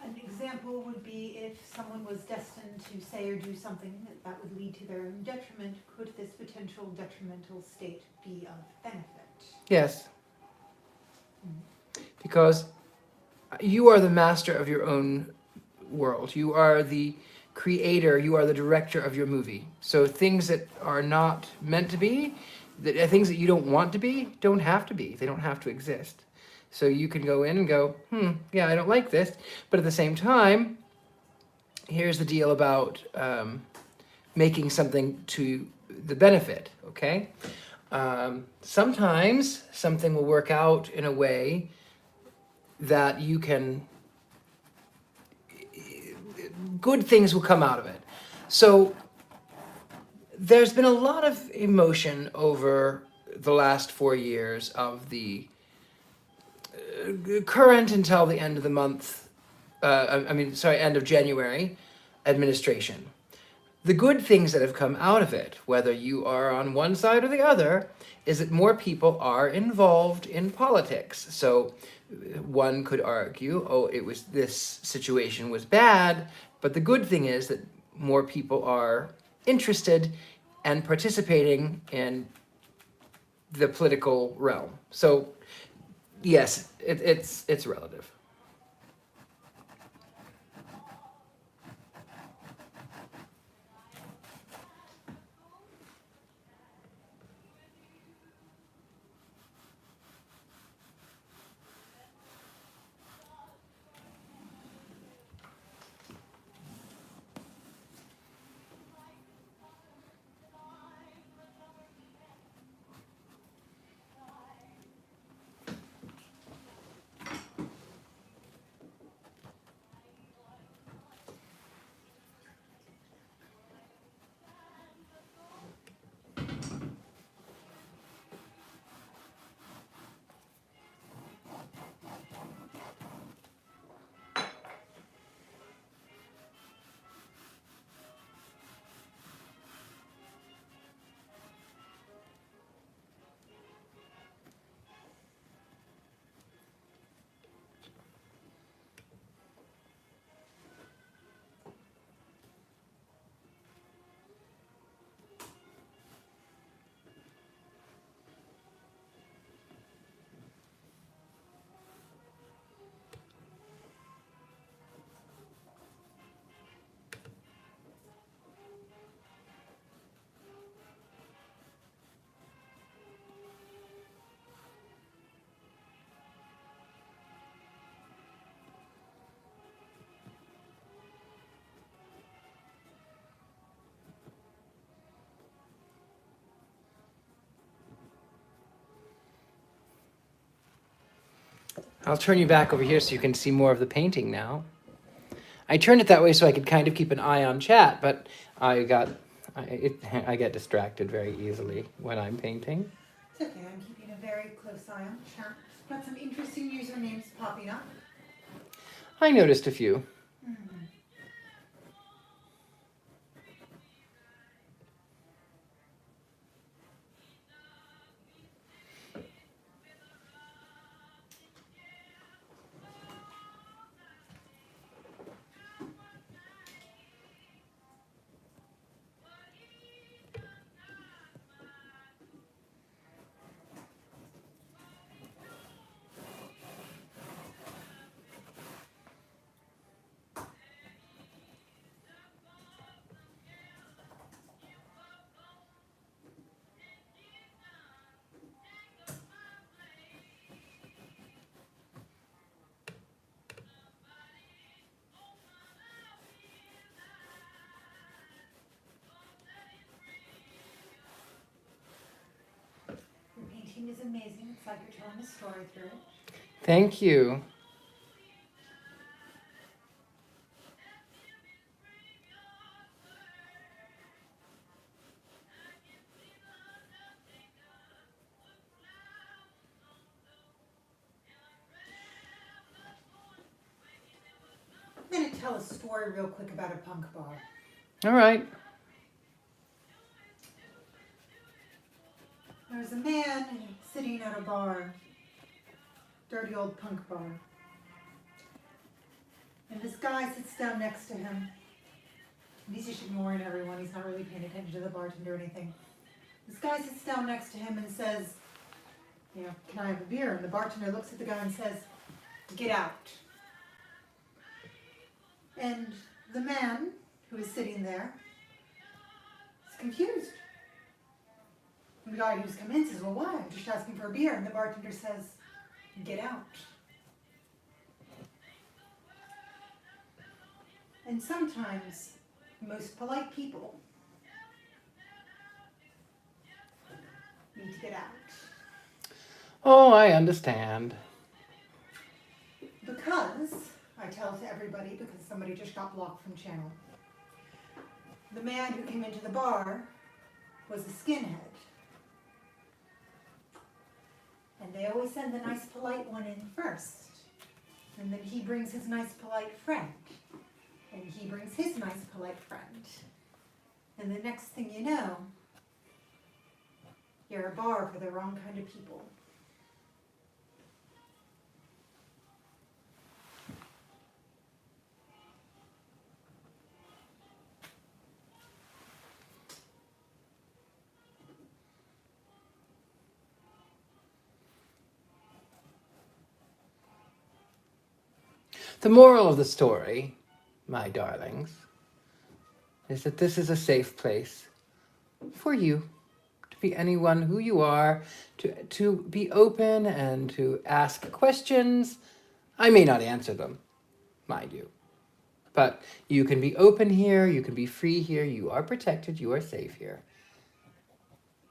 An example would be if someone was destined to say or do something that would lead to their own detriment, could this potential detrimental state be of benefit? Yes. Because you are the master of your own world. You are the creator, you are the director of your movie. So things that are not meant to be, things that you don't want to be, don't have to be. They don't have to exist. So you can go in and go, yeah, I don't like this. But at the same time, here's the deal about making something to the benefit, okay? Sometimes something will work out in a way that you can, good things will come out of it. So there's been a lot of emotion over the last 4 years of the current until the end of the month, end of January administration. The good things that have come out of it, whether you are on one side or the other, is that more people are involved in politics. So one could argue, this situation was bad, but the good thing is that more people are interested and participating in the political realm. So yes, it's relative. I'll turn you back over here so you can see more of the painting now. I turned it that way so I could kind of keep an eye on chat, but I get distracted very easily when I'm painting. It's okay, I'm keeping a very close eye on chat. Got some interesting usernames popping up. I noticed a few. Your painting is amazing. It's like you're telling a story through it. Thank you. I'm going to tell a story real quick about a punk bar. All right. There's a man sitting at a bar, dirty old punk bar. And this guy sits down next to him. And he's just ignoring everyone. He's not really paying attention to the bartender or anything. This guy sits down next to him and says, can I have a beer? And the bartender looks at the guy and says, get out. And the man who is sitting there is confused. And the guy who's come in says, well, why? I'm just asking for a beer. And the bartender says, get out. And sometimes, most polite people need to get out. Oh, I understand. Because, I tell to everybody, because somebody just got blocked from channel, the man who came into the bar was a skinhead. And they always send the nice polite one in first. And then he brings his nice polite friend. And he brings his nice polite friend. And the next thing you know, you're a bar for the wrong kind of people. The moral of the story, my darlings, is that this is a safe place for you to be anyone who you are, to be open and to ask questions. I may not answer them, mind you, but you can be open here, you can be free here, you are protected, you are safe here.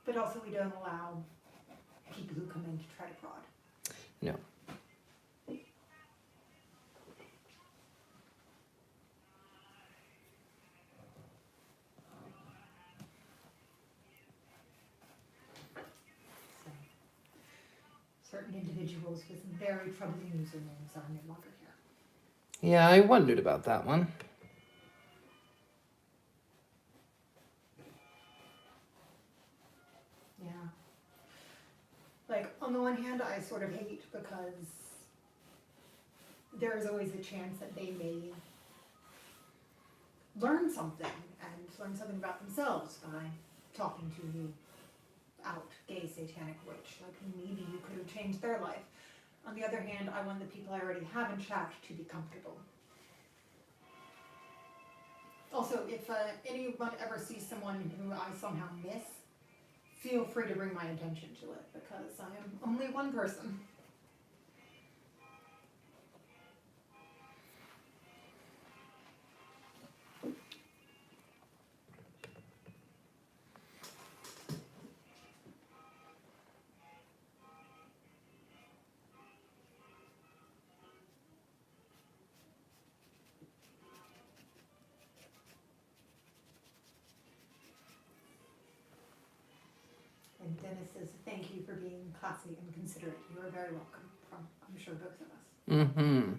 But also we don't allow people who come in to try to prod. No. Certain individuals with very troubling usernames are no longer here. Yeah, I wondered about that one. Yeah. Like, on the one hand, I sort of hate because there is always a chance that they may learn something and learn something about themselves by talking to the out gay satanic witch. Like, maybe you could have changed their life. On the other hand, I want the people I already have in chat to be comfortable. Also, if anyone ever sees someone who I somehow miss, feel free to bring my attention to it, because I am only one person. And Dennis says, thank you for being classy and considerate. You are very welcome from, I'm sure, both of us. Mm-hmm.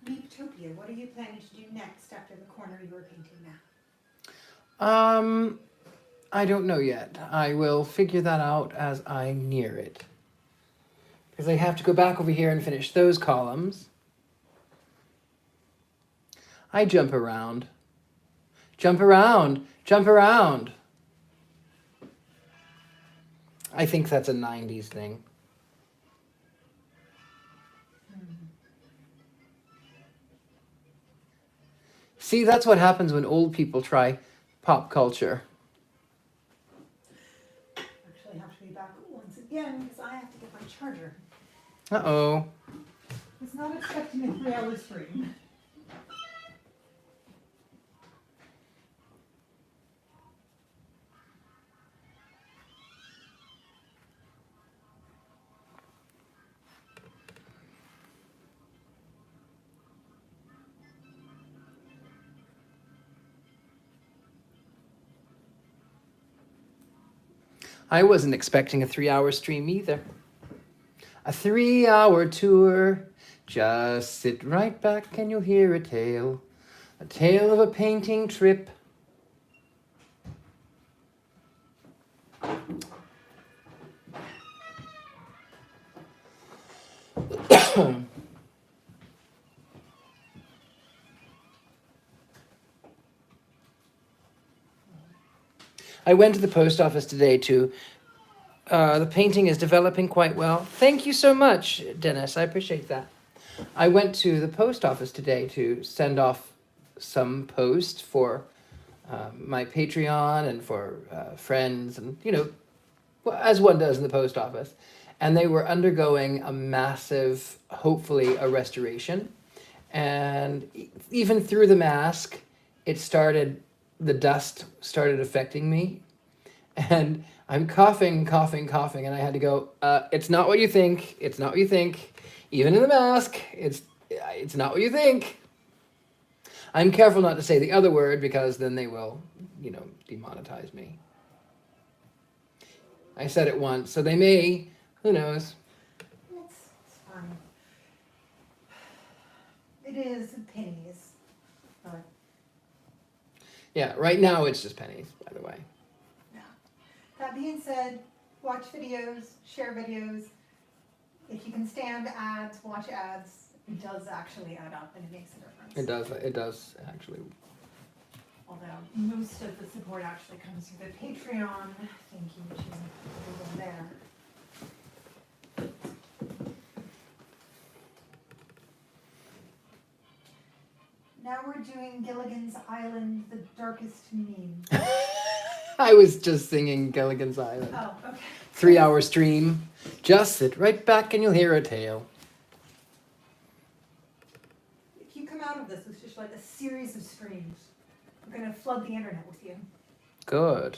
Leaptopia, what are you planning to do next after the corner you were painting now? I don't know yet. I will figure that out as I near it. Because I have to go back over here and finish those columns. I jump around. Jump around. Jump around. I think that's a 90s thing. See, that's what happens when old people try pop culture. Actually, I have to be back once again because I have to get my charger. Uh-oh. It's not expecting a 3-hour stream. I wasn't expecting a 3-hour stream either. A 3-hour tour. Just sit right back and you'll hear a tale. A tale of a painting trip. I went to the post office today too. The painting is developing quite well. Thank you so much, Dennis. I appreciate that. I went to the post office today to send off some posts for my Patreon and for friends and, you know, as one does in the post office. And they were undergoing a massive, hopefully, a restoration. And even through the mask, the dust started affecting me. And I'm coughing, and I had to go, it's not what you think. It's not what you think. Even in the mask, it's not what you think. I'm careful not to say the other word because then they will, you know, demonetize me. I said it once, so they may, who knows. It's fine. It is pennies. But Yeah, right now it's just pennies, by the way. yeah. That being said, watch videos, share videos. If you can stand ads, watch ads. It does actually add up and it makes a difference. It does actually. Although most of the support actually comes through the Patreon. Thank you, which is over there. Now we're doing Gilligan's Island, the darkest meme. I was just singing Gilligan's Island. Oh, okay. 3-hour stream. Just sit right back and you'll hear a tale. If you come out of this with just like a series of streams, we're going to flood the internet with you. Good.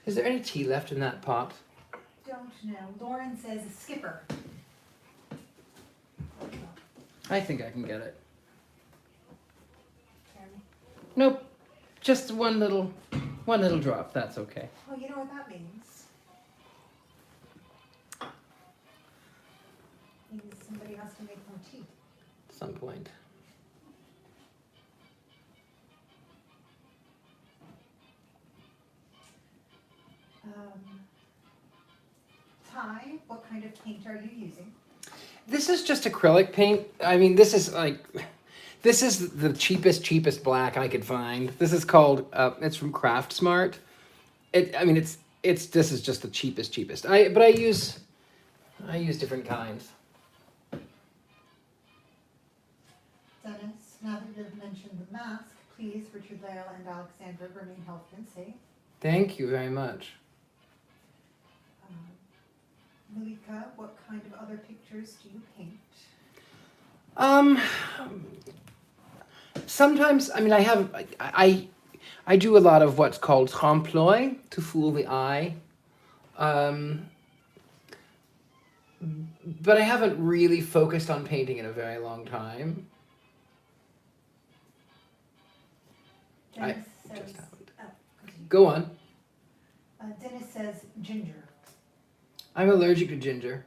Is there any tea left in that pot? Don't know. Lauren says skipper. I think I can get it. Jeremy? Nope. Just one little drop. That's okay. Oh, you know what that means? Means somebody has to make more tea. At some point. what kind of paint are you using? This is just acrylic paint. I mean, this is the cheapest black I could find. This is called, it's from Craft Smart. This is just the cheapest. But I use different kinds. Dennis, now that you've mentioned the mask, please, Richard-Lael and Alexandra, remain healthy and safe. Thank you very much. Malika, what kind of other pictures do you paint? Sometimes, I do a lot of what's called trompe-l'oeil, to fool the eye. But I haven't really focused on painting in a very long time. Dennis I says, just haven't. continue. Go on. Dennis says ginger. I'm allergic to ginger.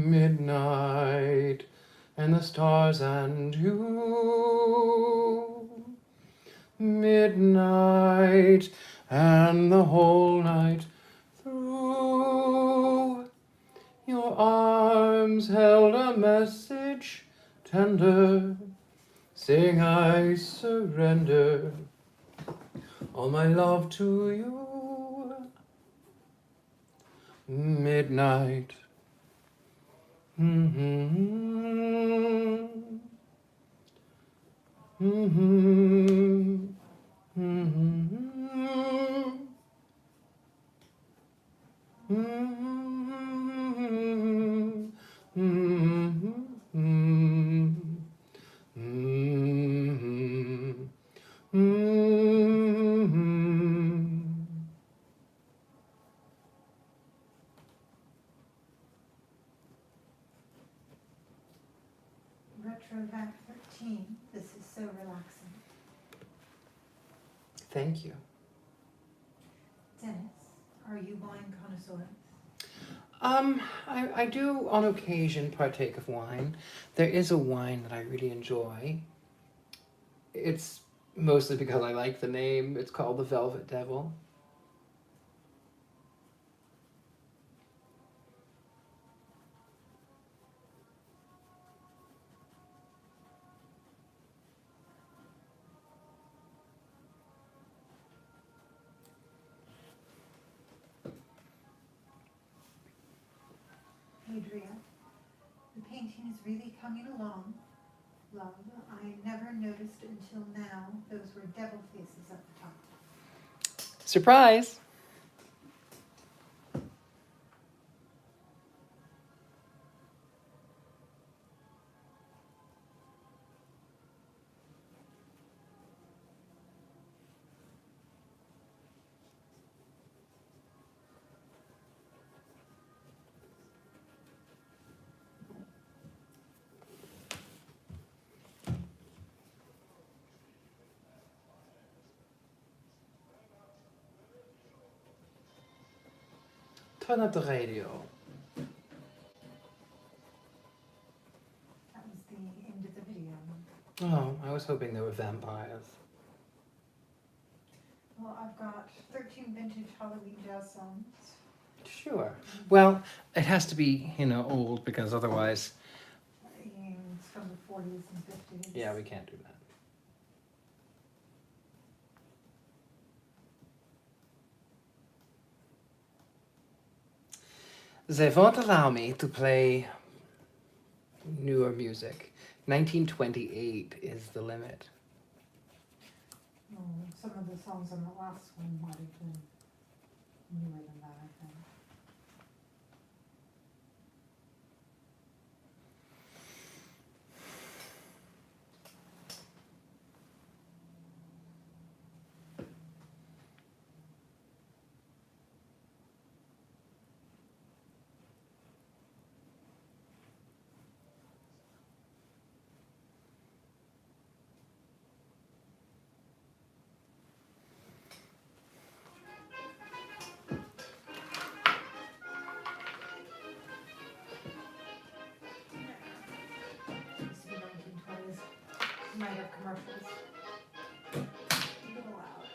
Midnight and the stars and you. Midnight and the whole night through. Your arms held a message tender, saying I surrender all my love to you. Midnight. Retrovac 13, this is so relaxing. Thank you. Dennis, are you wine connoisseur? I do on occasion partake of wine. There is a wine that I really enjoy. It's mostly because I like the name. It's called the Velvet Devil. Adria, the painting is really coming along. Love, I never noticed until now those were devil faces at the top. Surprise! Turn up the radio. That was the end of the video. Oh, I was hoping there were vampires. Well, I've got 13 vintage Halloween jazz songs. Sure. Well, it has to be, old, because otherwise... It's from the 40s and 50s. Yeah, we can't do that. they won't allow me to play newer music. 1928 is the limit. Oh, some of the songs on the last one might have been newer than that, I think. Used to be 1920s. Might have commercials. A little loud.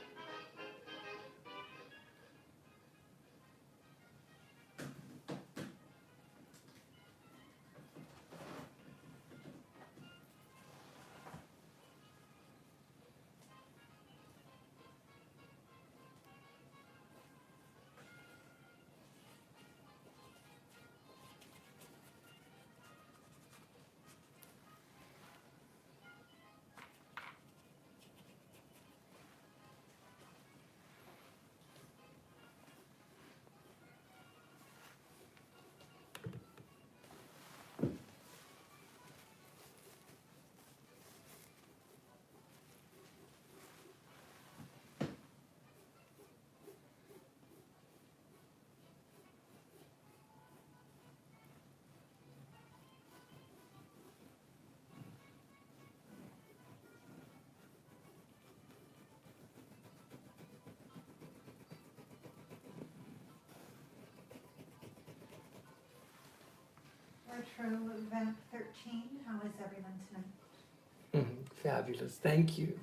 Retro-Vamp 13, how is everyone tonight? Fabulous, thank you.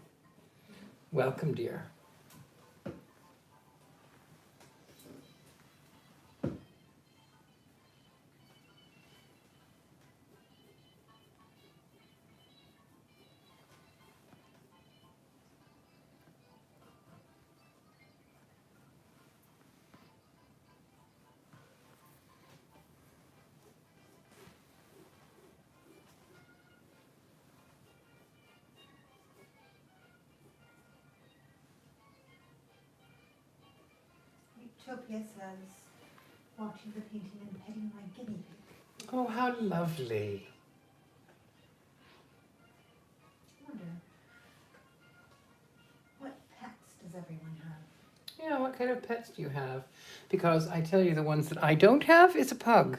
Welcome, dear. Utopia says, watching the painting and petting my guinea pig. Oh, how lovely. I wonder, what pets does everyone have? Yeah, what kind of pets do you have? Because I tell you, the ones that I don't have is a pug.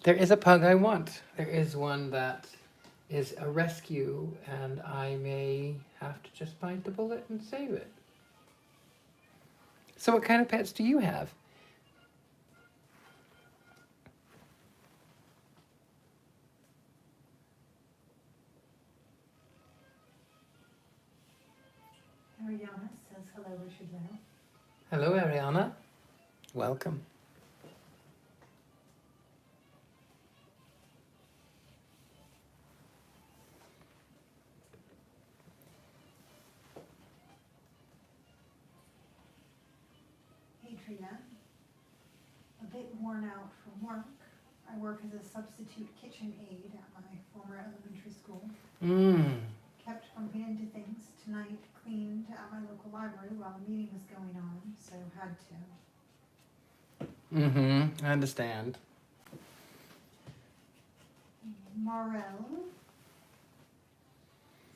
There is a pug I want. There is one that is a rescue, and I may have to just bite the bullet and save it. So what kind of pets do you have? Ariana says, hello, Richard-Lael. Hello, Ariana. Welcome. Adria, a bit worn out from work. I work as a substitute kitchen aide at my former elementary school. Kept bumping into things. Tonight cleaned at my local library while a meeting was going on, so had to. I understand. Morel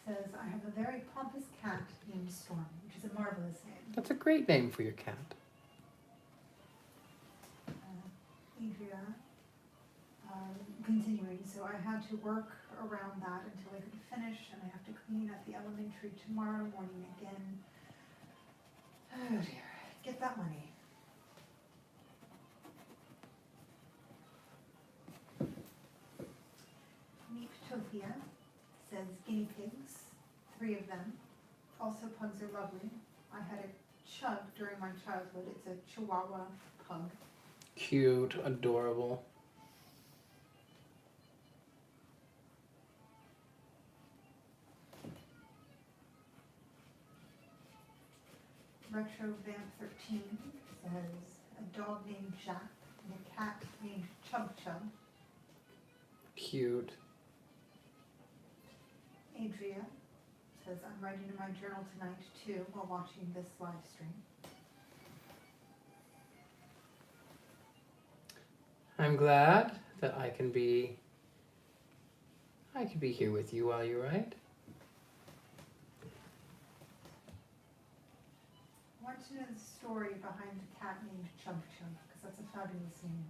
says, I have a very pompous cat named Storm, which is a marvelous name. That's a great name for your cat. Adria, continuing, so I had to work around that until I could finish, and I have to clean at the elementary tomorrow morning again. Oh dear, get that money. Meeptopia says guinea pigs, 3 of them. Also pugs are lovely. I had a chug during my childhood. It's a Chihuahua pug. Cute, adorable. Retro Vamp 13 says, a dog named Jack and a cat named Chub Chub. Cute. Adria says, I'm writing in my journal tonight too while watching this live stream. I'm glad that I can be here with you while you write. I want to know the story behind the cat named Chub Chub, because that's a fabulous name.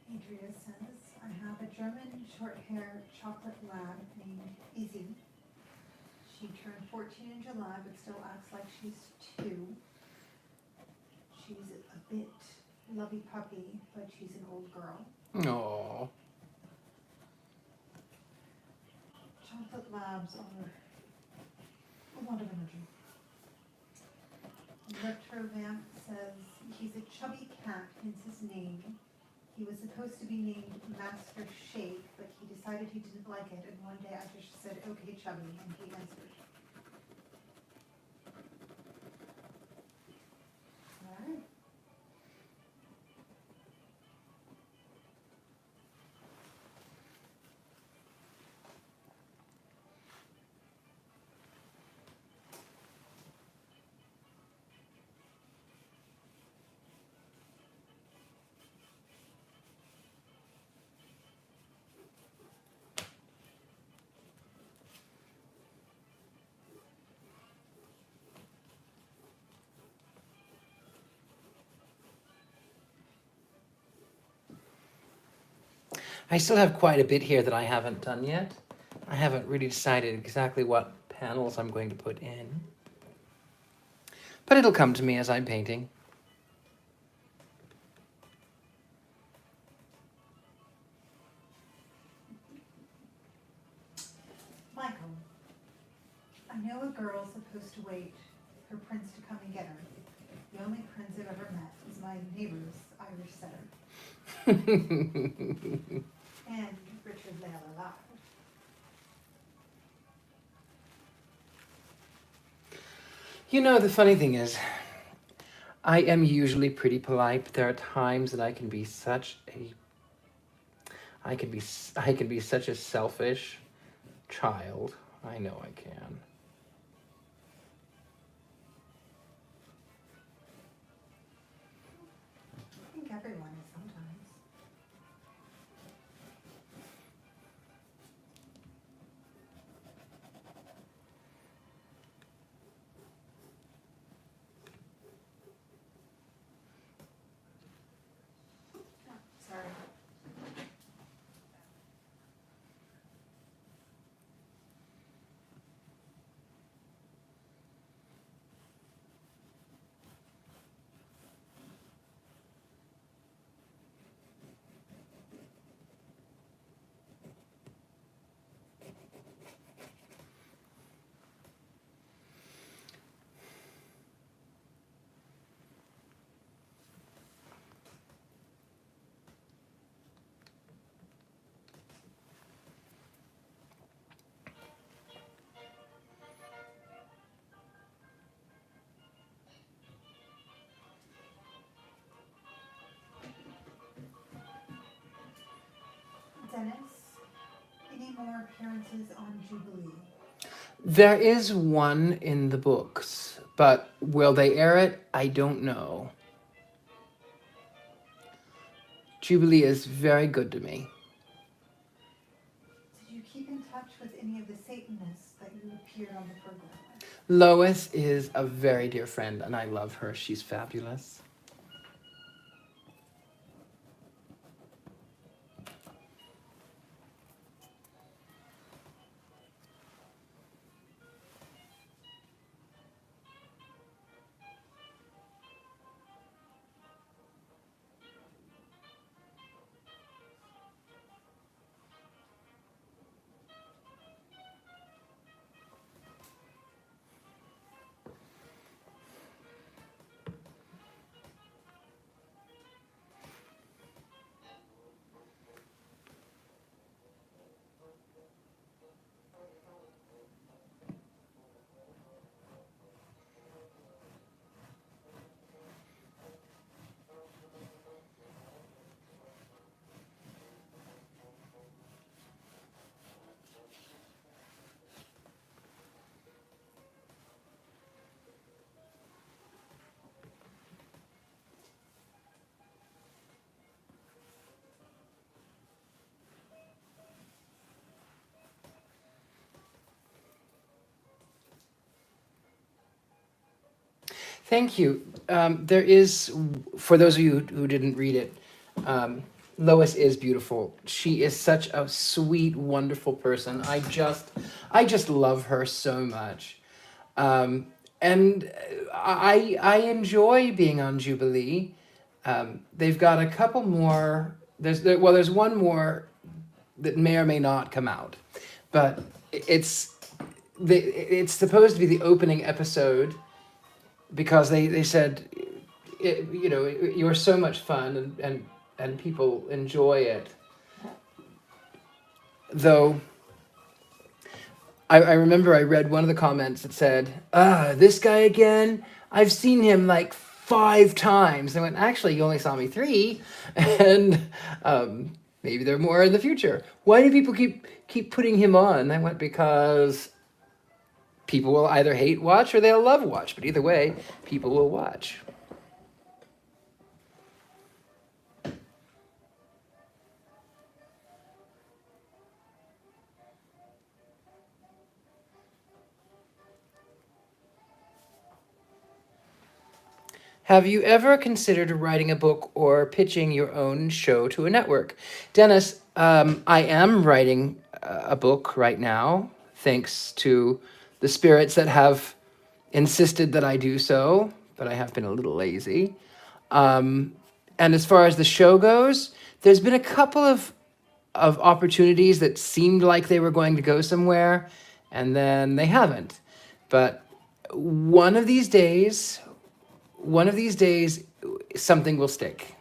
Adria says, I have a German short-haired chocolate lab named Izzy. She turned 14 in July, but still acts like she's 2. She's a bit lovey puppy, but she's an old girl. Aww. Chocolate labs are a lot of energy. Retrovamp says, he's a chubby cat, hence his name. He was supposed to be named Master Shake, but he decided he didn't like it, and one day I just said, okay, Chubby, and he answered. All right. I still have quite a bit here that I haven't done yet. I haven't really decided exactly what panels I'm going to put in. But it'll come to me as I'm painting. Michael, I know a girl's supposed to wait for Prince to come and get her. The only prince I've ever met is my neighbor's Irish setter. And Richard-Lael Lillard. You know, the funny thing is, I am usually pretty polite, but there are times that I can be such such a selfish child. I know I can. I think everyone is sometimes. Oh, sorry. Dennis, any more appearances on Jubilee? There is one in the books, but will they air it? I don't know. Jubilee is very good to me. Did you keep in touch with any of the Satanists that you appeared on the program with? Lois is a very dear friend, and I love her. She's fabulous. Thank you. There is, for those of you who didn't read it, Lois is beautiful. She is such a sweet, wonderful person. I just love her so much. And I enjoy being on Jubilee. They've got a couple more. There's one more that may or may not come out, but it's supposed to be the opening episode, because they said, you're so much fun, and people enjoy it. Though I remember I read one of the comments that said, this guy again, I've seen him like 5 times. I went, actually, you only saw me 3, and maybe there are more in the future. Why do people keep putting him on? I went, because people will either hate watch or they'll love watch, but either way, people will watch. Have you ever considered writing a book or pitching your own show to a network? Dennis, I am writing a book right now, thanks to the spirits that have insisted that I do so, but I have been a little lazy. And as far as the show goes, there's been a couple of opportunities that seemed like they were going to go somewhere, and then they haven't. But one of these days, something will stick.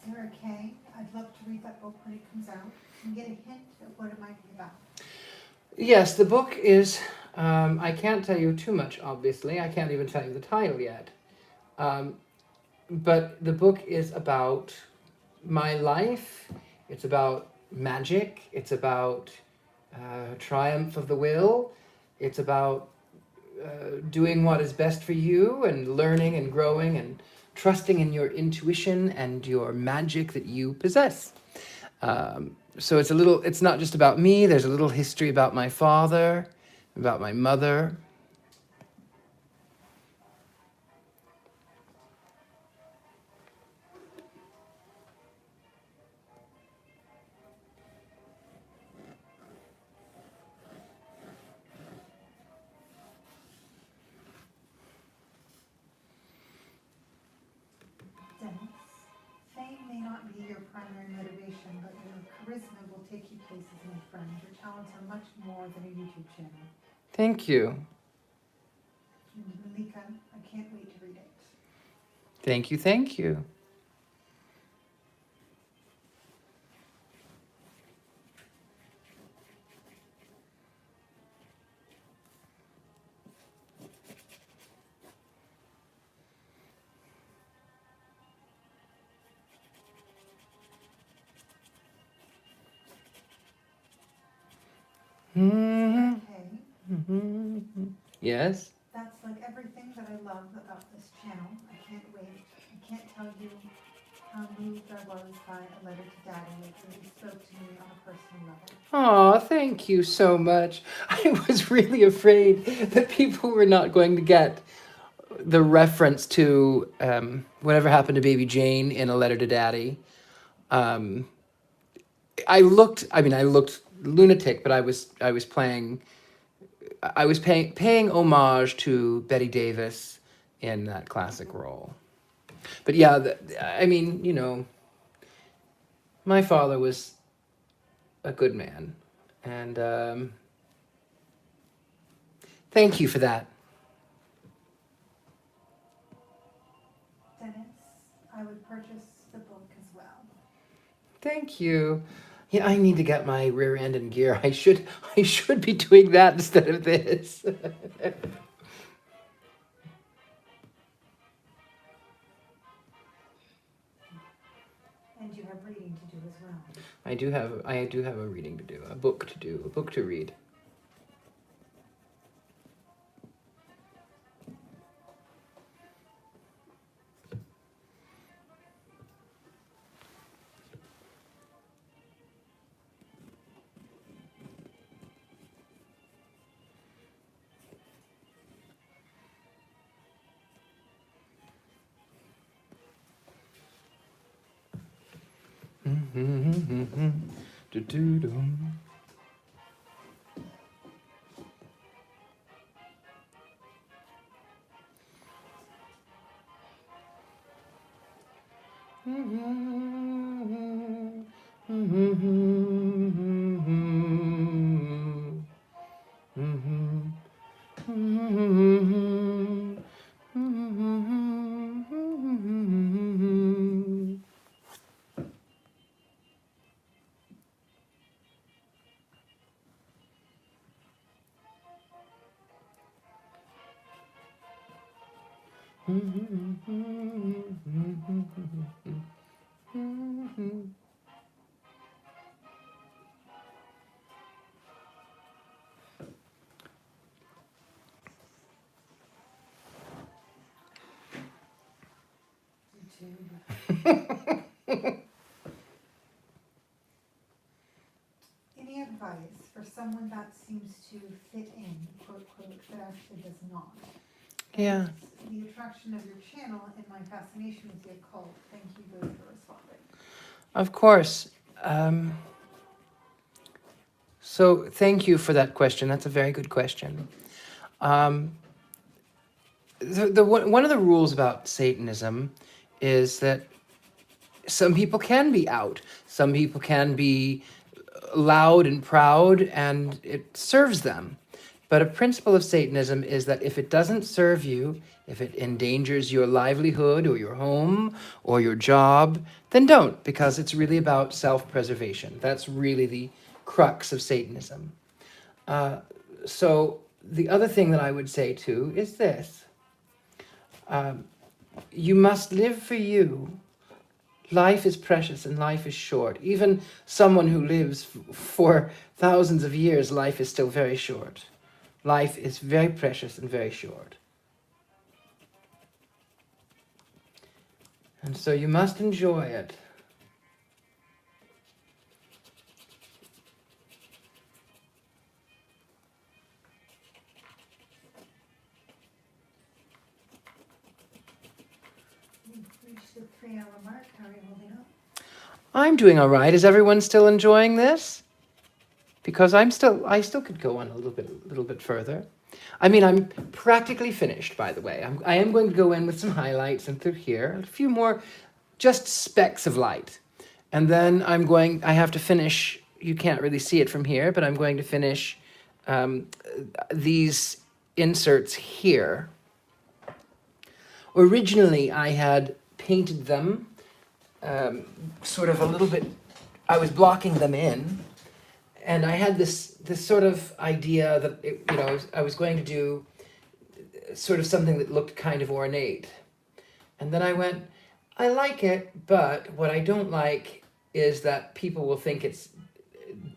Sarah Kay, I'd love to read that book when it comes out and get a hint of what it might be about. Yes, the book is, I can't tell you too much, obviously. I can't even tell you the title yet. But the book is about my life. It's about magic. It's about triumph of the will. It's about doing what is best for you, and learning and growing and trusting in your intuition and your magic that you possess. So it's not just about me. There's a little history about my father, about my mother. take you places, my friend. Your talents are much more than a YouTube channel. Thank you. And Malika, I can't wait to read it. Thank you, thank you. Mm-hmm. Okay. Yes? That's like everything that I love about this channel. I can't wait. I can't tell you how moved I was by a letter to Daddy. It really spoke to me on a personal level. Oh, thank you so much. I was really afraid that people were not going to get the reference to whatever happened to Baby Jane in A Letter to Daddy. I looked lunatic, but I was paying homage to Betty Davis in that classic role. But yeah, my father was a good man, and thank you for that. Dennis, I would purchase the book as well. Thank you. Yeah, I need to get my rear end in gear. I should be doing that instead of this. And you have reading to do as well. I do have a reading to do, a book to read. Any advice for someone that seems to fit in, quote, quote, but actually does not? Yeah. And the attraction of your channel and my fascination with the occult. Thank you both for responding. Of course. So thank you for that question. That's a very good question. One of the rules about Satanism is that some people can be out. Some people can be loud and proud, and it serves them. But a principle of Satanism is that if it doesn't serve you, if it endangers your livelihood or your home or your job, then don't, because it's really about self-preservation. That's really the crux of Satanism. So the other thing that I would say too is this. You must live for you. Life is precious and life is short. Even someone who lives for thousands of years, life is still very short. Life is very precious and very short. And so you must enjoy it. We've reached the 3-hour mark. How are you holding up? I'm doing all right. Is everyone still enjoying this? Because I still could go on a little bit further. I mean, I'm practically finished, by the way. I am going to go in with some highlights and through here, a few more just specks of light. And then I have to finish you can't really see it from here, but I'm going to finish these inserts here. Originally, I had painted them sort of a little bit, I was blocking them in, and I had this sort of idea that, I was going to do sort of something that looked kind of ornate. And then I went, I like it, but what I don't like is that people will think it's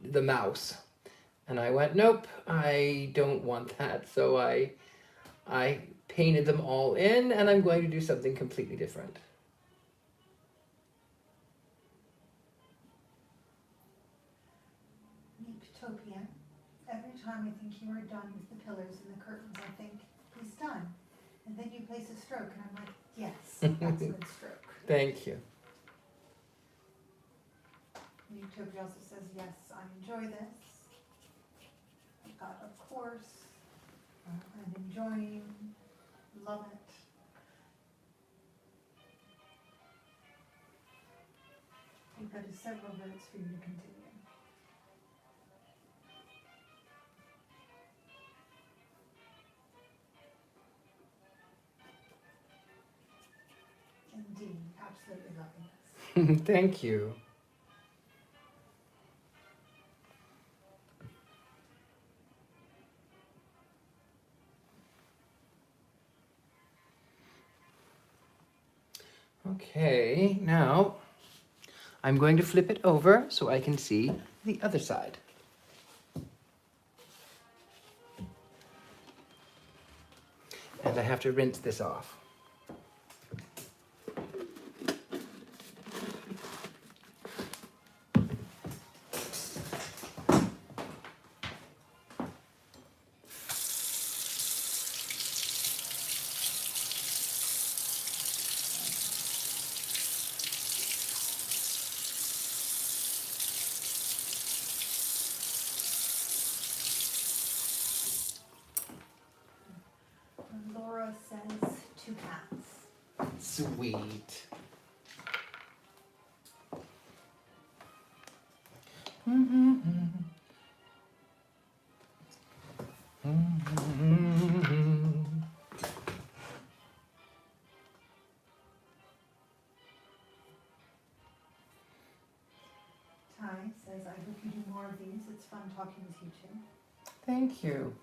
the mouse. And I went, nope, I don't want that. So I painted them all in, and I'm going to do something completely different. Utopia. Every time I think you are done with the pillars and the curtains, I think, he's done. And then you place a stroke, and I'm like, yes, that's a good stroke. Thank you. Utopia also says, yes, I enjoy this. Of course, I'm enjoying, love it. You've got several votes for you to continue. Indeed, absolutely loving this. Thank you. Okay, now I'm going to flip it over so I can see the other side. And I have to rinse this off. Laura says 2 cats. Sweet. Ty says, I hope you do more of these. It's fun talking with you two. Thank you.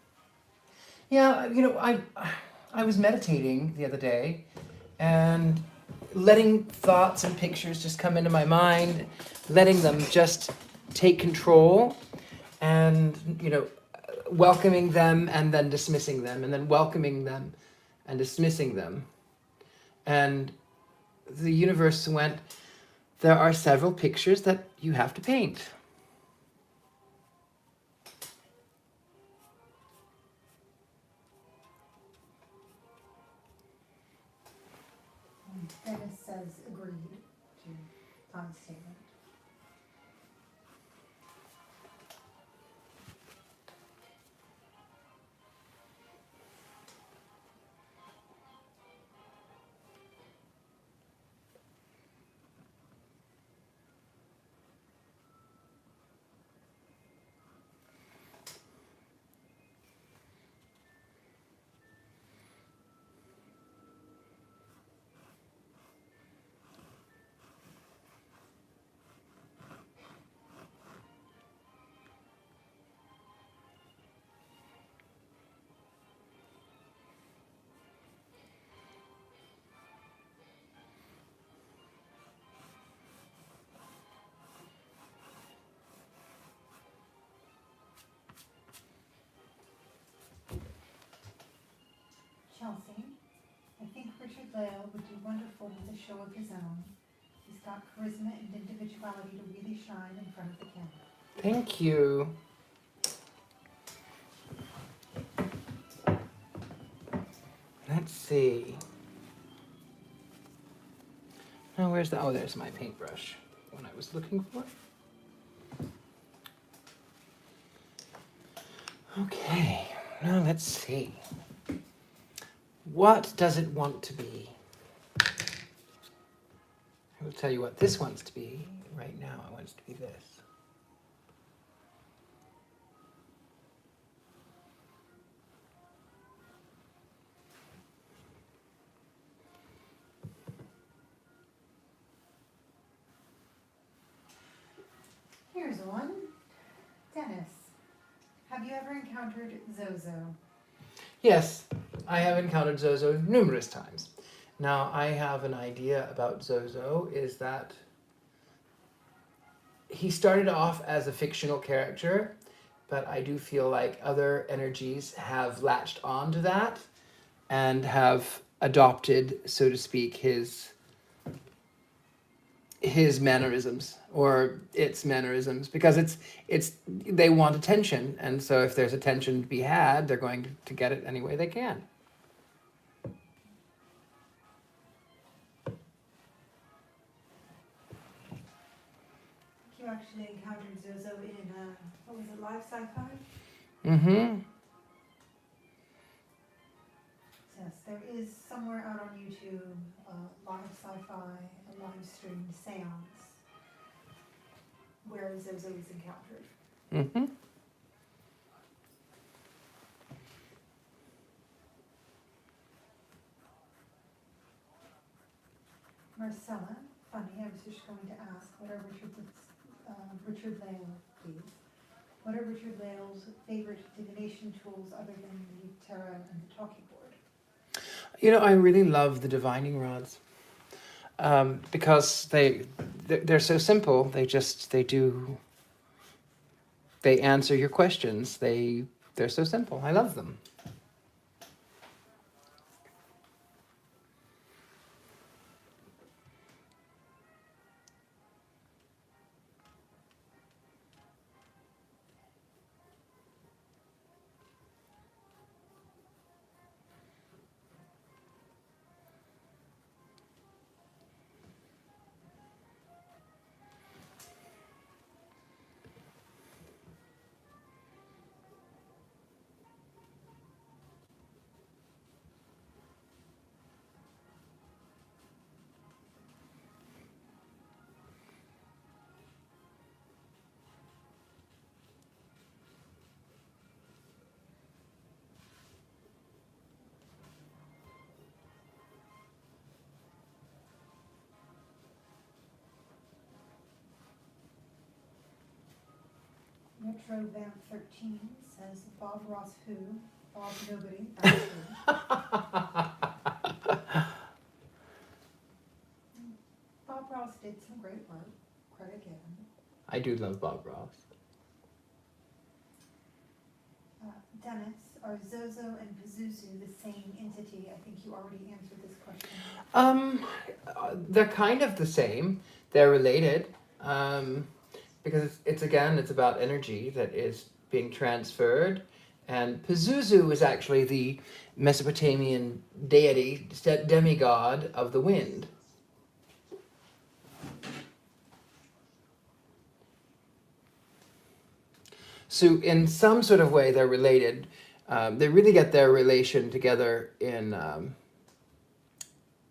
Yeah, I was meditating the other day and letting thoughts and pictures just come into my mind, letting them just take control and, welcoming them and then dismissing them and then welcoming them and dismissing them. And the universe went, there are several pictures that you have to paint. Dennis says agreed to Tom's statement. Chelsea, I think Richard-Lael would do wonderful with a show of his own. He's got charisma and individuality to really shine in front of the camera. Thank you. Let's see. Now where's the, there's my paintbrush, one I was looking for. Okay, now let's see. What does it want to be? I will tell you what this wants to be. Right now, I want it to be this. Have you ever encountered Zozo? Yes, I have encountered Zozo numerous times. Now, I have an idea about Zozo, is that he started off as a fictional character, but I do feel like other energies have latched on to that and have adopted, so to speak, his mannerisms or its mannerisms, because it's they want attention, and so if there's attention to be had, they're going to get it any way they can. You actually encountered Zozo in, what was it, live sci-fi? Mm-hmm. Yes, there is somewhere out on YouTube, live sci-fi, a live streamed seance where Zozo is encountered. Mm-hmm. Marcella, funny, I was just going to ask, what are Richard-Lael, please? What are Richard-Lael's favorite divination tools other than the tarot and the talking board? You know, I really love the divining rods, because they're so simple. They answer your questions. They're so simple. I love them. Metro Van 13 says Bob Ross who? Bob nobody. That's who. Bob Ross did some great work. Credit given. I do love Bob Ross. Dennis, are Zozo and Pazuzu the same entity? I think you already answered this question. They're kind of the same. They're related. Because it's about energy that is being transferred. And Pazuzu is actually the Mesopotamian deity, demigod of the wind. So in some sort of way, they're related. They really get their relation together in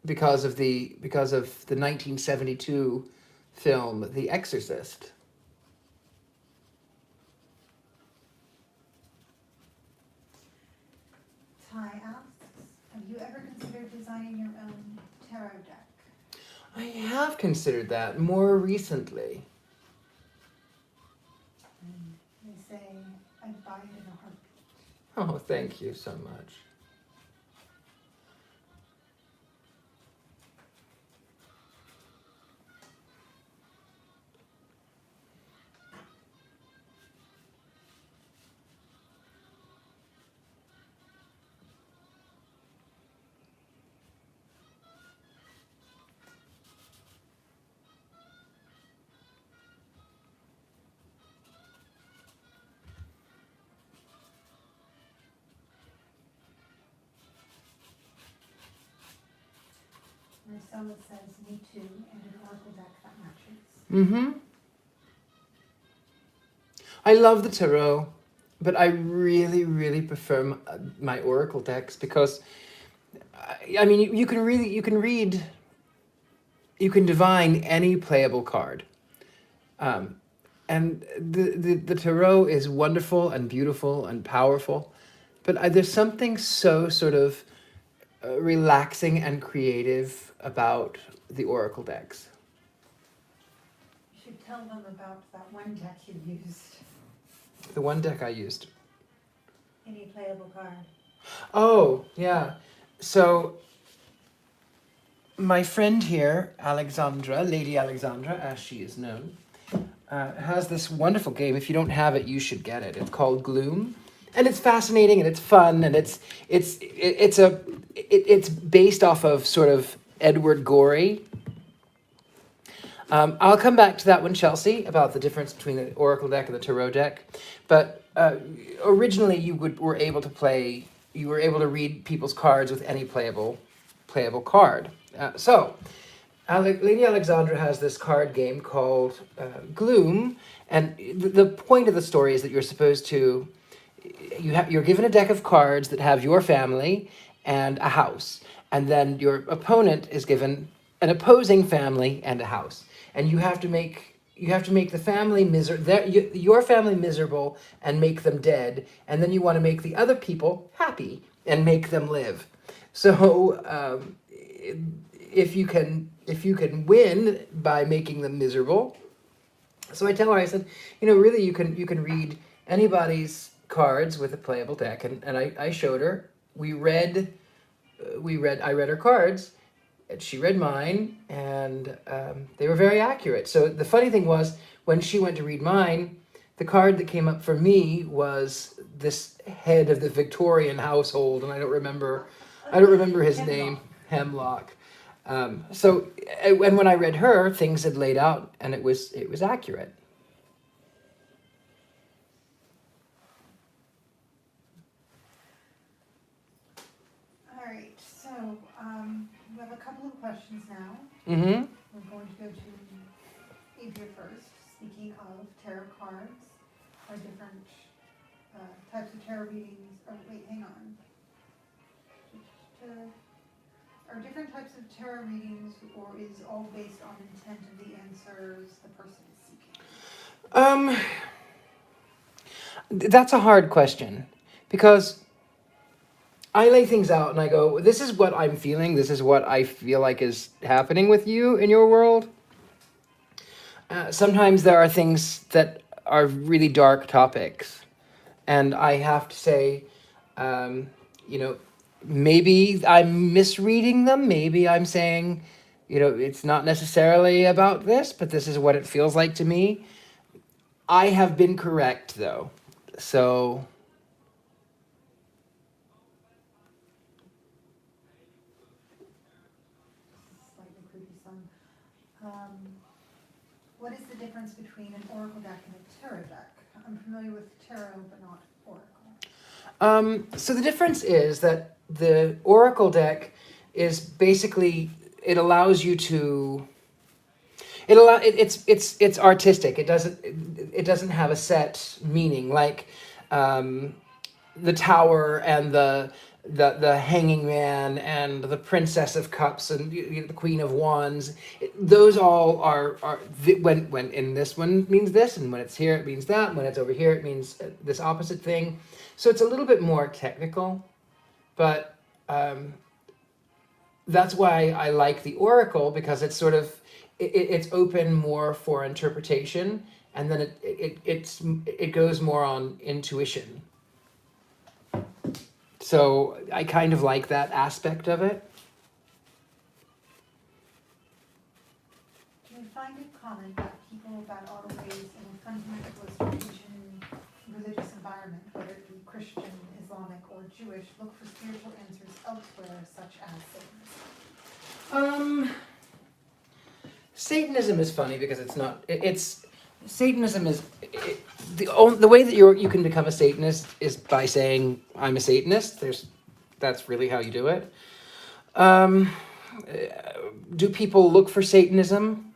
because of the 1972 film The Exorcist. Ty asks, have you ever considered designing your own tarot deck? I have considered that more recently. They say, I'd buy it in a heartbeat. Oh, thank you so much. Marcella says, me too, and an oracle deck that matches. Mm-hmm. I love the tarot, but I really, really prefer my oracle decks because, I mean, you can divine any playable card. And the tarot is wonderful and beautiful and powerful, but there's something so sort of relaxing and creative about the oracle decks. You should tell them about that one deck you used. The one deck I used. any playable card. Oh, yeah. So, my friend here, Alexandra, Lady Alexandra, as she is known, has this wonderful game. If you don't have it, you should get it. It's called Gloom, and it's fascinating and it's fun, and it's based off of sort of Edward Gorey. I'll come back to that one, Chelsea, about the difference between the Oracle deck and the Tarot deck. But originally, you were able to read people's cards with any playable card. Lady Alexandra has this card game called Gloom, and the point of the story is that you're supposed to, you're given a deck of cards that have your family and a house, and then your opponent is given an opposing family and a house, and you have to make the family your family miserable and make them dead, and then you want to make the other people happy and make them live. So if you can win by making them miserable. So I tell her, I said, really you can read anybody's cards with a playable deck, and I showed her. I read her cards, and she read mine, and they were very accurate. So the funny thing was, when she went to read mine, the card that came up for me was this head of the Victorian household, and I don't remember his name, Hemlock. And when I read her, things had laid out, and it was accurate. All right, so we have a couple of questions now. Mm-hmm. We're going to go to Adria first. Speaking of tarot cards, are different types of tarot readings. Oh, wait, hang on. Are different types of tarot readings, or is all based on intent of the answers the person is seeking? That's a hard question, because I lay things out and I go, this is what I'm feeling, this is what I feel like is happening with you in your world. Sometimes there are things that are really dark topics, and I have to say, maybe I'm misreading them. Maybe I'm saying, it's not necessarily about this, but this is what it feels like to me. I have been correct, though. So Slightly creepy song. What is the difference between an oracle deck and a tarot deck? I'm familiar with tarot, but not oracle. So the difference is that the Oracle deck is basically, it allows you to, it's artistic. It doesn't have a set meaning, like the Tower and the Hanging Man and the Princess of Cups and the Queen of Wands. Those all are when in this one means this, and when it's here it means that, and when it's over here it means this opposite thing. So it's a little bit more technical, but that's why I like the Oracle, because it's sort of it's open more for interpretation, and then it goes more on intuition. So I kind of like that aspect of it. Do you find it common that people that are raised in a fundamentalist religious environment, whether it be Christian, Islamic, or Jewish, look for spiritual answers elsewhere, such as Satanism? Satanism is funny because it's not. Satanism is the way that you can become a Satanist is by saying I'm a Satanist. That's really how you do it. Do people look for Satanism?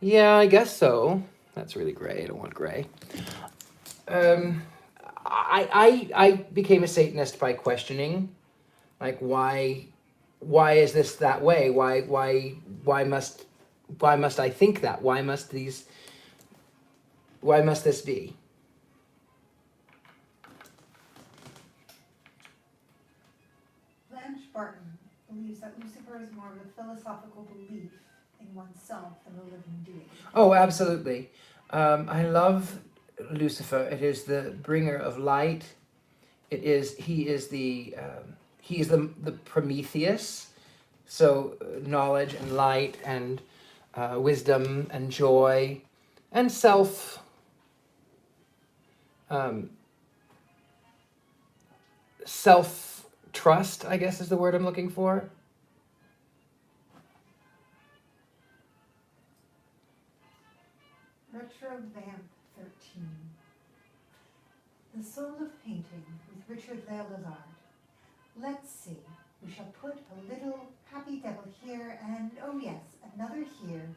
Yeah, I guess so. That's really gray. I don't want gray. I became a Satanist by questioning, like why is this that way? Why must I think that? Why must this be? Blanche Barton believes that Lucifer is more of a philosophical belief in oneself than a living deity. Oh, absolutely. I love Lucifer. It is the bringer of light. he is the Prometheus, so knowledge and light and wisdom and joy and self trust, I guess is the word I'm looking for. Retro-Vamp 13. The Soul of Painting with Richard-Lael Lillard. Let's see. We shall put a little happy devil here and, oh yes, another here.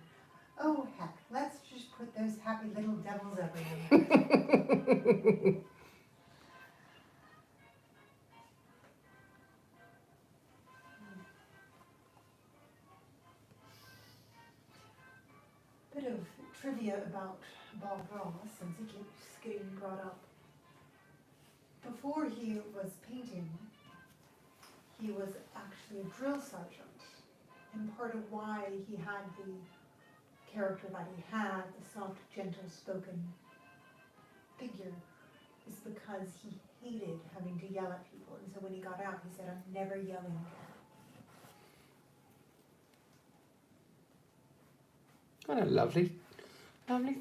Oh heck, let's just put those happy little devils everywhere. Bit of trivia about Bob Ross, since it keeps getting brought up. Before he was painting, he was actually a drill sergeant, and part of why he had the character that he had, the soft, gentle-spoken figure, is because he hated having to yell at people, and so when he got out, he said, "I'm never yelling again." What a lovely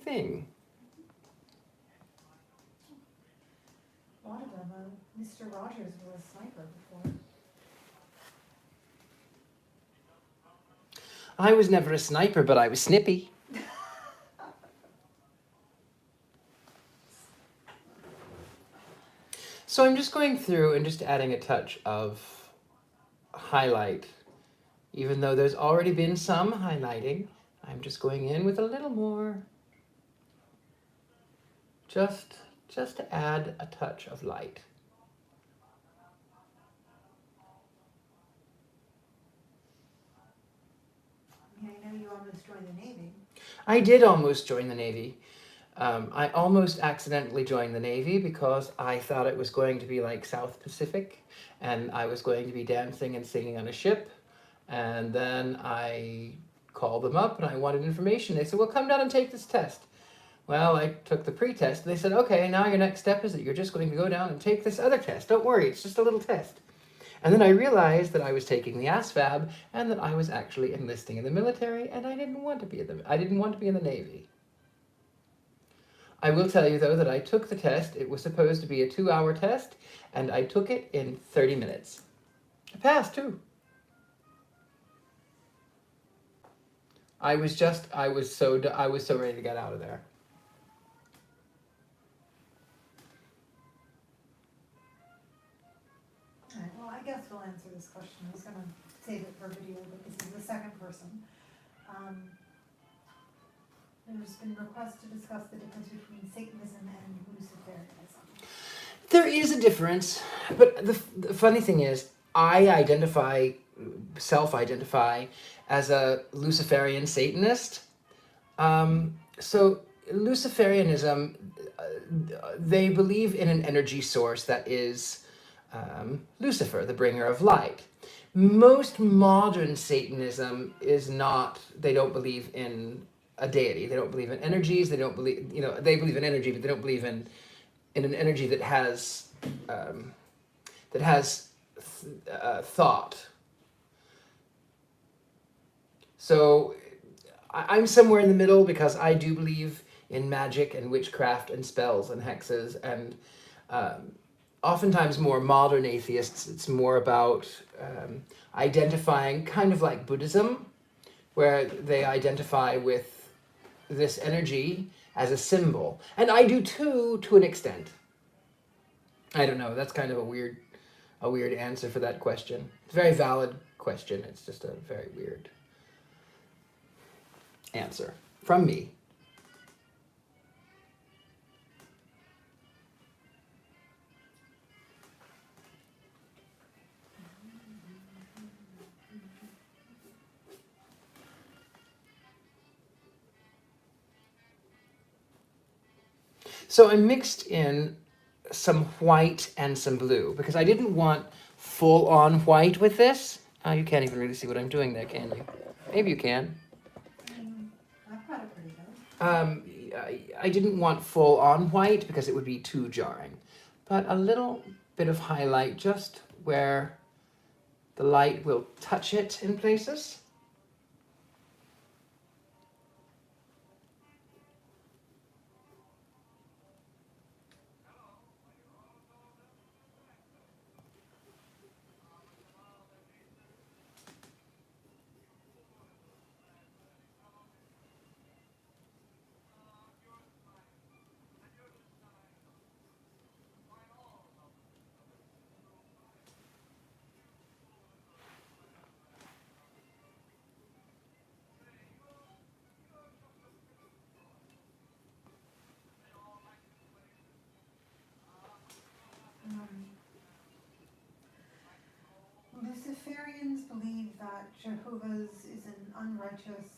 thing. A lot of them, Mr. Rogers was a sniper before. I was never a sniper, but I was snippy. So I'm just going through and just adding a touch of highlight. Even though there's already been some highlighting, I'm just going in with a little more. Just to add a touch of light. Yeah, I know you almost joined the Navy. I did almost join the Navy. I almost accidentally joined the Navy because I thought it was going to be like South Pacific and I was going to be dancing and singing on a ship. And then I called them up and I wanted information. They said, well, come down and take this test. Well, I took the pre-test. They said, okay, now your next step is that you're just going to go down and take this other test. Don't worry, it's just a little test. And then I realized that I was taking the ASVAB and that I was actually enlisting in the military, and I didn't want to be in the Navy. I will tell you, though, that I took the test. It was supposed to be a 2-hour test, and I took it in 30 minutes. I passed, too. I was so ready to get out of there. All right, well, I guess we'll answer this question. I was going to save it for a video, but this is the second person. There's been requests to discuss the difference between Satanism and Luciferianism. There is a difference, but the funny thing is, I self-identify as a Luciferian Satanist. So Luciferianism, they believe in an energy source that is Lucifer, the bringer of light. Most modern Satanism is not, they don't believe in a deity. They don't believe in energies. They don't believe, they believe in energy, but they don't believe in an energy that has thought. So I'm somewhere in the middle because I do believe in magic and witchcraft and spells and hexes, and oftentimes more modern atheists, it's more about identifying, kind of like Buddhism, where they identify with this energy as a symbol. And I do too, to an extent. I don't know, that's kind of a weird answer for that question. It's a very valid question, it's just a very weird answer from me. So I mixed in some white and some blue because I didn't want full-on white with this. Oh, you can't even really see what I'm doing there, can you? Maybe you can. I've got it pretty good. I didn't want full-on white because it would be too jarring. But a little bit of highlight just where the light will touch it in places. Luciferians believe that Jehovah's is an unrighteous,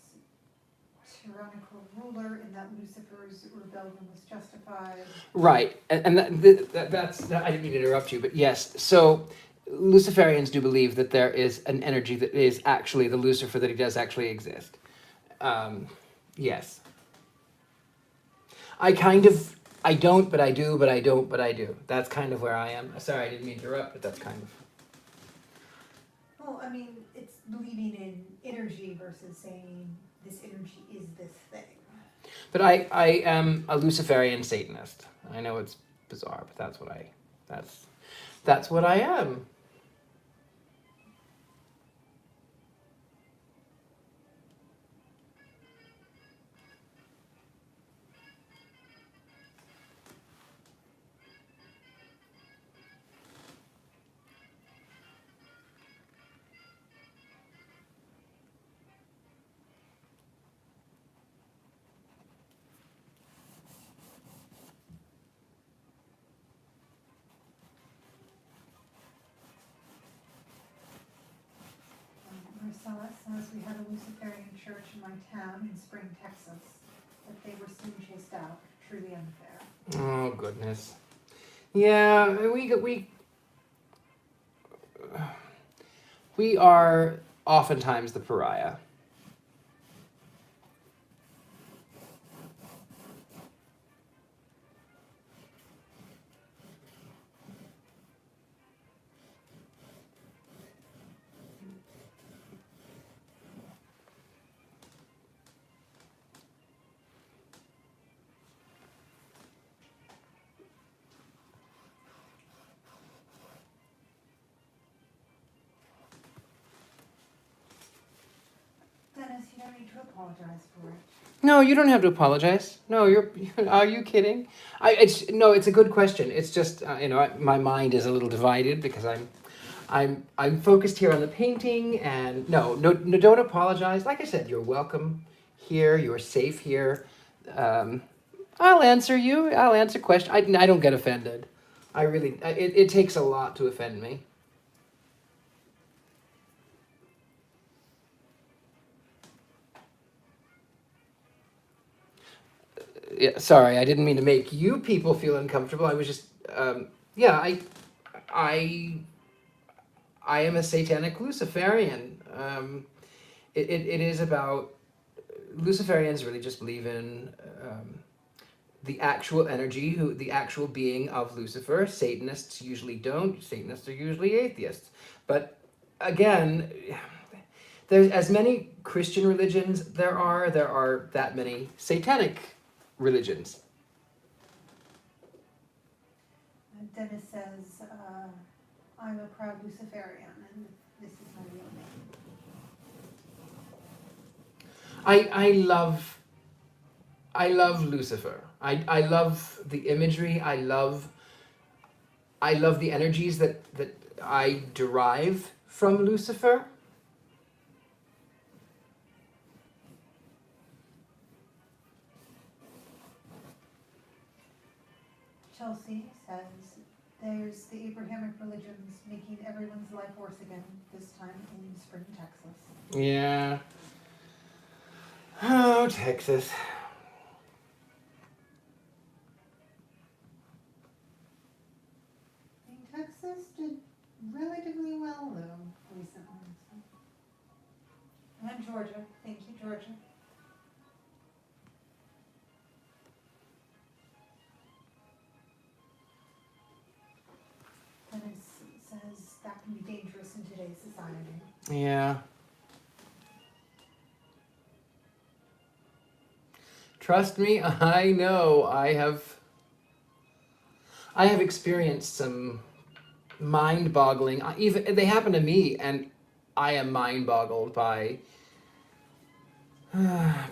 tyrannical ruler, and that Lucifer's rebellion was justified. Right, and that's I didn't mean to interrupt you, but yes. So Luciferians do believe that there is an energy that is actually the Lucifer, that he does actually exist. Yes. I don't, but I do, but I don't, but I do. That's kind of where I am. Sorry, I didn't mean to interrupt, but that's kind of. Well, I mean, it's believing in energy versus saying this energy is this thing. But I am a Luciferian Satanist. I know it's bizarre, but that's what I am. Marcella says we had a Luciferian church in my town in Spring, Texas, but they were soon chased out. Truly unfair. Oh goodness. Yeah, we are oftentimes the pariah. Dennis, you don't need to apologize for it. No, you don't have to apologize. No, are you kidding? It's a good question. It's just my mind is a little divided because I'm focused here on the painting, and no, don't apologize. Like I said, you're welcome here. You're safe here. I'll answer you. I'll answer questions. I don't get offended. It takes a lot to offend me. Yeah, sorry, I didn't mean to make you people feel uncomfortable. I was just, I am a satanic Luciferian. It is about, Luciferians really just believe in the actual energy, the actual being of Lucifer. Satanists usually don't. Satanists are usually atheists. But again, there's as many Christian religions there are that many satanic religions. Dennis says, I'm a proud Luciferian, and this is my real name. I love Lucifer. I love the imagery. I love the energies that I derive from Lucifer. Chelsea says, there's the Abrahamic religions making everyone's life worse again, this time in Spring, Texas. Yeah. Oh, Texas. I mean, Texas did relatively well, though, recently. And Georgia. Thank you, Georgia. today's society. Yeah. Trust me, I know. I have experienced some mind-boggling. Even they happen to me, and I am mind-boggled by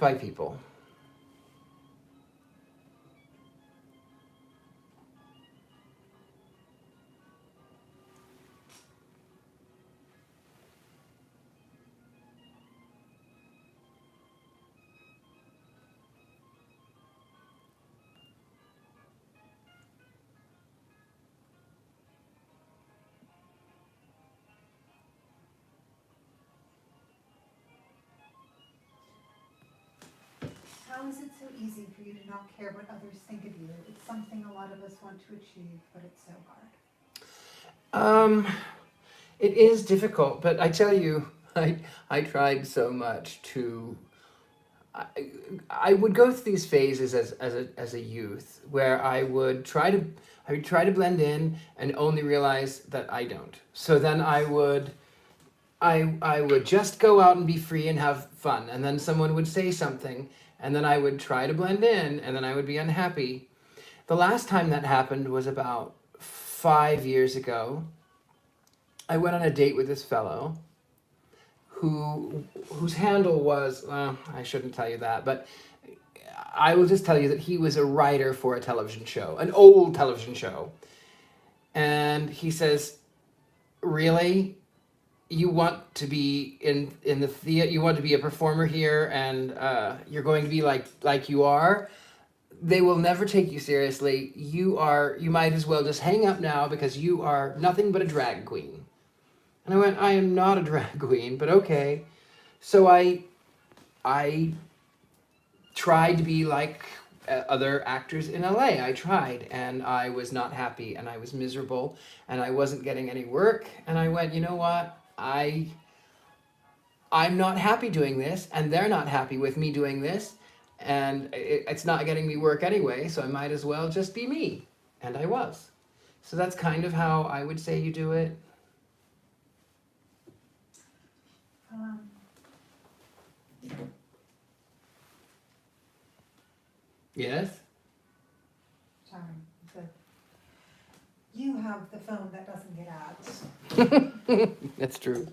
by people. How is it so easy for you to not care what others think of you? It's something a lot of us want to achieve, but it's so hard. It is difficult, but I tell you, I tried so much to. I would go through these phases as a youth where I would try to blend in and only realize that I don't. So then I would just go out and be free and have fun, and then someone would say something, and then I would try to blend in, and then I would be unhappy. The last time that happened was about 5 years ago. I went on a date with this fellow whose handle was, well, I shouldn't tell you that, but I will just tell you that he was a writer for a television show, an old television show. And he says, really? You want to be in the theater, you want to be a performer here, and you're going to be like you are? They will never take you seriously. You might as well just hang up now because you are nothing but a drag queen. And I went, I am not a drag queen, but okay. So I tried to be like other actors in LA. I tried, and I was not happy, and I was miserable, and I wasn't getting any work. And I went, you know what? I'm not happy doing this, and they're not happy with me doing this, and it's not getting me work anyway, so I might as well just be me. And I was. So that's kind of how I would say you do it. Yes? Sorry. You have the phone that doesn't get ads. That's true.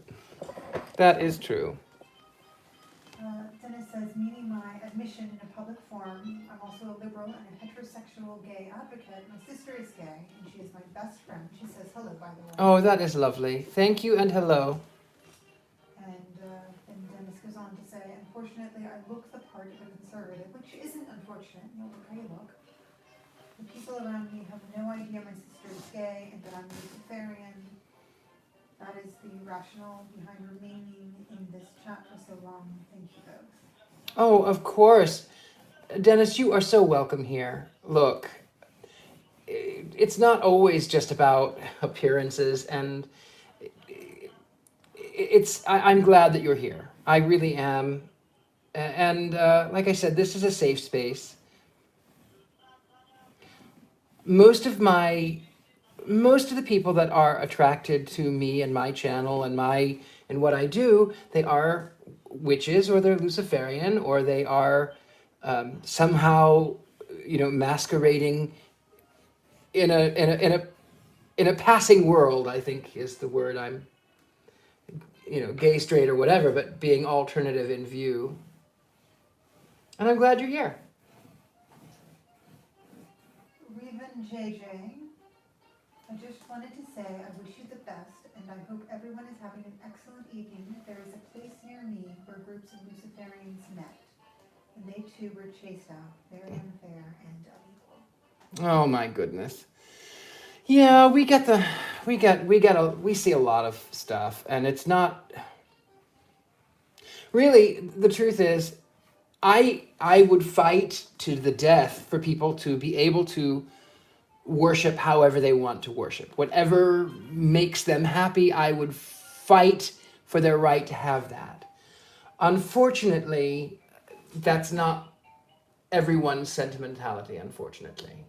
That is true. Dennis says, meaning my admission in a public forum, I'm also a liberal and a heterosexual gay advocate. My sister is gay, and she is my best friend. She says hello, by the way. Oh, that is lovely. Thank you and hello. And then Dennis goes on to say, unfortunately, I look the part of a conservative, which isn't unfortunate. You look how you look. The people around me have no idea my sister is gay and that I'm Luciferian. That is the rationale behind remaining in this chat for so long. Thank you both. Oh, of course. Dennis, you are so welcome here. Look, it's not always just about appearances, and I'm glad that you're here. I really am. And like I said, this is a safe space. Most of the people that are attracted to me and my channel and what I do, they are witches, or they're Luciferian, or they are somehow, masquerading in a passing world, I think is the word. I'm, gay, straight, or whatever, but being alternative in view. And I'm glad you're here. Revan JJ, I just wanted to say I wish you the best, and I hope everyone is having an excellent evening. There is a place near me where groups of Luciferians met, and they too were chased out. Very unfair and unequal. Oh my goodness. Yeah, we see a lot of stuff, and it's not really, the truth is, I would fight to the death for people to be able to worship however they want to worship. Whatever makes them happy, I would fight for their right to have that. Unfortunately, that's not everyone's sentimentality, unfortunately.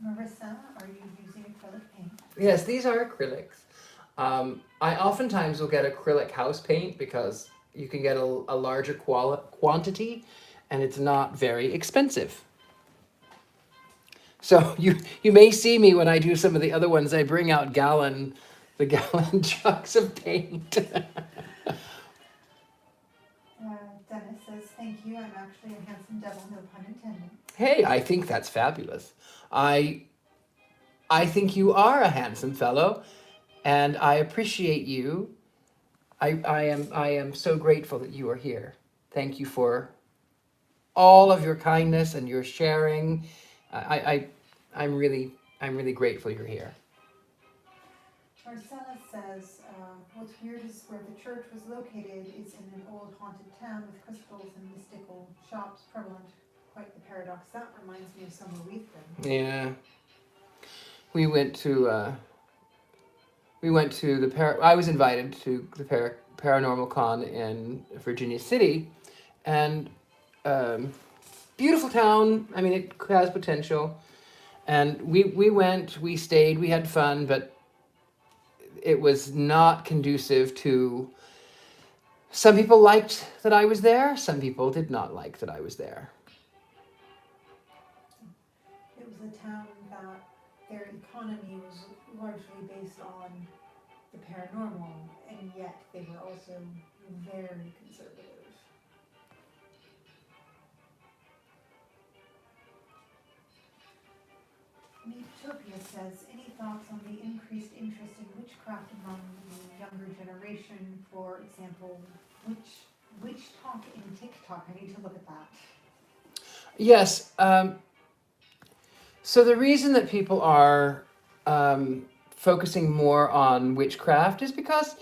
Marissa, are you using acrylic paint? Yes, these are acrylics. I oftentimes will get acrylic house paint because you can get a larger quantity and it's not very expensive. So you may see me when I do some of the other ones, I bring out the gallon jugs of paint. Dennis says, thank you, I'm actually a handsome devil, no pun intended. Hey, I think that's fabulous. I think you are a handsome fellow, and I appreciate you. I am so grateful that you are here. Thank you for all of your kindness and your sharing. I'm really grateful you're here. Marcella says, what's weird is where the church was located is in an old haunted town with crystals and mystical shops prevalent. Quite the paradox. That reminds me of somewhere we've been. Yeah. We went to I was invited to the Paranormal Con in Virginia City, and beautiful town. I mean, it has potential. And we went, we stayed, we had fun, but it was not conducive to. Some people liked that I was there. Some people did not like that I was there. It was a town that their economy was largely based on the paranormal, and yet they were also very conservative. Meatopia says, any thoughts on the increased interest in witchcraft among the younger generation? For example, witch talk in TikTok. I need to look at that. Yes. So the reason that people are focusing more on witchcraft is because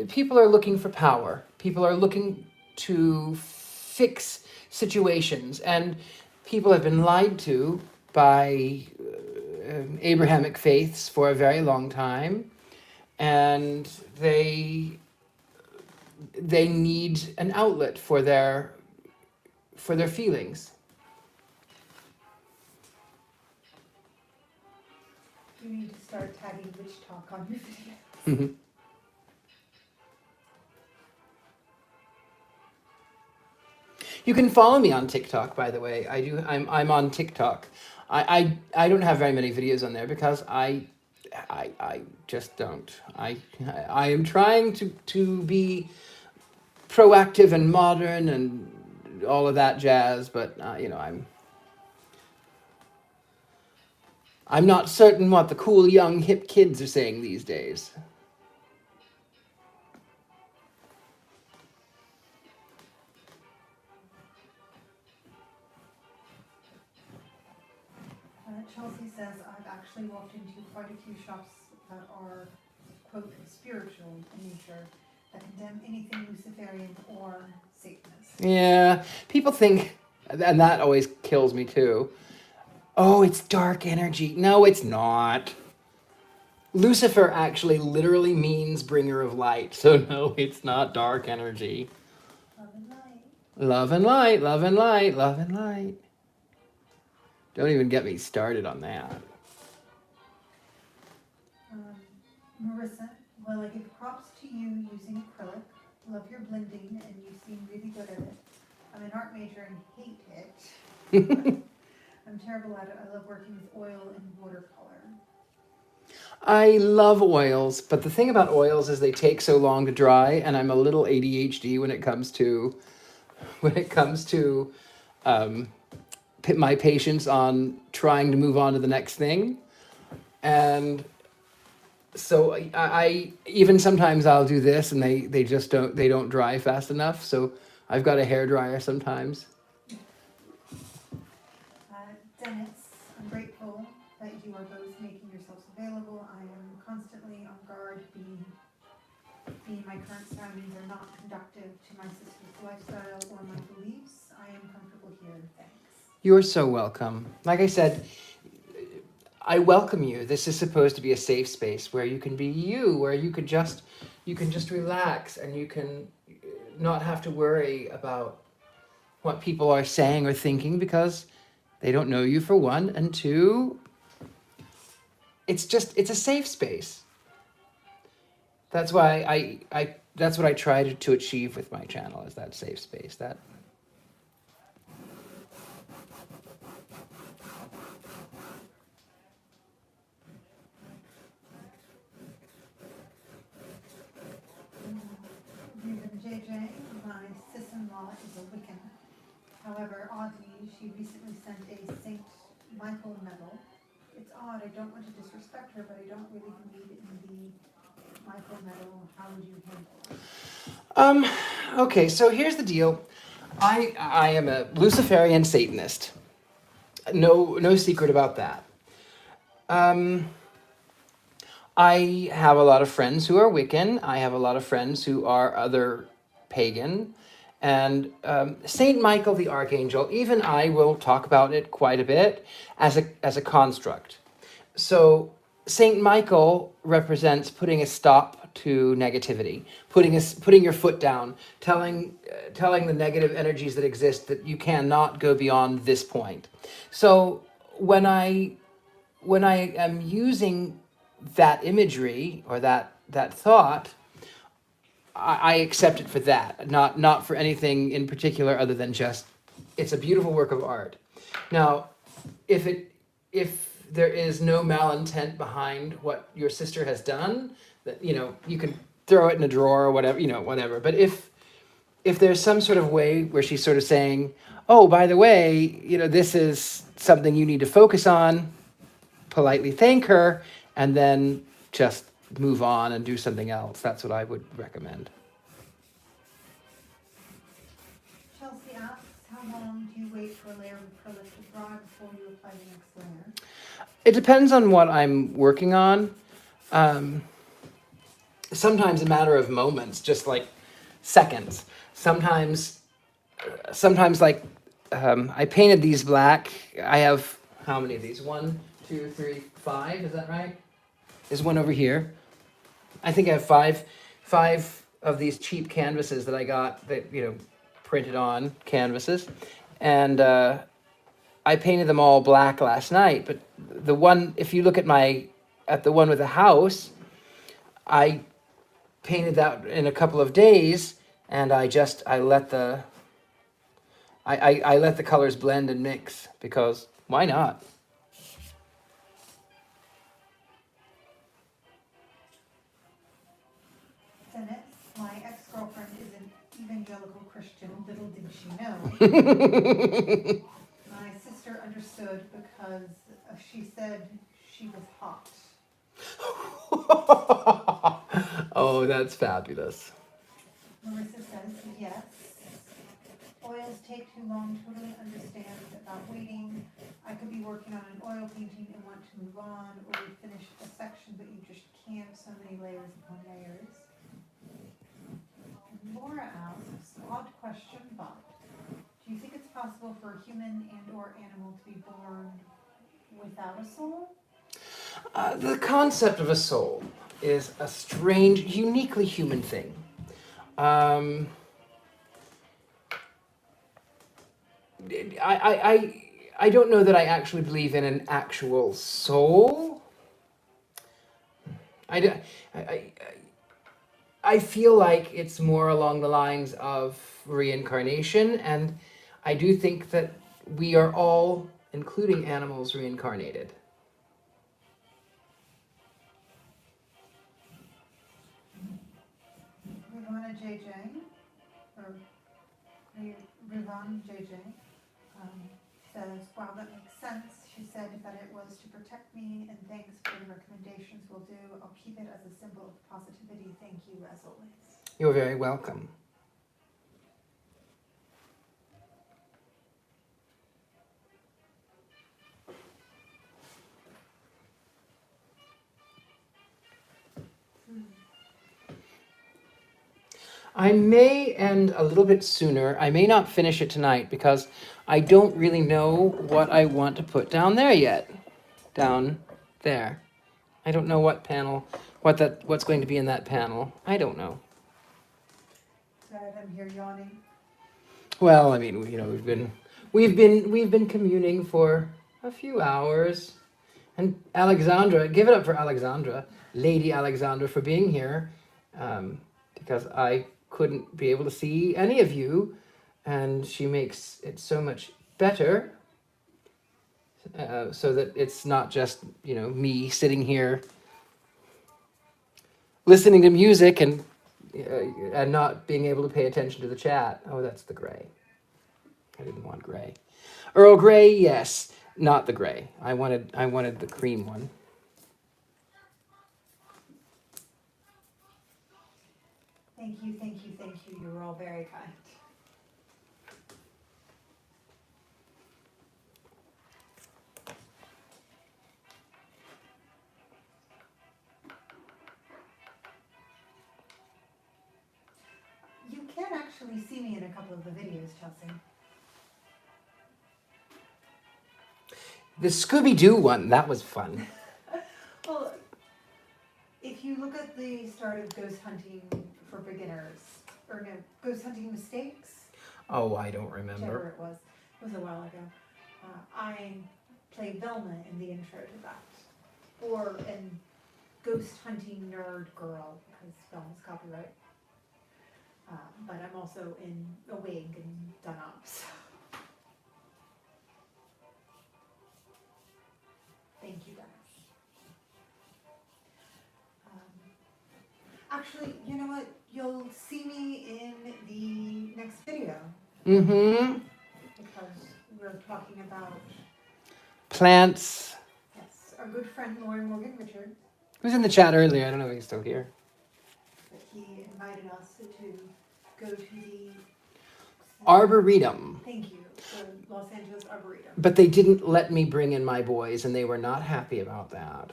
people are looking for power. People are looking to fix situations, and people have been lied to by Abrahamic faiths for a very long time, and they need an outlet for their feelings. You need to start tagging witch talk on your videos. Mm-hmm. You can follow me on TikTok, by the way. I'm on TikTok. I don't have very many videos on there because I just don't. I am trying to be proactive and modern and all of that jazz, but I'm not certain what the cool young hip kids are saying these days. Chelsea says, I've actually walked into quite a few shops that are, quote, spiritual in nature, that condemn anything Luciferian or Satanist. Yeah, people think, and that always kills me too. Oh, it's dark energy. No, it's not. Lucifer actually literally means bringer of light. So no, it's not dark energy. Love and light. Love and light, love and light, love and light. Don't even get me started on that. Marissa, well, I give props to you using acrylic. Love your blending, and you seem really good at it. I'm an art major and hate it. I'm terrible at it. I love working with oil and watercolor. I love oils, but the thing about oils is they take so long to dry, and I'm a little ADHD when it comes to my patience on trying to move on to the next thing. And so I even sometimes I'll do this and they just don't dry fast enough. So I've got a hairdryer sometimes. Dennis, I'm grateful that you are both making yourselves available. I am constantly on guard, being my current surroundings are not conductive to my sister's lifestyle or my beliefs. I am comfortable here. Thanks. You're so welcome. Like I said, I welcome you. This is supposed to be a safe space where you can be you, where you can just relax and you can not have to worry about what people are saying or thinking because they don't know you, for one, and two, it's a safe space. That's why that's what I try to achieve with my channel, is that safe space. That JJ, my sis-in-law is a Wiccan. However, oddly, she recently sent a Saint Michael medal. It's odd, I don't want to disrespect her, but I don't really believe in the Michael medal. How would you handle it? Okay, so here's the deal. I am a Luciferian Satanist. No secret about that. I have a lot of friends who are Wiccan. I have a lot of friends who are other pagan. And Saint Michael the Archangel, even I will talk about it quite a bit as a construct. So Saint Michael represents putting a stop to negativity, putting your foot down, telling the negative energies that exist that you cannot go beyond this point. So when I am using that imagery or that thought, I accept it for that, not for anything in particular other than just it's a beautiful work of art. Now, if there is no malintent behind what your sister has done, that you can throw it in a drawer or whatever, whatever. But if there's some sort of way where she's sort of saying, oh, by the way, this is something you need to focus on, politely thank her, and then just move on and do something else. That's what I would recommend. Chelsea asks, how long do you wait for a layer of acrylic to dry before you apply the next layer? It depends on what I'm working on. Sometimes a matter of moments, just like seconds. Sometimes like I painted these black. I have how many of these? 1, 2, 3, 5. Is that right? There's one over here. I think I have five of these cheap canvases that I got that printed on canvases, and I painted them all black last night. But the one, if you look at the one with the house, I painted that in a couple of days, and I let the colors blend and mix, because why not? Dennis, my ex-girlfriend is an evangelical Christian. Little did she know. My sister understood because she said she was hot. Oh, that's fabulous. Marissa says yes. Oils take too long. Totally understand about waiting. I could be working on an oil painting and want to move on, or we finish a section, but you just can't. So many layers upon layers. Laura asks, odd question, but do you think it's possible for a human and or animal to be born without a soul? The concept of a soul is a strange, uniquely human thing. I don't know that I actually believe in an actual soul. I feel like it's more along the lines of reincarnation, and I do think that we are all, including animals, reincarnated. Rivana JJ, or Rivan JJ, says, wow, that makes sense. She said that it was to protect me, and thanks for the recommendations. Will do. I'll keep it as a symbol of positivity. Thank you, as always. You're very welcome. I may end a little bit sooner. I may not finish it tonight because I don't really know what I want to put down there yet. Down there. I don't know what panel, what's going to be in that panel. I don't know. Sad, I'm here yawning. Well, I mean, we've been communing for a few hours. And Alexandra, give it up for Alexandra, Lady Alexandra, for being here, because I couldn't be able to see any of you, and she makes it so much better, so that it's not just, me sitting here listening to music and not being able to pay attention to the chat. Oh, that's the gray. I didn't want gray. Earl Grey, yes, not the gray. I wanted the cream one. Thank you, thank you, thank you. You were all very kind. You can actually see me in a couple of the videos, Chelsea. The Scooby-Doo one, that was fun. Well, if you look at the start of Ghost Hunting for Beginners, or no, Ghost Hunting Mistakes, Oh, I don't whichever remember. it was a while ago. I played Velma in the intro to that. Or in Ghost Hunting Nerd Girl, because Velma's copyright. But I'm also in a wig and done up, so. Thank you guys. Actually, you know what? You'll see me in the next video. Mm-hmm. Because we're talking about, Plants. yes, our good friend Lauren Morgan Richard. He was in the chat earlier. I don't know if he's still here. But he invited us to go to the Arboretum. Thank you, the Los Angeles Arboretum. But they didn't let me bring in my boys, and they were not happy about that.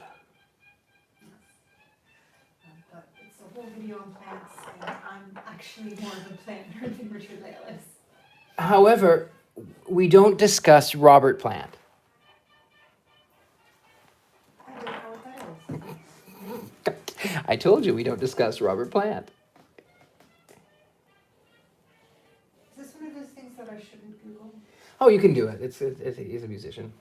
But it's a whole video on plants, and I'm actually more of a plant nerd than Richard-Lael is. However, we don't discuss Robert Plant. I don't know what that is. I told you we don't discuss Robert Plant. Is this one of those things that I shouldn't Google? Oh, you can do it. He's a musician.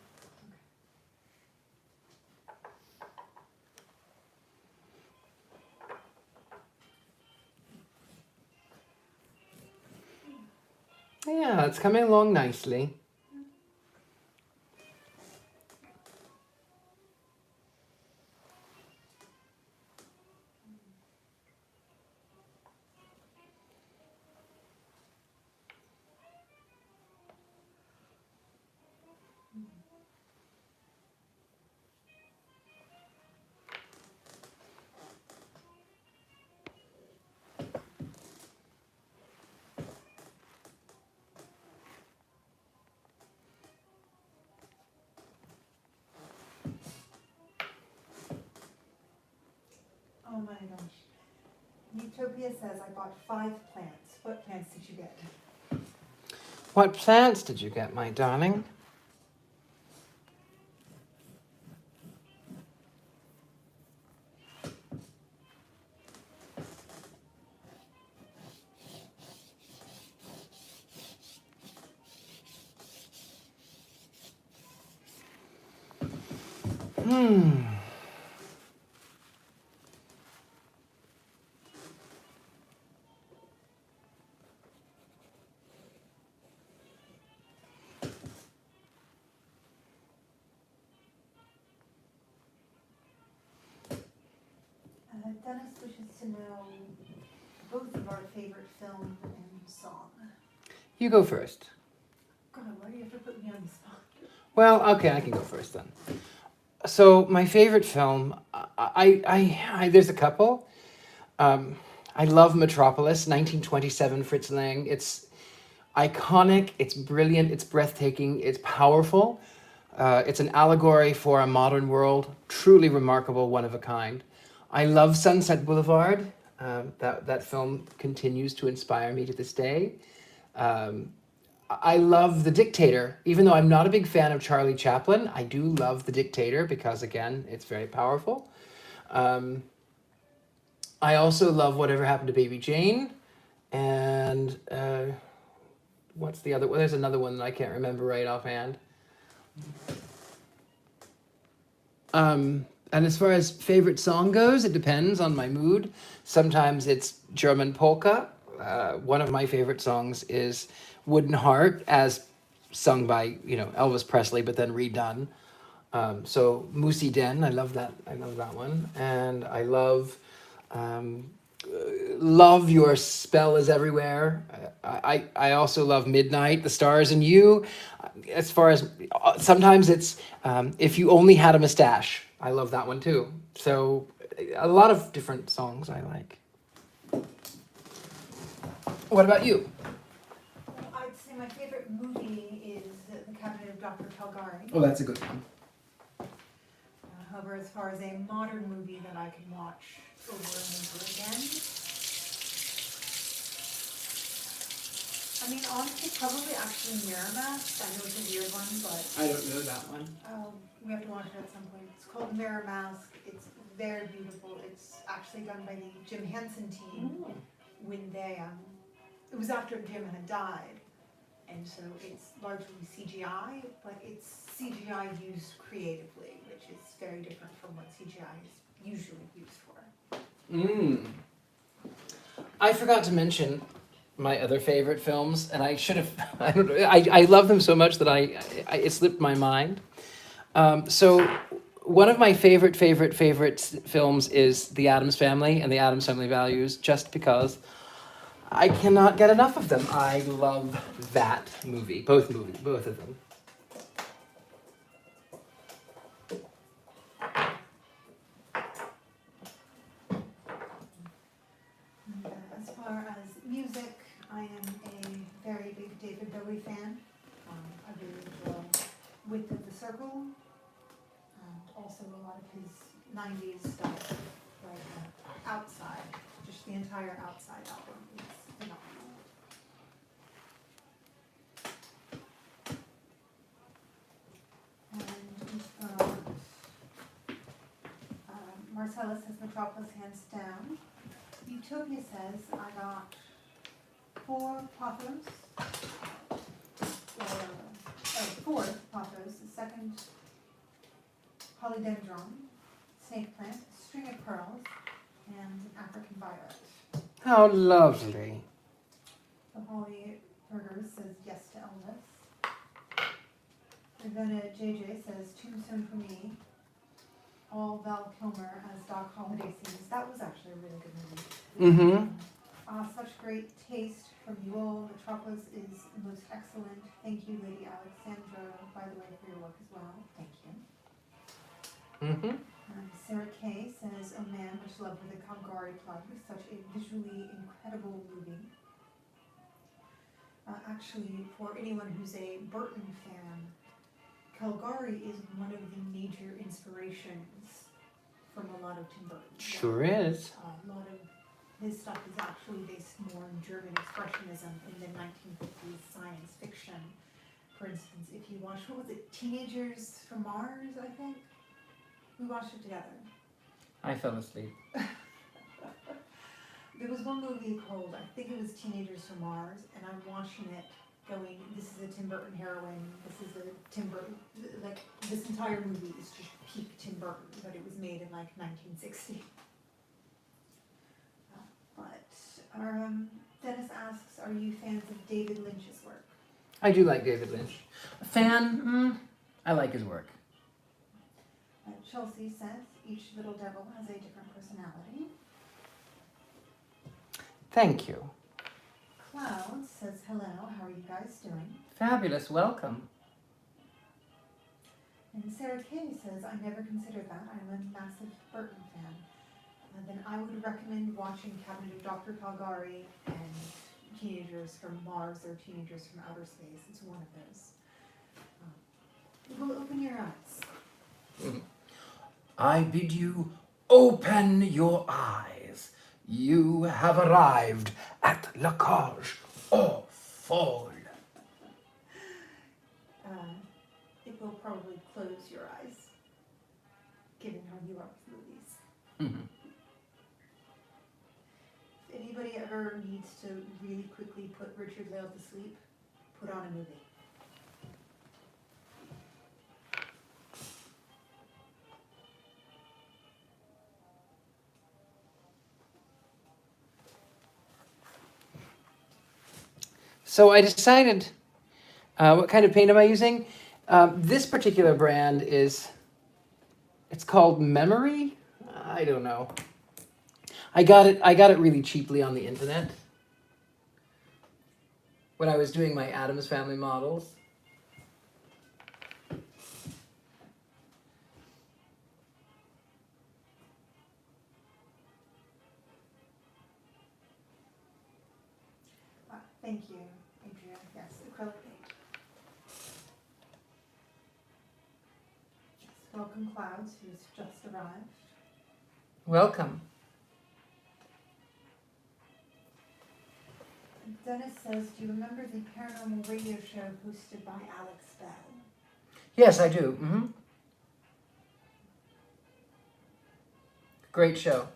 Yeah, it's coming along nicely. Oh my gosh. Utopia says I bought 5 plants. What plants did you get? What plants did you get, my darling? Dennis wishes to know both of our favorite film and song. You go first. God, why do you have to put me on the spot? Well, okay, I can go first then. So my favorite film, there's a couple. I love Metropolis, 1927, Fritz Lang. It's iconic, it's brilliant, it's breathtaking, it's powerful. It's an allegory for a modern world, truly remarkable, one of a kind. I love Sunset Boulevard. That film continues to inspire me to this day. I love The Dictator. Even though I'm not a big fan of Charlie Chaplin, I do love The Dictator because, again, it's very powerful. I also love Whatever Happened to Baby Jane. And what's the other one? There's another one that I can't remember right offhand. And as far as favorite song goes, it depends on my mood. Sometimes it's German polka. One of my favorite songs is Wooden Heart, as sung by, Elvis Presley, but then redone. So Musi Den, I love that. I love that one. And I love Your Spell Is Everywhere. I also love Midnight, The Stars and You. As far as sometimes it's If You Only Had a Mustache. I love that one too. So a lot of different songs I like. What about you? I'd say my favorite movie is The Cabinet of Dr. Caligari. Oh, that's a good one. However, as far as a modern movie that I can watch over and over again, I mean, honestly, probably actually Mirror Mask. I know it's a weird one, but I don't know that one. we have to watch it at some point. It's called Mirror Mask. It's very beautiful. It's actually done by the Jim Henson team when they, it was after Jim had died. And so it's largely CGI, but it's CGI used creatively, which is very different from what CGI is usually used for. I forgot to mention my other favorite films, and I should have. I don't know. I love them so much that it slipped my mind. So one of my favorite films is The Addams Family and The Addams Family Values, just because I cannot get enough of them. I love that movie, both of them. As far as music, I am a very big David Bowie fan. I really enjoy Width of the Circle, and also a lot of his 90s stuff, like Outside. Just the entire Outside album is phenomenal. And Marcellus says Metropolis hands down. Utopia says I got 4 pothos, fourth pothos, the second polydendron, snake plant, string of pearls, and an African violet. How lovely. The Holly Burgers says yes to Elvis. Ravenna JJ says Tombstone for me. All Val Kilmer as Doc Holliday scenes. That was actually a really good movie. Such great taste from you all. Metropolis is most excellent. Thank you, Lady Alexandra, by the way, for your work as well. Thank you. Sarah Kay says, oh man, much love for the Caligari plug. Such a visually incredible movie. Actually, for anyone who's a Burton fan, Caligari is one of the major inspirations from a lot of Tim Burton. Sure is. A lot of his stuff is actually based more on German expressionism in the 1950s science fiction. For instance, if you watch, what was it, Teenagers from Mars, I think? We watched it together. I fell asleep. There was one movie called, I think it was Teenagers from Mars, and I'm watching it going, this is a Tim Burton heroine, this is a Tim Burton, like, this entire movie is just peak Tim Burton, but it was made in, like, 1960. Dennis asks, are you fans of David Lynch's work? I do like David Lynch. A fan? I like his work. Chelsea says, each little devil has a different personality. Thank you. Cloud says, hello, how are you guys doing? Fabulous, welcome. And Sarah Kay says, I never considered that. I'm a massive Burton fan. Then I would recommend watching Cabinet of Dr. Caligari and Teenagers from Mars or Teenagers from Outer Space. It's one of those. It will open your eyes. I bid you open your eyes. You have arrived at La Cage aux Folles. It will probably close your eyes, given how you are with movies. If anybody ever needs to really quickly put Richard-Lael to sleep, put on a movie. So I decided, what kind of paint am I using? This particular brand it's called Memory. I don't know. I got it really cheaply on the internet when I was doing my Addams Family models. Thank you, Adrian. Yes, acrylic paint. Yes, welcome Clouds, who's just arrived. Welcome. Dennis says, do you remember the paranormal radio show hosted by Alex Bell? Yes, I do. Great show.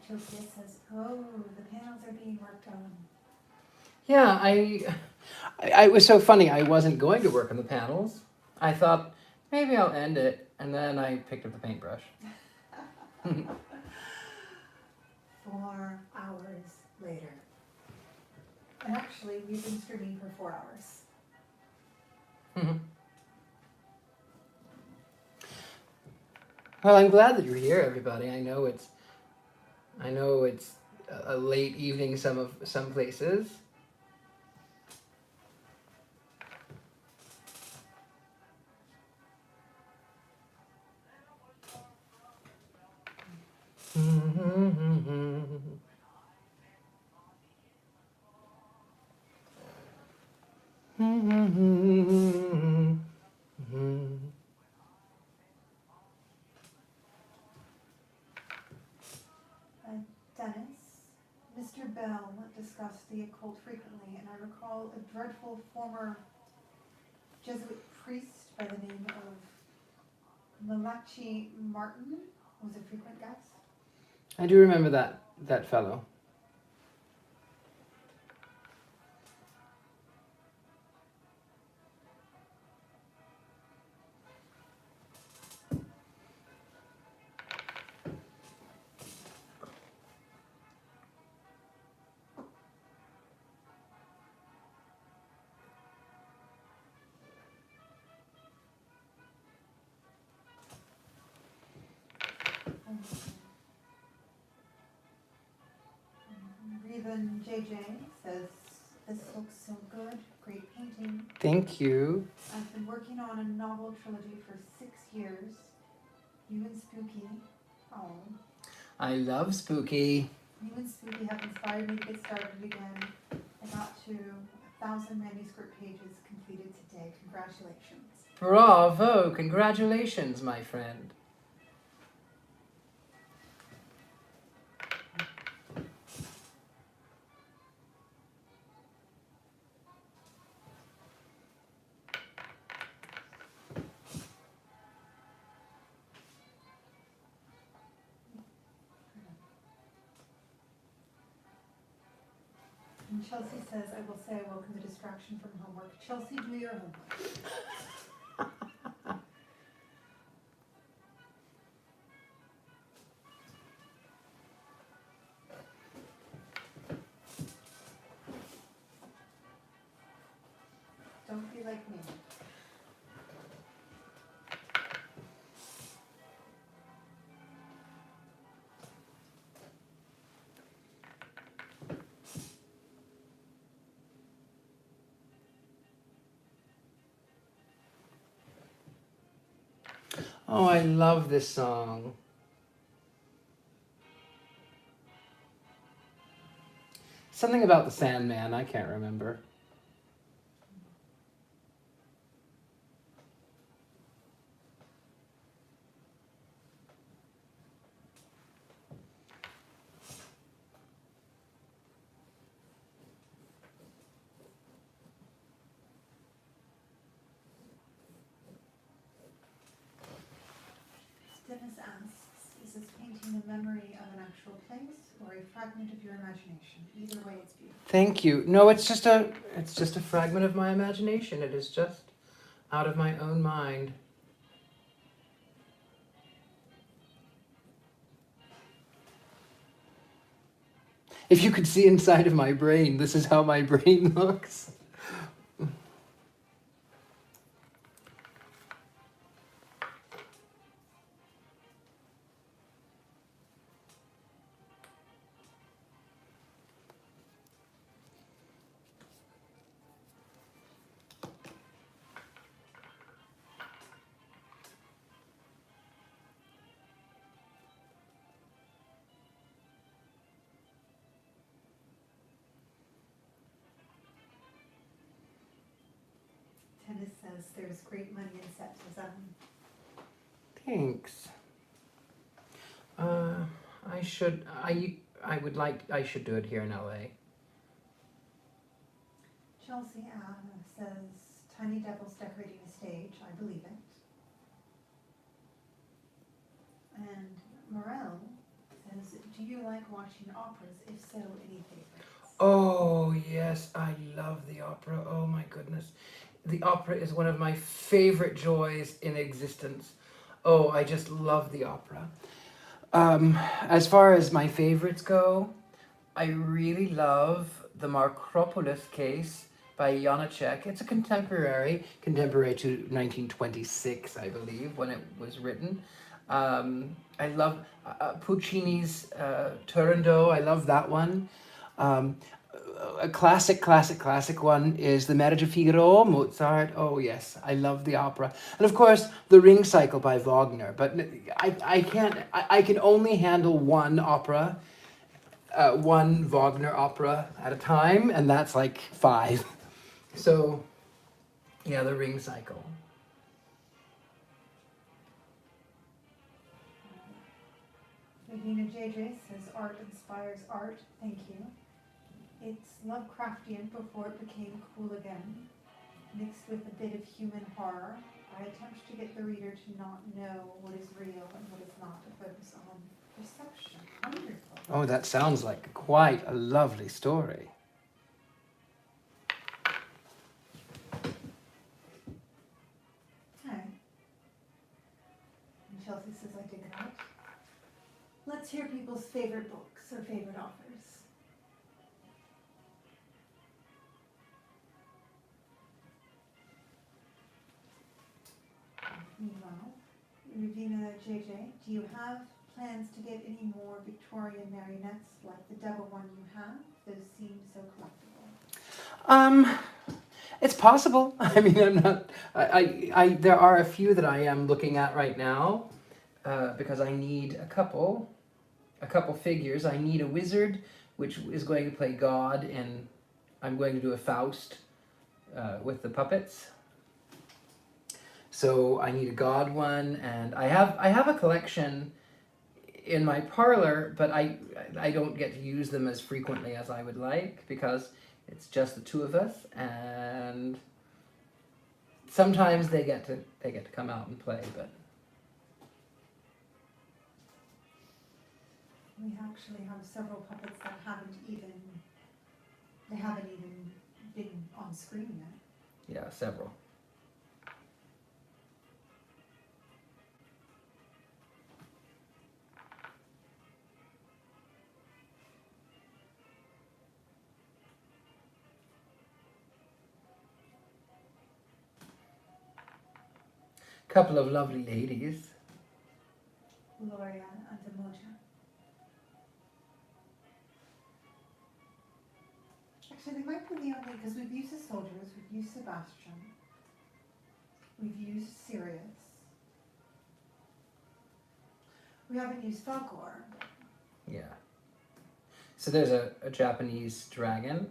Chelsea says, oh, the panels are being worked on. Yeah, it was so funny. I wasn't going to work on the panels. I thought maybe I'll end it, and then I picked up the paintbrush. 4 hours later. And actually, we've been streaming for 4 hours. Well, I'm glad that you're here, everybody. I know it's a late evening some places. Dennis, Mr. Bell discussed the occult frequently, and I recall a dreadful former Jesuit priest by the name of Malachi Martin was a frequent guest. I do remember that fellow. Revan JJ says, this looks so good, great painting. Thank you. I've been working on a novel trilogy for 6 years. You and Spooky, oh. I love Spooky. You and Spooky have inspired me to get started again. I got to 1,000 manuscript pages completed today. Congratulations. Bravo! Congratulations, my friend. And Chelsea says, I will say I welcome the distraction from homework. Chelsea, do your homework. Don't be like me. Oh, I love this song. Something about the Sandman, I can't remember. Dennis asks, is this painting a memory of an actual place or a fragment of your imagination? Either way, it's beautiful. Thank you. No, it's just a fragment of my imagination. It is just out of my own mind. If you could see inside of my brain, this is how my brain looks. Dennis says there's great money in set design. Thanks. I should do it here in LA. Chelsea says, tiny devils decorating a stage. I believe it. And Morel says, do you like watching operas? If so, any favorites? Oh, yes, I love the opera. Oh my goodness. The opera is one of my favorite joys in existence. Oh, I just love the opera. As far as my favorites go, I really love the Markropolis case by Janacek. It's a contemporary to 1926, I believe, when it was written. I love Puccini's Turandot. I love that one. A classic one is The Marriage of Figaro, Mozart. Oh yes, I love the opera. And of course, The Ring Cycle by Wagner. But I can only handle one opera, one Wagner opera at a time, and that's like 5. So, yeah, The Ring Cycle. Regina JJ says, art inspires art. Thank you. It's Lovecraftian before it became cool again, mixed with a bit of human horror. I attempt to get the reader to not know what is real and what is not, to focus on perception. Wonderful. Oh, that sounds like quite a lovely story. Okay. And Chelsea says, I dig that. Let's hear people's favorite books or favorite authors. Meanwhile, Regina JJ, do you have plans to get any more Victorian marionettes like the devil one you have? Those seem so collectible. It's possible. I mean, I'm not. There are a few that I am looking at right now, because I need a couple figures. I need a wizard, which is going to play God, and I'm going to do a Faust with the puppets. So I need a God one, and I have a collection in my parlor, but I don't get to use them as frequently as I would like because it's just the two of us, and sometimes they get to come out and play, but We actually have several puppets that haven't even been on screen yet. yeah, several. Couple of lovely ladies. Gloria and Emoja. Actually, they might be the only, because we've used the soldiers, we've used Sebastian, we've used Sirius. We haven't used Falcor. Yeah. So there's a Japanese dragon,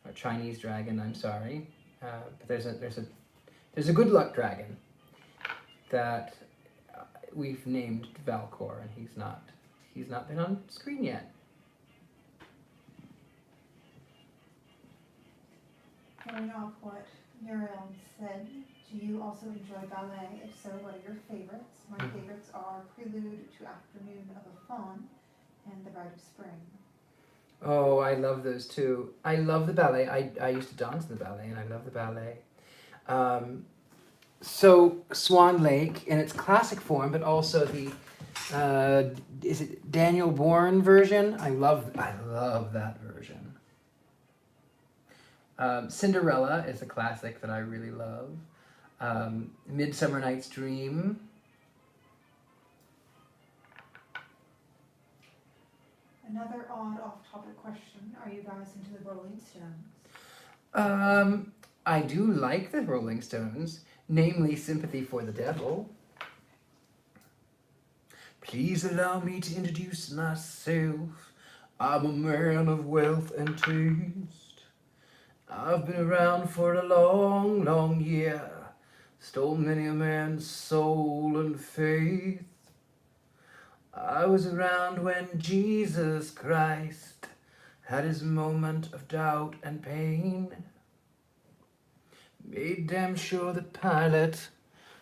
or Chinese dragon. I'm sorry, but there's a good luck dragon that we've named Valcor, and he's not been on screen yet. Going off what Muriel said, do you also enjoy ballet? If so, what are your favorites? My favorites are Prelude to Afternoon of a Faun and The Bride of Spring. Oh, I love those two. I love the ballet. I used to dance in the ballet, and I love the ballet. So Swan Lake in its classic form, but also the is it Daniel Bourne version? I love that version. Cinderella is a classic that I really love. Midsummer Night's Dream. Another odd off-topic question. Are you guys into the Rolling Stones? I do like the Rolling Stones, namely Sympathy for the Devil. Please allow me to introduce myself. I'm a man of wealth and taste. I've been around for a long, long year. Stole many a man's soul and faith. I was around when Jesus Christ had his moment of doubt and pain. Made damn sure that Pilate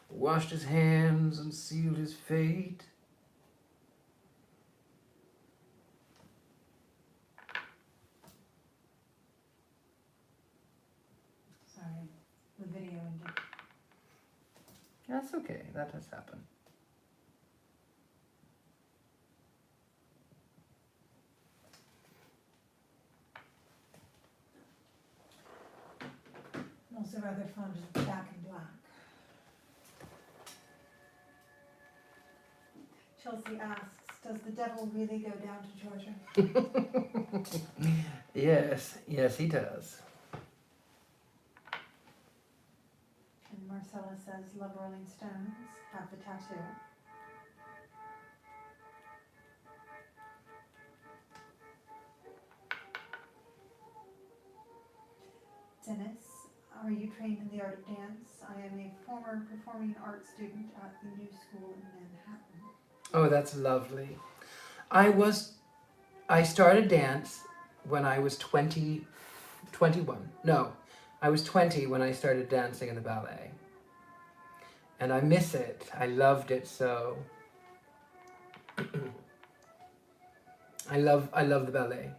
washed his hands and sealed his fate. Sorry, the video ended. That's okay, that has happened. I'm also rather fond of Back in Black. Chelsea asks, does the devil really go down to Georgia? Yes, he does. And Marcella says, love Rolling Stones, have the tattoo. Dennis, are you trained in the art of dance? I am a former performing arts student at the New School in Manhattan. Oh, that's lovely. I started dance when I was 21. No, I was 20 when I started dancing in the ballet. And I miss it. I loved it so. I love the ballet.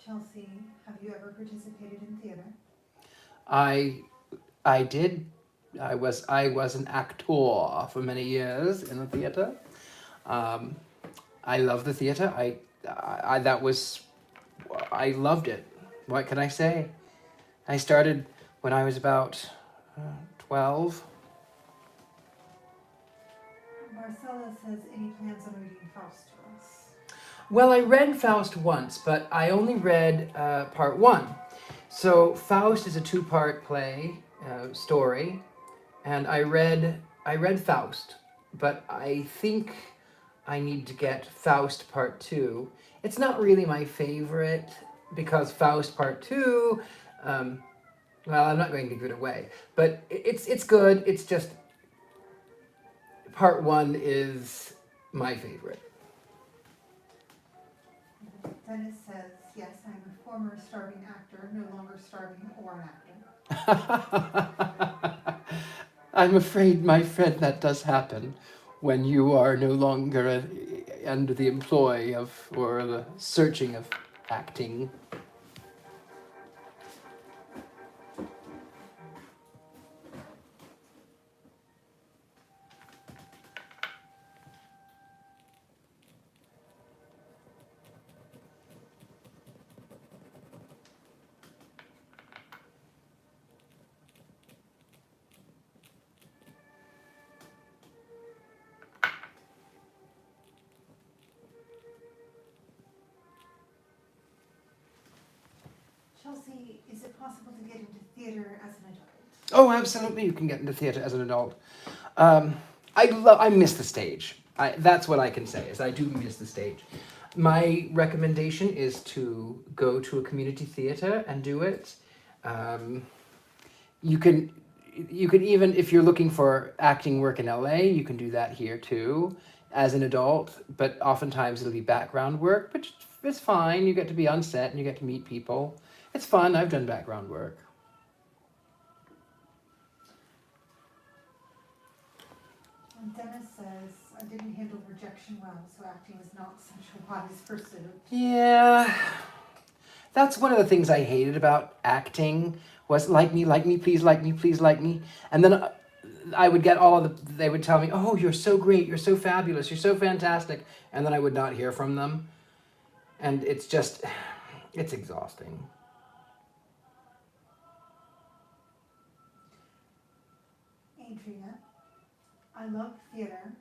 Chelsea, have you ever participated in theater? I did. I was an actor for many years in the theater. I love the theater. I loved it. What can I say? I started when I was about 12. Marcella says, any plans on reading Faust to us? Well, I read Faust once, but I only read part one. So Faust is a two-part play story, and I read Faust, but I think I need to get Faust part two. It's not really my favorite because Faust part two, well, I'm not going to give it away, but it's good. It's just part one is my favorite. Dennis says, yes, I'm a former starving actor, no longer starving or an actor. I'm afraid, my friend, that does happen when you are no longer under the employ of or the searching of acting. is it possible to get into theater as an adult? Oh, absolutely, you can get into theatre as an adult. I miss the stage. That's what I can say, is I do miss the stage. My recommendation is to go to a community theatre and do it. You can even, if you're looking for acting work in LA, you can do that here too, as an adult, but oftentimes it'll be background work, but it's fine. You get to be on set and you get to meet people. It's fun. I've done background work. And Dennis says, I didn't handle rejection well, so acting is not such a wise pursuit. Yeah, that's one of the things I hated about acting, was like me, please like me, please like me. And then I would get they would tell me, oh, you're so great, you're so fabulous, you're so fantastic. And then I would not hear from them. And it's exhausting. Adria, I love theater.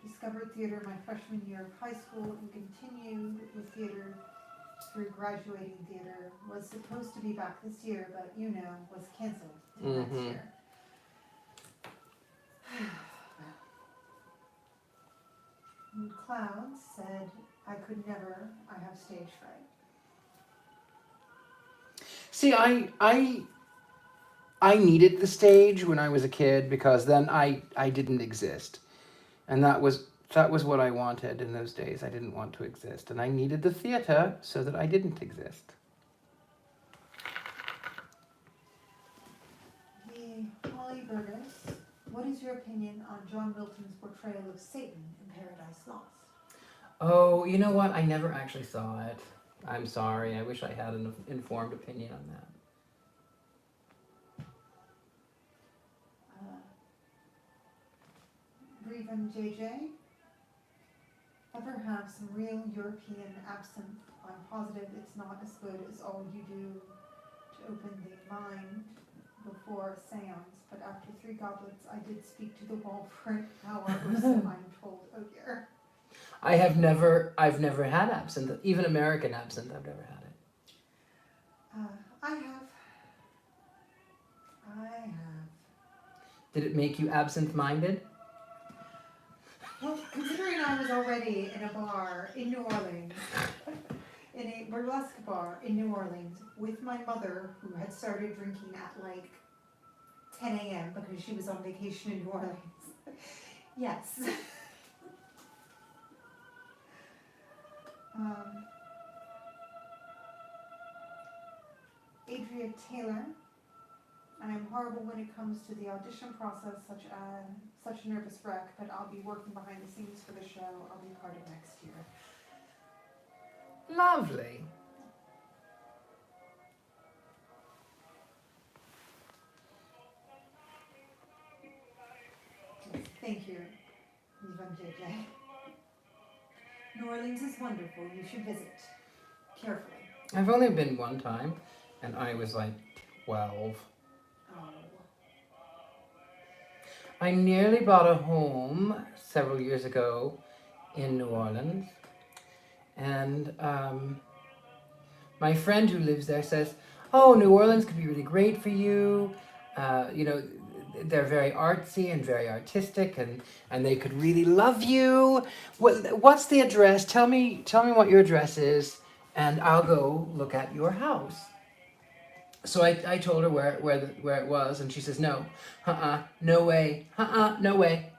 Discovered theater my freshman year of high school and continued with theater through graduating theater. Was supposed to be back this year, but was canceled till next year. And Cloud said, I could never, I have stage fright. See, I needed the stage when I was a kid, because then I didn't exist. And that was what I wanted in those days. I didn't want to exist. And I needed the theater so that I didn't exist. The Holly Burgess, what is your opinion on John Milton's portrayal of Satan in Paradise Lost? Oh, you know what? I never actually saw it. I'm sorry. I wish I had an informed opinion on that. Breven JJ, ever have some real European absinthe? I'm positive it's not as good as all you do to open the mind before a seance, but after 3 goblets I did speak to the wall for an hour or so, I'm told. Oh dear. I've never had absinthe, even American absinthe. I've never had it. I have. Did it make you absinthe-minded? Well, considering I was already in a bar in New Orleans, in a burlesque bar in New Orleans, with my mother, who had started drinking at like 10 a.m. because she was on vacation in New Orleans. Yes. Adria Taylor, I am horrible when it comes to the audition process, such a nervous wreck, but I'll be working behind the scenes for the show. I'll be part of next year. Lovely. Thank you, Yvonne JJ. New Orleans is wonderful. You should visit. Carefully. I've only been one time, and I was like 12. Oh. I nearly bought a home several years ago in New Orleans, and my friend who lives there says, oh, New Orleans could be really great for you. They're very artsy and very artistic, and they could really love you. What's the address? Tell me what your address is, and I'll go look at your house. So I told her where it was, and she says, no way, no way,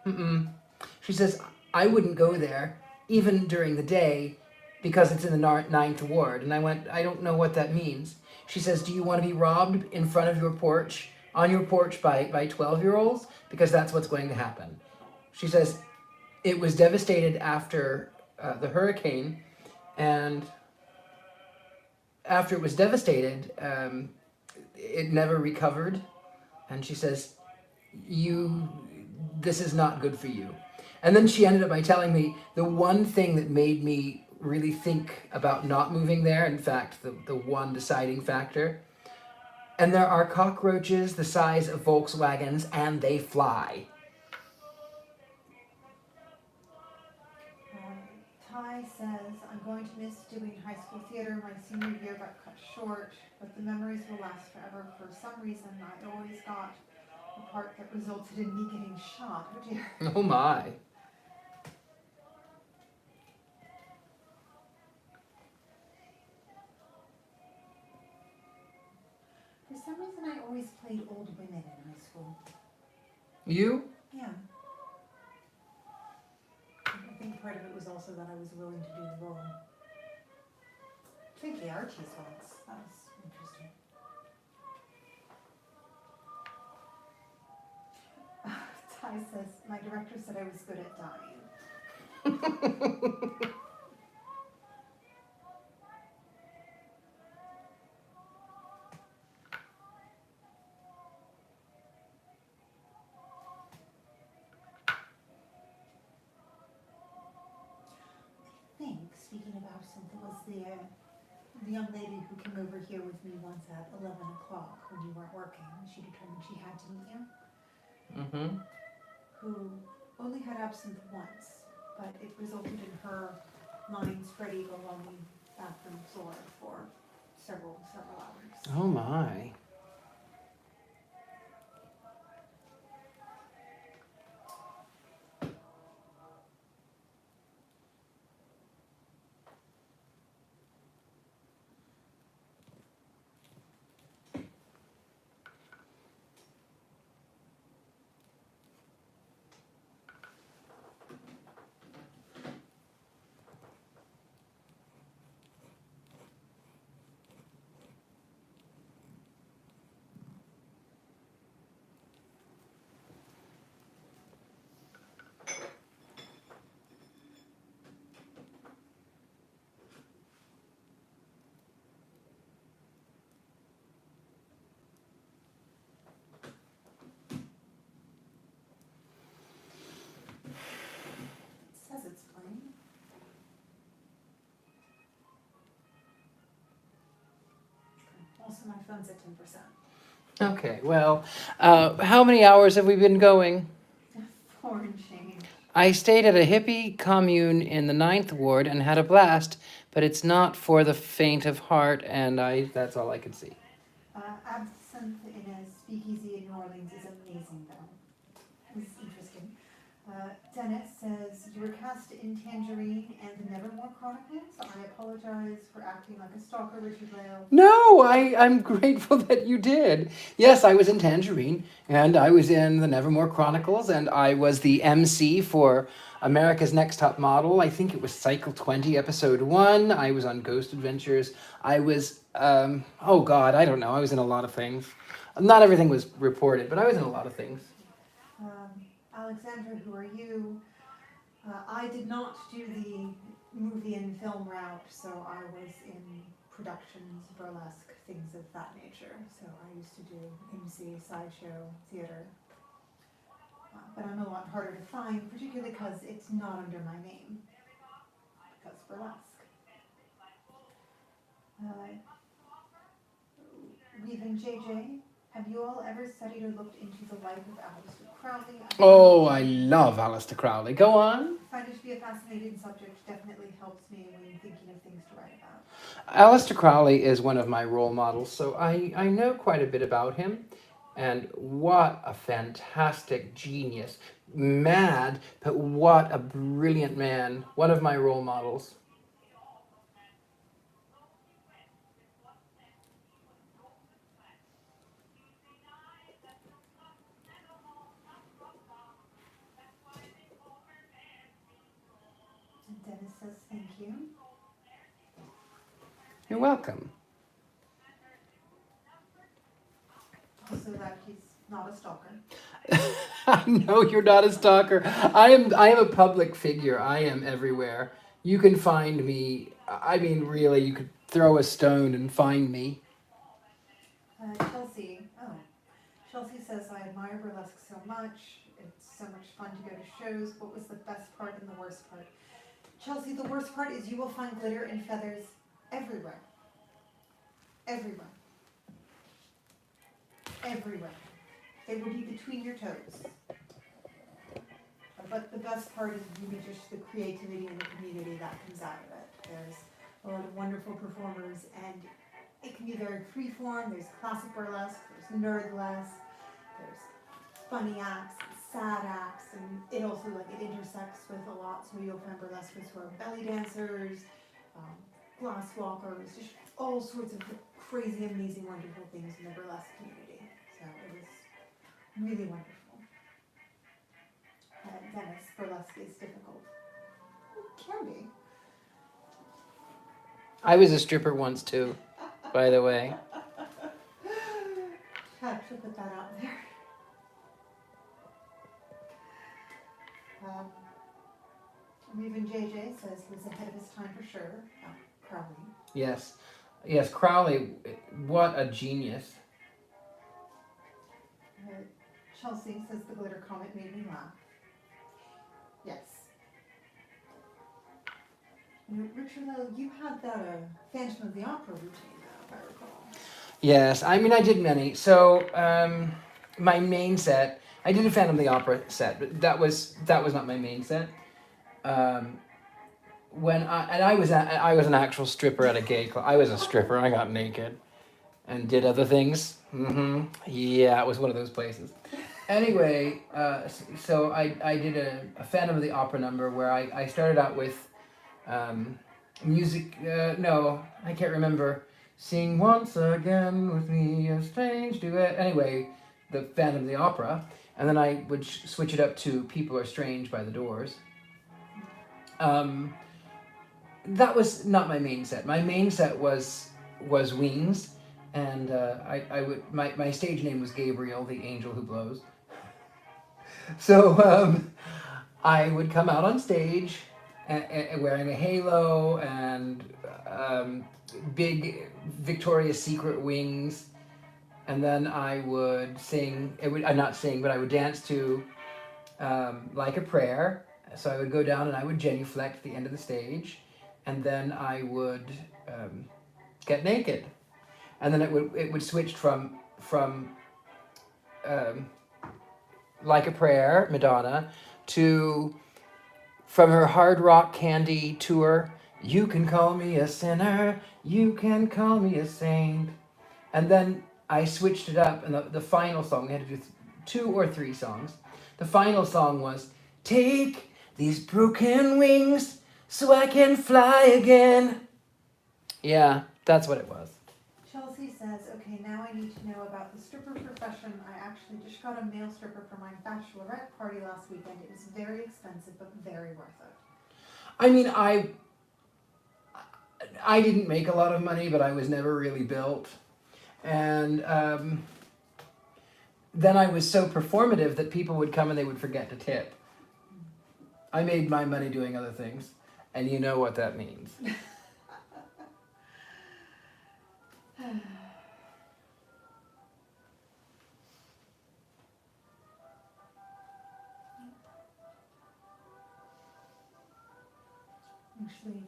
She says, I wouldn't go there, even during the day, because it's in the 9th ward. And I went, I don't know what that means. She says, do you want to be robbed in front of your porch, on your porch by 12-year-olds? Because that's what's going to happen. She says, it was devastated after the hurricane, and after it was devastated, it never recovered. And she says, this is not good for you. And then she ended up by telling me the one thing that made me really think about not moving there, in fact, the one deciding factor, and there are cockroaches the size of Volkswagens, and they fly. Ty Ty says, I'm going to miss doing high school theater. My senior year got cut short, but the memories will last forever. For some reason, I always got the part that resulted in me getting shot. Oh dear. Oh my. For some reason, I always played old women in high school. You? Yeah. I think part of it was also that I was willing to do the role. I think the Archies once. That was interesting. Ty says, my director said I was good at dying. I think, speaking of absinthe, it was the young lady who came over here with me once at 11 o'clock when you weren't working. She determined she had to meet you. Mm-hmm. Who only had absinthe once, but it resulted in her lying spread eagle on the bathroom floor for several hours. Oh my. It says it's playing. Also, my phone's at 10%. Okay, well, how many hours have we been going? 4 and change. I stayed at a hippie commune in the 9th Ward and had a blast, but it's not for the faint of heart, and that's all I could see. Absinthe in a speakeasy in New Orleans is amazing, though. It's interesting. Dennis says, you were cast in Tangerine and the Nevermore Chronicles. I apologize for acting like a stalker, Richard-Lael. No, I'm grateful that you did. Yes, I was in Tangerine, and I was in the Nevermore Chronicles, and I was the MC for America's Next Top Model. I think it was Cycle 20, Episode 1. I was on Ghost Adventures. I was, oh God, I don't know. I was in a lot of things. Not everything was reported, but I was in a lot of things. Alexandra, who are you? I did not do the movie and film route, so I was in productions, burlesque, things of that nature. So I used to do MC, sideshow, theater. But I'm a lot harder to find, particularly because it's not under my name, because burlesque. We've been JJ. Have you all ever studied or looked into the life of Aleister Crowley? Oh, I love Aleister Crowley. Go on. I find it to be a fascinating subject. Definitely helps me when thinking of things to write about. Aleister Crowley is one of my role models, so I know quite a bit about him. And what a fantastic genius. Mad, but what a brilliant man. One of my role models. And Dennis says thank you. You're welcome. Also that he's not a stalker. No, you're not a stalker. I am a public figure. I am everywhere. You can find me. I mean, really, you could throw a stone and find me. Chelsea says, I admire burlesque so much. It's so much fun to go to shows. What was the best part and the worst part? Chelsea, the worst part is you will find glitter and feathers everywhere. Everywhere. Everywhere. It will be between your toes. But the best part is really just the creativity and the community that comes side of it. There's a lot of wonderful performers, and it can be very freeform. There's classic burlesque, there's nerdlesque, there's funny acts, sad acts, and it also it intersects with a lot. So you'll find burlesquists who are belly dancers, glass walkers, just all sorts of crazy, amazing, wonderful things in the burlesque community. So it was really wonderful. Venice, burlesque is difficult. It can be. I was a stripper once too, by the way. Had to put that out there. Even JJ says he was ahead of his time for sure. Crowley. Yes. Yes, Crowley, what a genius. Chelsea says the glitter comet made me laugh. Yes. Richard-Lael, you had that Phantom of the Opera routine, if I recall. Yes, I mean, I did many. So, my main set, I did a Phantom of the Opera set, but that was not my main set. When I was an actual stripper at a gay club. I was a stripper. I got naked and did other things. Yeah, it was one of those places. Anyway, so I did a Phantom of the Opera number where I started out with music. No, I can't remember. Sing once again with me a strange duet. Anyway, the Phantom of the Opera, and then I would switch it up to People Are Strange by the Doors. That was not my main set. My main set was Wings, and my stage name was Gabriel, the angel who blows. So I would come out on stage wearing a halo and big Victoria's Secret wings, and then I would sing. Not sing, but I would dance to Like a Prayer. So I would go down and I would genuflect at the end of the stage, and then I would get naked, and then it would switch from Like a Prayer, Madonna, to from her Hard Rock Candy tour, You Can Call Me a Sinner, You Can Call Me a Saint, and then I switched it up, and the final song, we had to do 2 or 3 songs. The final song was Take These Broken Wings So I Can Fly Again. Yeah, that's what it was. Chelsea says, okay, now I need to know about the stripper profession. I actually just got a male stripper for my bachelorette party last weekend. It was very expensive, but very worth it. I mean, I didn't make a lot of money, but I was never really built. And then I was so performative that people would come and they would forget to tip. I made my money doing other things, and you know what that means. Actually,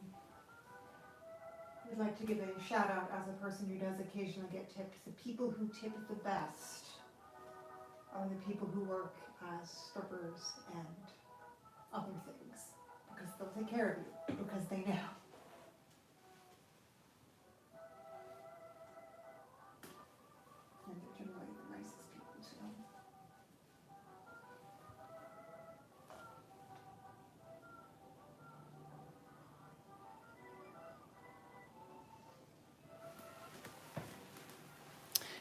we'd like to give a shout out as a person who does occasionally get tipped. The people who tip the best are the people who work as strippers and other things, because they'll take care of you, because they know. And they're generally the nicest people too.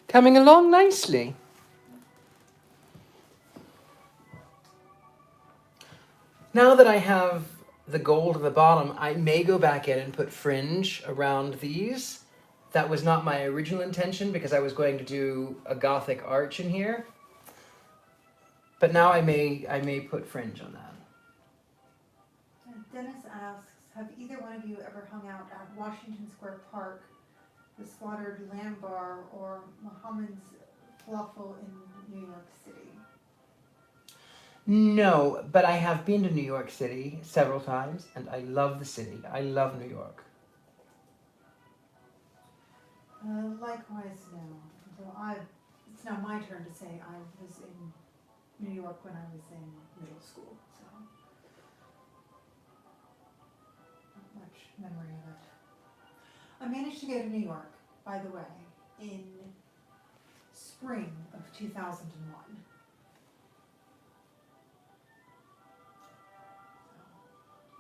Coming along nicely. Now that I have the gold at the bottom, I may go back in and put fringe around these. That was not my original intention because I was going to do a Gothic arch in here. But now I may put fringe on that. Dennis asks, have either one of you ever hung out at Washington Square Park, the Slaughtered Lamb Bar, or Muhammad's Falafel in New York City? No, but I have been to New York City several times, and I love the city. I love New York. Likewise, no. So it's now my turn to say I was in New York when I was in middle school, so not much memory of it. I managed to go to New York, by the way, in spring of 2001.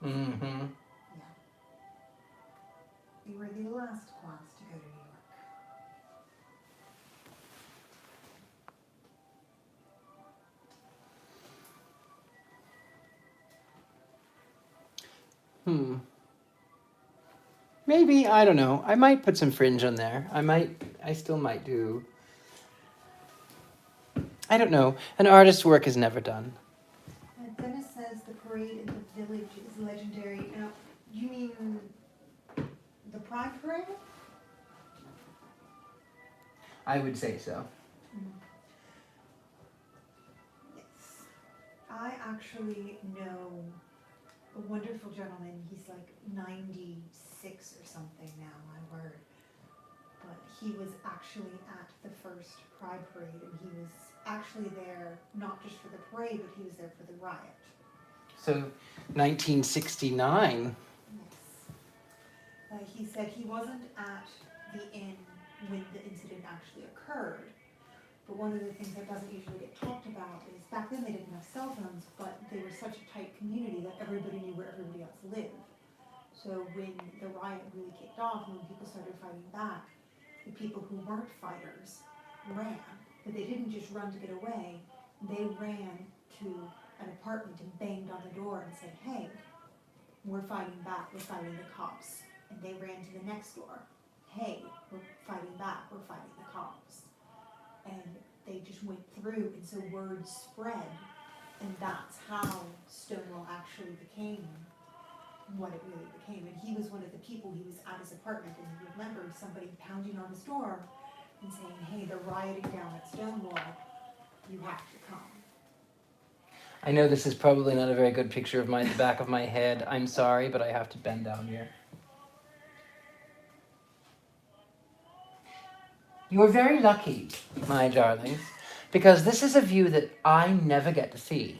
Mm-hmm. Yeah. We were the last class to go to New York. Maybe, I don't know. I might put some fringe on there. I still might do. I don't know. An artist's work is never done. Dennis says the parade in the village is legendary. Now, you mean the Pride Parade? I would say so. Yes. I actually know a wonderful gentleman. He's like 96 or something now, my word. But he was actually at the first Pride Parade, and he was actually there not just for the parade, but he was there for the riot. So, 1969. Yes. He said he wasn't at the inn when the incident actually occurred. But one of the things that doesn't usually get talked about is back then they didn't have cell phones, but they were such a tight community that everybody knew where everybody else lived. So when the riot really kicked off and when people started fighting back, the people who weren't fighters ran. But they didn't just run to get away, they ran to an apartment and banged on the door and said, hey, we're fighting back, we're fighting the cops. And they ran to the next door. Hey, we're fighting back, we're fighting the cops. And they just went through, and so word spread, and that's how Stonewall actually became what it really became. And he was one of the people, he was at his apartment, and he remembered somebody pounding on his door and saying, hey, they're rioting down at Stonewall, you have to come. I know this is probably not a very good picture of the back of my head. I'm sorry, but I have to bend down here. You're very lucky, my darlings, because this is a view that I never get to see.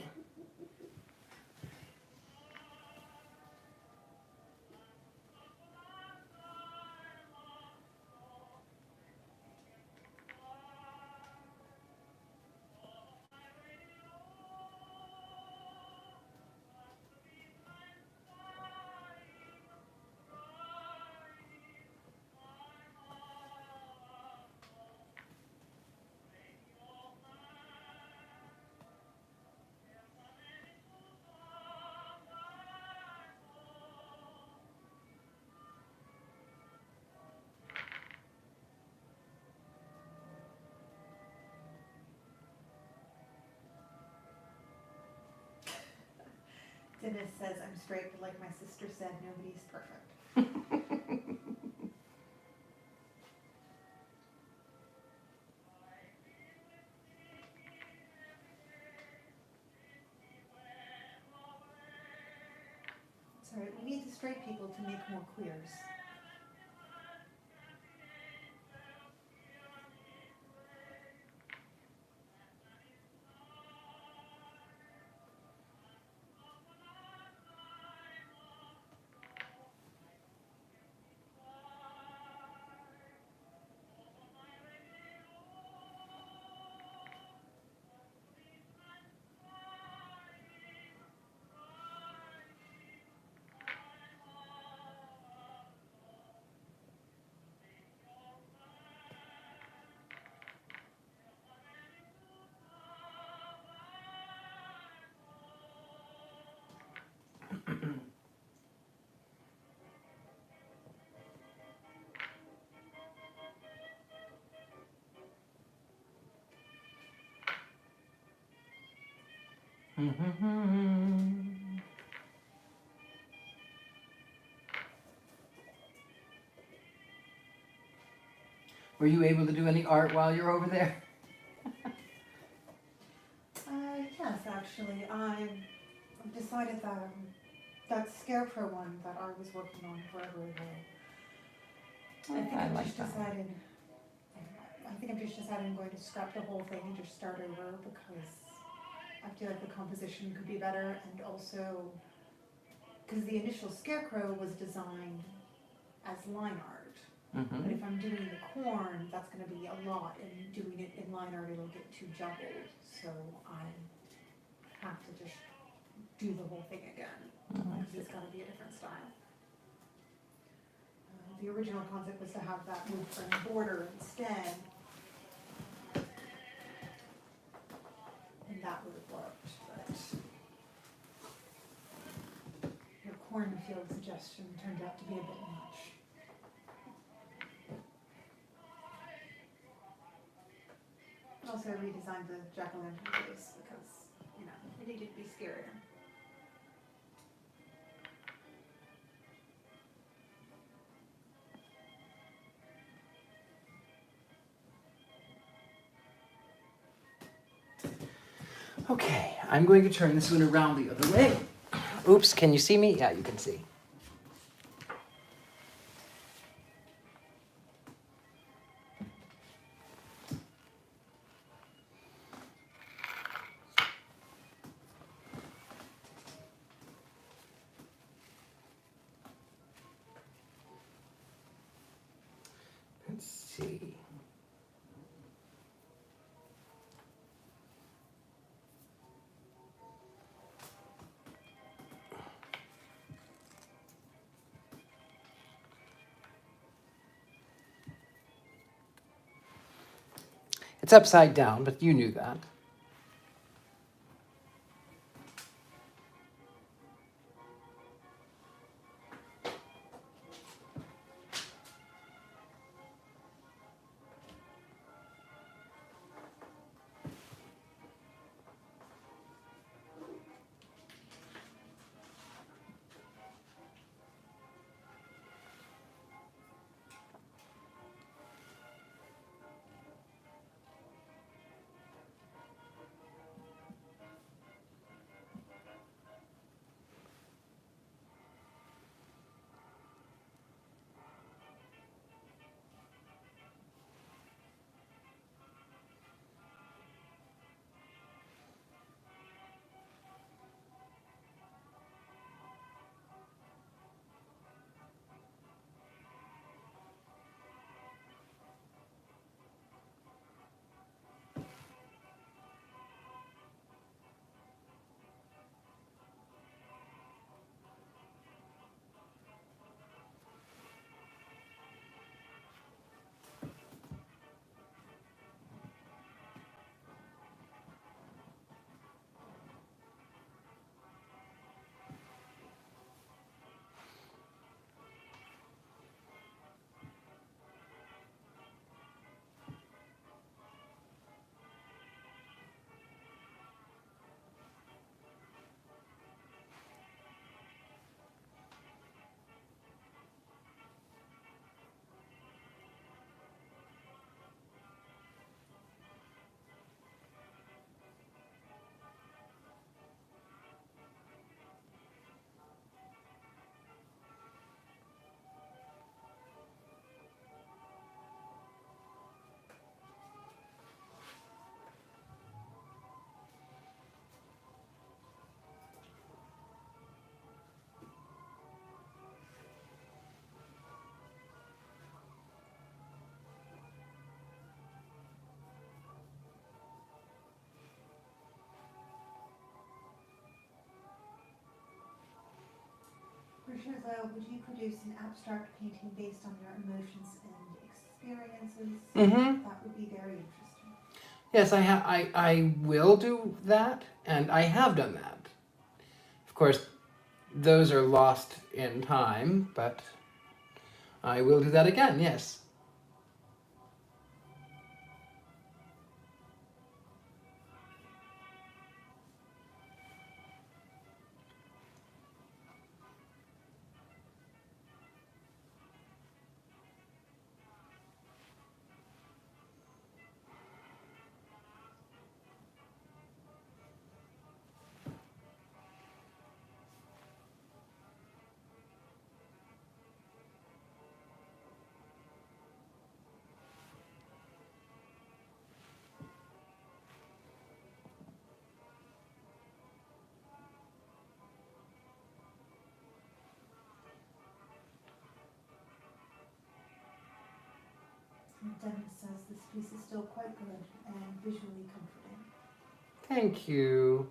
Dennis says, I'm straight, but like my sister said, nobody's perfect. Sorry, we need the straight people to make more queers. Were you able to do any art while you're over there? Yes, actually, I've decided that that scarecrow one that I was working on forever ago. I think I've just decided I'm going to scrap the whole thing and just start over because I feel like the composition could be better, and also because the initial scarecrow was designed as line art. But Mm-hmm. if I'm doing the corn, that's gonna be a lot, and doing it in line art, it'll get too jumbled, so I have to just do the whole thing again, because it's gotta be a different style. The original concept was to have that wood frame border instead, and that would have worked, but your cornfield suggestion turned out to be a bit much. Also, I redesigned the jack-o'-lantern face because, you know, it needed to be scarier. Okay, I'm going to turn this one around the other way. Oops, can you see me? Yeah, you can see. Let's see. It's upside down, but you knew that. Richard-Lael, would you produce an abstract painting based on your emotions and experiences? Mm-hmm. That would be very interesting. Yes, I will do that, and I have done that. Of course, those are lost in time, but I will do that again, yes. Dennis says this piece is still quite good and visually comforting. Thank you.